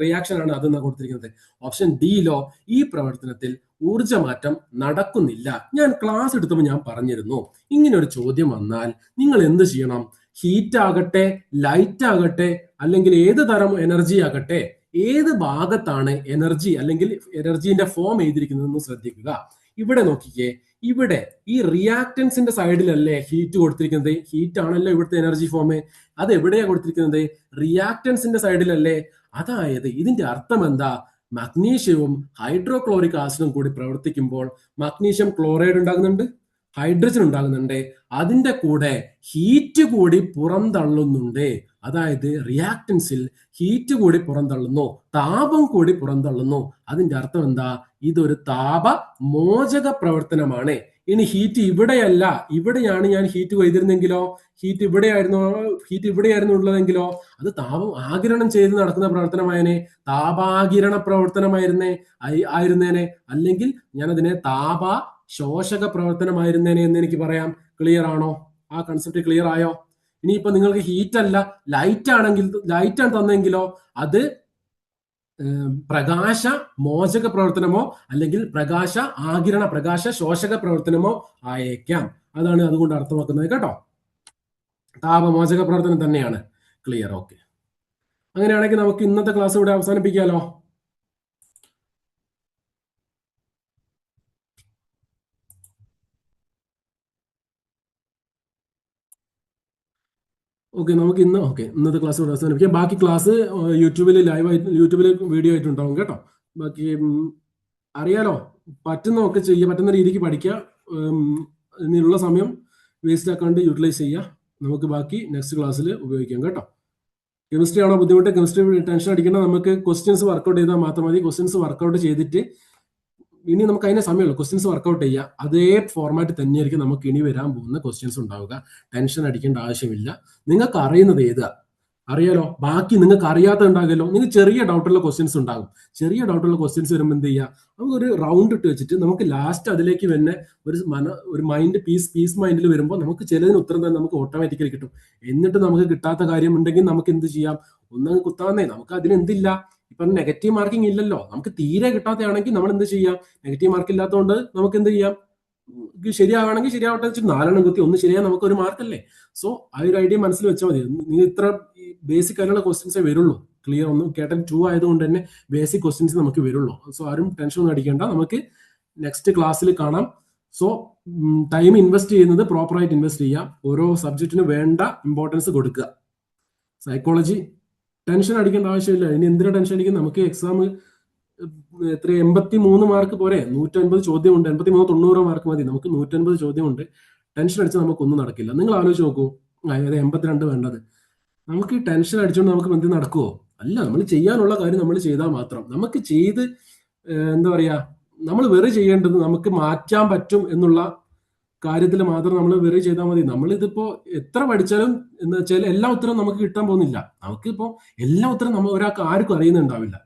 റിയാക്ഷൻ ആണ് അത് കൊടുത്തിരിക്കുന്നത്. ഓപ്ഷൻ ഡിയിലോ ഈ പ്രവർത്തനത്തിൽ ഊർജമാറ്റം നടക്കുന്നില്ല. ഞാൻ ക്ലാസ് എടുത്തപ്പോൾ ഞാൻ പറഞ്ഞിരുന്നു, ഇങ്ങനെ ഒരു ചോദ്യം വന്നാൽ നിങ്ങൾ എന്ത് ചെയ്യണം? ഹീറ്റ് ആകട്ടെ, ലൈറ്റ് ആകട്ടെ, അല്ലെങ്കിൽ ഏത് തരം എനർജി ആകട്ടെ, ഏത് ഭാഗത്താണ് എനർജി അല്ലെങ്കിൽ എനർജീന്റെ ഫോം എഴുതിയിരിക്കുന്നതെന്ന് ശ്രദ്ധിക്കുക. ഇവിടെ നോക്കിക്കേ, ഇവിടെ ഈ റിയാക്ടൻസിന്റെ സൈഡിലല്ലേ ഹീറ്റ് കൊടുത്തിരിക്കുന്നത്? ഹീറ്റ് ആണല്ലോ ഇവിടുത്തെ എനർജി ഫോം. അത് എവിടെയാ കൊടുത്തിരിക്കുന്നത്? റിയാക്ടൻസിന്റെ സൈഡിലല്ലേ. അതായത് ഇതിന്റെ അർത്ഥം എന്താ? മഗ്നീഷ്യവും ഹൈഡ്രോക്ലോറിക് ആസിഡും കൂടി പ്രവർത്തിക്കുമ്പോൾ മഗ്നീഷ്യം ക്ലോറൈഡ് ഉണ്ടാകുന്നുണ്ട്, ഹൈഡ്രജൻ ഉണ്ടാകുന്നുണ്ട്, അതിന്റെ കൂടെ ഹീറ്റ് കൂടി പുറന്തള്ളുന്നുണ്ട്. അതായത് റിയാക്ടൻസിൽ ഹീറ്റ് കൂടി പുറന്തള്ളുന്നു, താപം കൂടി പുറന്തള്ളുന്നു. അതിന്റെ അർത്ഥം എന്താ? ഇതൊരു താപമോചക പ്രവർത്തനമാണ്. ഇനി ഹീറ്റ് ഇവിടെയല്ല, ഇവിടെയാണ് ഞാൻ ഹീറ്റ് ചെയ്തിരുന്നെങ്കിലോ, ഹീറ്റ് ഇവിടെയായിരുന്നു ഉള്ളതെങ്കിലോ, അത് താപം ആഗിരണം ചെയ്ത് നടക്കുന്ന പ്രവർത്തനമായനെ, താപാകിരണ പ്രവർത്തനമായിരുന്നേനെ, അല്ലെങ്കിൽ ഞാൻ അതിനെ താപ ശോഷക പ്രവർത്തനമായിരുന്നേനെ എന്ന് എനിക്ക് പറയാം. ക്ലിയർ ആണോ? ആ കൺസെപ്റ്റ് ക്ലിയർ ആയോ? ഇനിയിപ്പോ നിങ്ങൾക്ക് ഹീറ്റ് അല്ല ലൈറ്റ് ആണെങ്കിൽ, ലൈറ്റ് ആണ് തന്നെങ്കിലോ, അത് പ്രകാശ മോചക പ്രവർത്തനമോ അല്ലെങ്കിൽ പ്രകാശ ആഗിരണ, പ്രകാശ ശോഷക പ്രവർത്തനമോ ആയേക്കാം. അതാണ് അതുകൊണ്ട് അർത്ഥമാക്കുന്നത് കേട്ടോ. താപമോചക പ്രവർത്തനം തന്നെയാണ്. ക്ലിയർ? ഓക്കെ. അങ്ങനെയാണെങ്കിൽ നമുക്ക് ഇന്നത്തെ ക്ലാസ് ഇവിടെ അവസാനിപ്പിക്കാലോ. ഓക്കെ, നമുക്ക് ഇന്നത്തെ ക്ലാസ് ഇവിടെ അവസാനിപ്പിക്കാം. ബാക്കി ക്ലാസ് യൂട്യൂബിൽ യൂട്യൂബിൽ വീഡിയോ ആയിട്ടുണ്ടാവും കേട്ടോ. ബാക്കി അറിയാലോ, പറ്റുന്നതൊക്കെ ചെയ്യുക, പറ്റുന്ന രീതിക്ക് പഠിക്കുക. ഇതിനുള്ള സമയം വേസ്റ്റ് ആക്കാണ്ട് യൂട്ടിലൈസ് ചെയ്യുക. നമുക്ക് ബാക്കി നെക്സ്റ്റ് ക്ലാസ്സിൽ ഉപയോഗിക്കാം കേട്ടോ. കെമിസ്ട്രി ആണോ ബുദ്ധിമുട്ട്? കെമിസ്ട്രി ടെൻഷൻ അടിക്കേണ്ട. നമുക്ക് ക്വസ്റ്റ്യൻസ് വർക്കൗട്ട് ചെയ്താൽ മാത്രം മതി. ക്വസ്റ്റ്യൻസ് വർക്കൗട്ട് ചെയ്തിട്ട് ഇനി നമുക്ക് അതിനെ സമയമുള്ളൂ. ക്വസ്റ്റ്യൻസ് വർക്കൗട്ട് ചെയ്യുക. അതേ ഫോർമാറ്റ് തന്നെയായിരിക്കും നമുക്ക് ഇനി വരാൻ പോകുന്ന ക്വസ്റ്റ്യൻസ് ഉണ്ടാവുക. ടെൻഷൻ അടിക്കേണ്ട ആവശ്യമില്ല. നിങ്ങൾക്ക് അറിയുന്നത് ഏതാ അറിയാലോ, ബാക്കി നിങ്ങൾക്ക് അറിയാത്ത ഉണ്ടാകുമല്ലോ. നിങ്ങൾക്ക് ചെറിയ ഡൗട്ടുള്ള ക്വസ്റ്റ്യൻസ് ഉണ്ടാകും. ചെറിയ ഡൗട്ടുള്ള ക്വസ്റ്റ്യൻസ് വരുമ്പോൾ എന്ത് ചെയ്യുക, നമുക്ക് ഒരു റൗണ്ട് ഇട്ട് വെച്ചിട്ട് നമുക്ക് ലാസ്റ്റ് അതിലേക്ക് തന്നെ ഒരു മൈൻഡ് പീസ് മൈൻഡിൽ വരുമ്പോൾ നമുക്ക് ചിലതിന് ഉത്തരം തന്നെ നമുക്ക് ഓട്ടോമാറ്റിക്കലി കിട്ടും. എന്നിട്ട് നമുക്ക് കിട്ടാത്ത കാര്യം ഉണ്ടെങ്കിൽ നമുക്ക് എന്ത് ചെയ്യാം, ഒന്നങ്ങ് കുത്താന്നേ. നമുക്ക് അതിന് എന്തില്ല, ഇപ്പൊ നെഗറ്റീവ് മാർക്കിംഗ് ഇല്ലല്ലോ. നമുക്ക് തീരെ കിട്ടാത്തയാണെങ്കിൽ നമ്മൾ എന്ത് ചെയ്യാം, നെഗറ്റീവ് മാർക്ക് ഇല്ലാത്തതുകൊണ്ട് നമുക്ക് എന്ത് ചെയ്യാം, ശരിയാവണമെങ്കിൽ ശരിയാവട്ടെ വെച്ചിട്ട് 4 കുത്തി ഒന്ന് ശരിയാ നമുക്ക് ഒരു മാർക്കല്ലേ. സോ ആ ഒരു ഐഡിയ മനസ്സിൽ വെച്ചാൽ മതി. നിങ്ങൾ ഇത്ര ബേസിക് ആയിട്ടുള്ള ക്വസ്റ്റ്യൻസേ വരുള്ളൂ. ക്ലിയർ? ഒന്ന് കേട്ടൻ 2 ആയതുകൊണ്ട് തന്നെ ബേസിക് ക്വസ്റ്റ്യൻസ് നമുക്ക് വരുള്ളൂ. സോ ആരും ടെൻഷൻ ഒന്നും അടിക്കേണ്ട. നമുക്ക് നെക്സ്റ്റ് ക്ലാസ്സിൽ കാണാം. സോ ടൈം ഇൻവെസ്റ്റ് ചെയ്യുന്നത് പ്രോപ്പറായിട്ട് ഇൻവെസ്റ്റ് ചെയ്യാം. ഓരോ സബ്ജക്റ്റിന് വേണ്ട ഇമ്പോർട്ടൻസ് കൊടുക്കുക. സൈക്കോളജി ടെൻഷൻ അടിക്കേണ്ട ആവശ്യമില്ല. ഇനി എന്തിനാ ടെൻഷൻ അടിക്കുന്നത്? നമുക്ക് എക്സാം എത്ര 83 മാർക്ക് പോരെ? 150 ചോദ്യമുണ്ട്. 83 90 മാർക്ക് മതി. നമുക്ക് 150 ചോദ്യമുണ്ട്. ടെൻഷൻ അടിച്ചാൽ നമുക്കൊന്നും നടക്കില്ല. നിങ്ങൾ ആലോചിച്ച് നോക്കൂ, അതായത് 82 വേണ്ടത്. നമുക്ക് ടെൻഷൻ അടിച്ചുകൊണ്ട് നമുക്ക് എന്ത് നടക്കുമോ? അല്ല, നമ്മൾ ചെയ്യാനുള്ള കാര്യം നമ്മൾ ചെയ്താൽ മാത്രം. നമുക്ക് ചെയ്ത് എന്താ പറയാ, നമ്മൾ വെറി ചെയ്യേണ്ടത് നമുക്ക് മാറ്റാൻ പറ്റും എന്നുള്ള കാര്യത്തിൽ മാത്രം നമ്മൾ വെറി ചെയ്താൽ മതി. നമ്മളിതിപ്പോ എത്ര പഠിച്ചാലും എന്ന് വെച്ചാൽ എല്ലാ ഉത്തരവും നമുക്ക് കിട്ടാൻ പോകുന്നില്ല. നമുക്കിപ്പോ എല്ലാ ഉത്തരം നമ്മൾ ഒരാൾക്ക് ആർക്കും അറിയുന്നുണ്ടാവില്ല.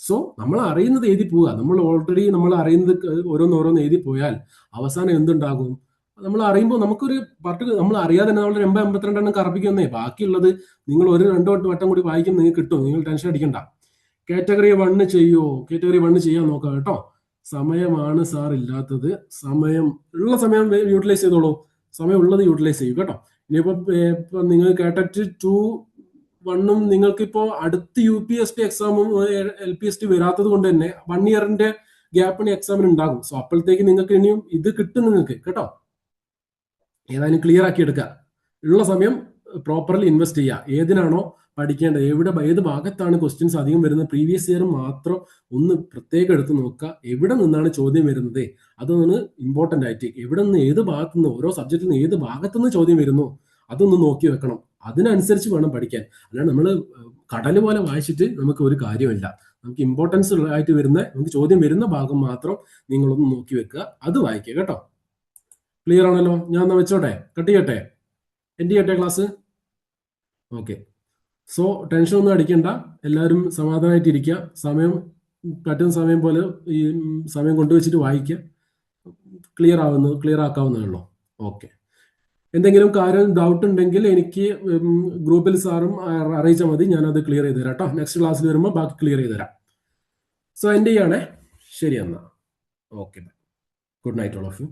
സോ നമ്മൾ അറിയുന്നത് എഴുതി പോവുക. നമ്മൾ ഓൾറെഡി നമ്മൾ അറിയുന്നത് ഓരോന്ന് എഴുതി പോയാൽ അവസാനം എന്തുണ്ടാകും? നമ്മൾ അറിയുമ്പോൾ നമുക്കൊരു നമ്മൾ അറിയാതെ തന്നെ നമ്മൾ 82 എണ്ണം കറപ്പിക്കുന്നേ. ബാക്കിയുള്ളത് നിങ്ങൾ 1-2 വട്ടം കൂടി വായിക്കും, നിങ്ങൾക്ക് കിട്ടും. നിങ്ങൾ ടെൻഷൻ അടിക്കണ്ട. കാറ്റഗറി 1 ചെയ്യുമോ? കാറ്റഗറി 1 ചെയ്യാൻ നോക്കാം കേട്ടോ. സമയമാണ് സാർ ഇല്ലാത്തത്. സമയം ഉള്ള സമയം യൂട്ടിലൈസ് ചെയ്തോളൂ. സമയം ഉള്ളത് യൂട്ടിലൈസ് ചെയ്യൂ കേട്ടോ. ഇനിയിപ്പോ നിങ്ങൾ കേട്ടിട്ട് 2-1 നിങ്ങൾക്കിപ്പോ അടുത്ത UPST എക്സാമും LPST വരാത്തത് കൊണ്ട് തന്നെ 1 ഇയറിന്റെ ഗ്യാപ്പിന് എക്സാമിന് ഉണ്ടാകും. സോ അപ്പോഴത്തേക്ക് നിങ്ങൾക്ക് ഇനിയും ഇത് കിട്ടും നിങ്ങൾക്ക് കേട്ടോ. ഏതായാലും ക്ലിയർ ആക്കി എടുക്കുക. ഉള്ള സമയം പ്രോപ്പർലി ഇൻവെസ്റ്റ് ചെയ്യുക. ഏതിനാണോ പഠിക്കേണ്ടത്, ഏത് ഭാഗത്താണ് ക്വസ്റ്റ്യൻസ് അധികം വരുന്നത്, പ്രീവിയസ് ഇയർ മാത്രം ഒന്ന് പ്രത്യേകം എടുത്ത് നോക്കുക. എവിടെ നിന്നാണ് ചോദ്യം വരുന്നത്, അതൊന്ന് ഇമ്പോർട്ടൻ്റ് ആയിട്ട് എവിടെ നിന്ന്, ഏത് ഭാഗത്തു നിന്ന്, ഓരോ സബ്ജക്റ്റിൽ നിന്ന് ഏത് ഭാഗത്തു നിന്ന് ചോദ്യം വരുന്നു അതൊന്ന് നോക്കി വെക്കണം. അതിനനുസരിച്ച് വേണം പഠിക്കാൻ. അല്ലാണ്ട് നമ്മൾ കടല് പോലെ വായിച്ചിട്ട് നമുക്ക് ഒരു കാര്യമില്ല. നമുക്ക് ഇമ്പോർട്ടൻസ് ആയിട്ട് നമുക്ക് ചോദ്യം വരുന്ന ഭാഗം മാത്രം നിങ്ങളൊന്ന് നോക്കി വെക്കുക, അത് വായിക്കുക കേട്ടോ. ക്ലിയർ ആണല്ലോ? ഞാൻ എന്നാ വെച്ചോട്ടെ, കട്ട് ചെയ്യട്ടെ, എൻഡ് ചെയ്യട്ടെ ക്ലാസ്. ഓക്കെ. സോ ടെൻഷൻ ഒന്നും അടിക്കണ്ട, എല്ലാവരും സമാധാനമായിട്ടിരിക്കുക. പറ്റുന്ന സമയം പോലെ ഈ സമയം കൊണ്ടുവച്ചിട്ട് വായിക്കുക. ക്ലിയർ ആക്കാവുന്നതേ ഉള്ളൂ. ഓക്കെ. എന്തെങ്കിലും കാര്യം ഡൗട്ട് ഉണ്ടെങ്കിൽ എനിക്ക് ഗ്രൂപ്പിൽ സാറും അറിയിച്ചാൽ മതി, ഞാനത് ക്ലിയർ ചെയ്ത് തരാം കേട്ടോ. നെക്സ്റ്റ് ക്ലാസ്സിൽ വരുമ്പോൾ ബാക്കി ക്ലിയർ ചെയ്ത് തരാം. സോ എൻഡ് ചെയ്യണേ. ശരി എന്നാ. Okay. Good night all of U.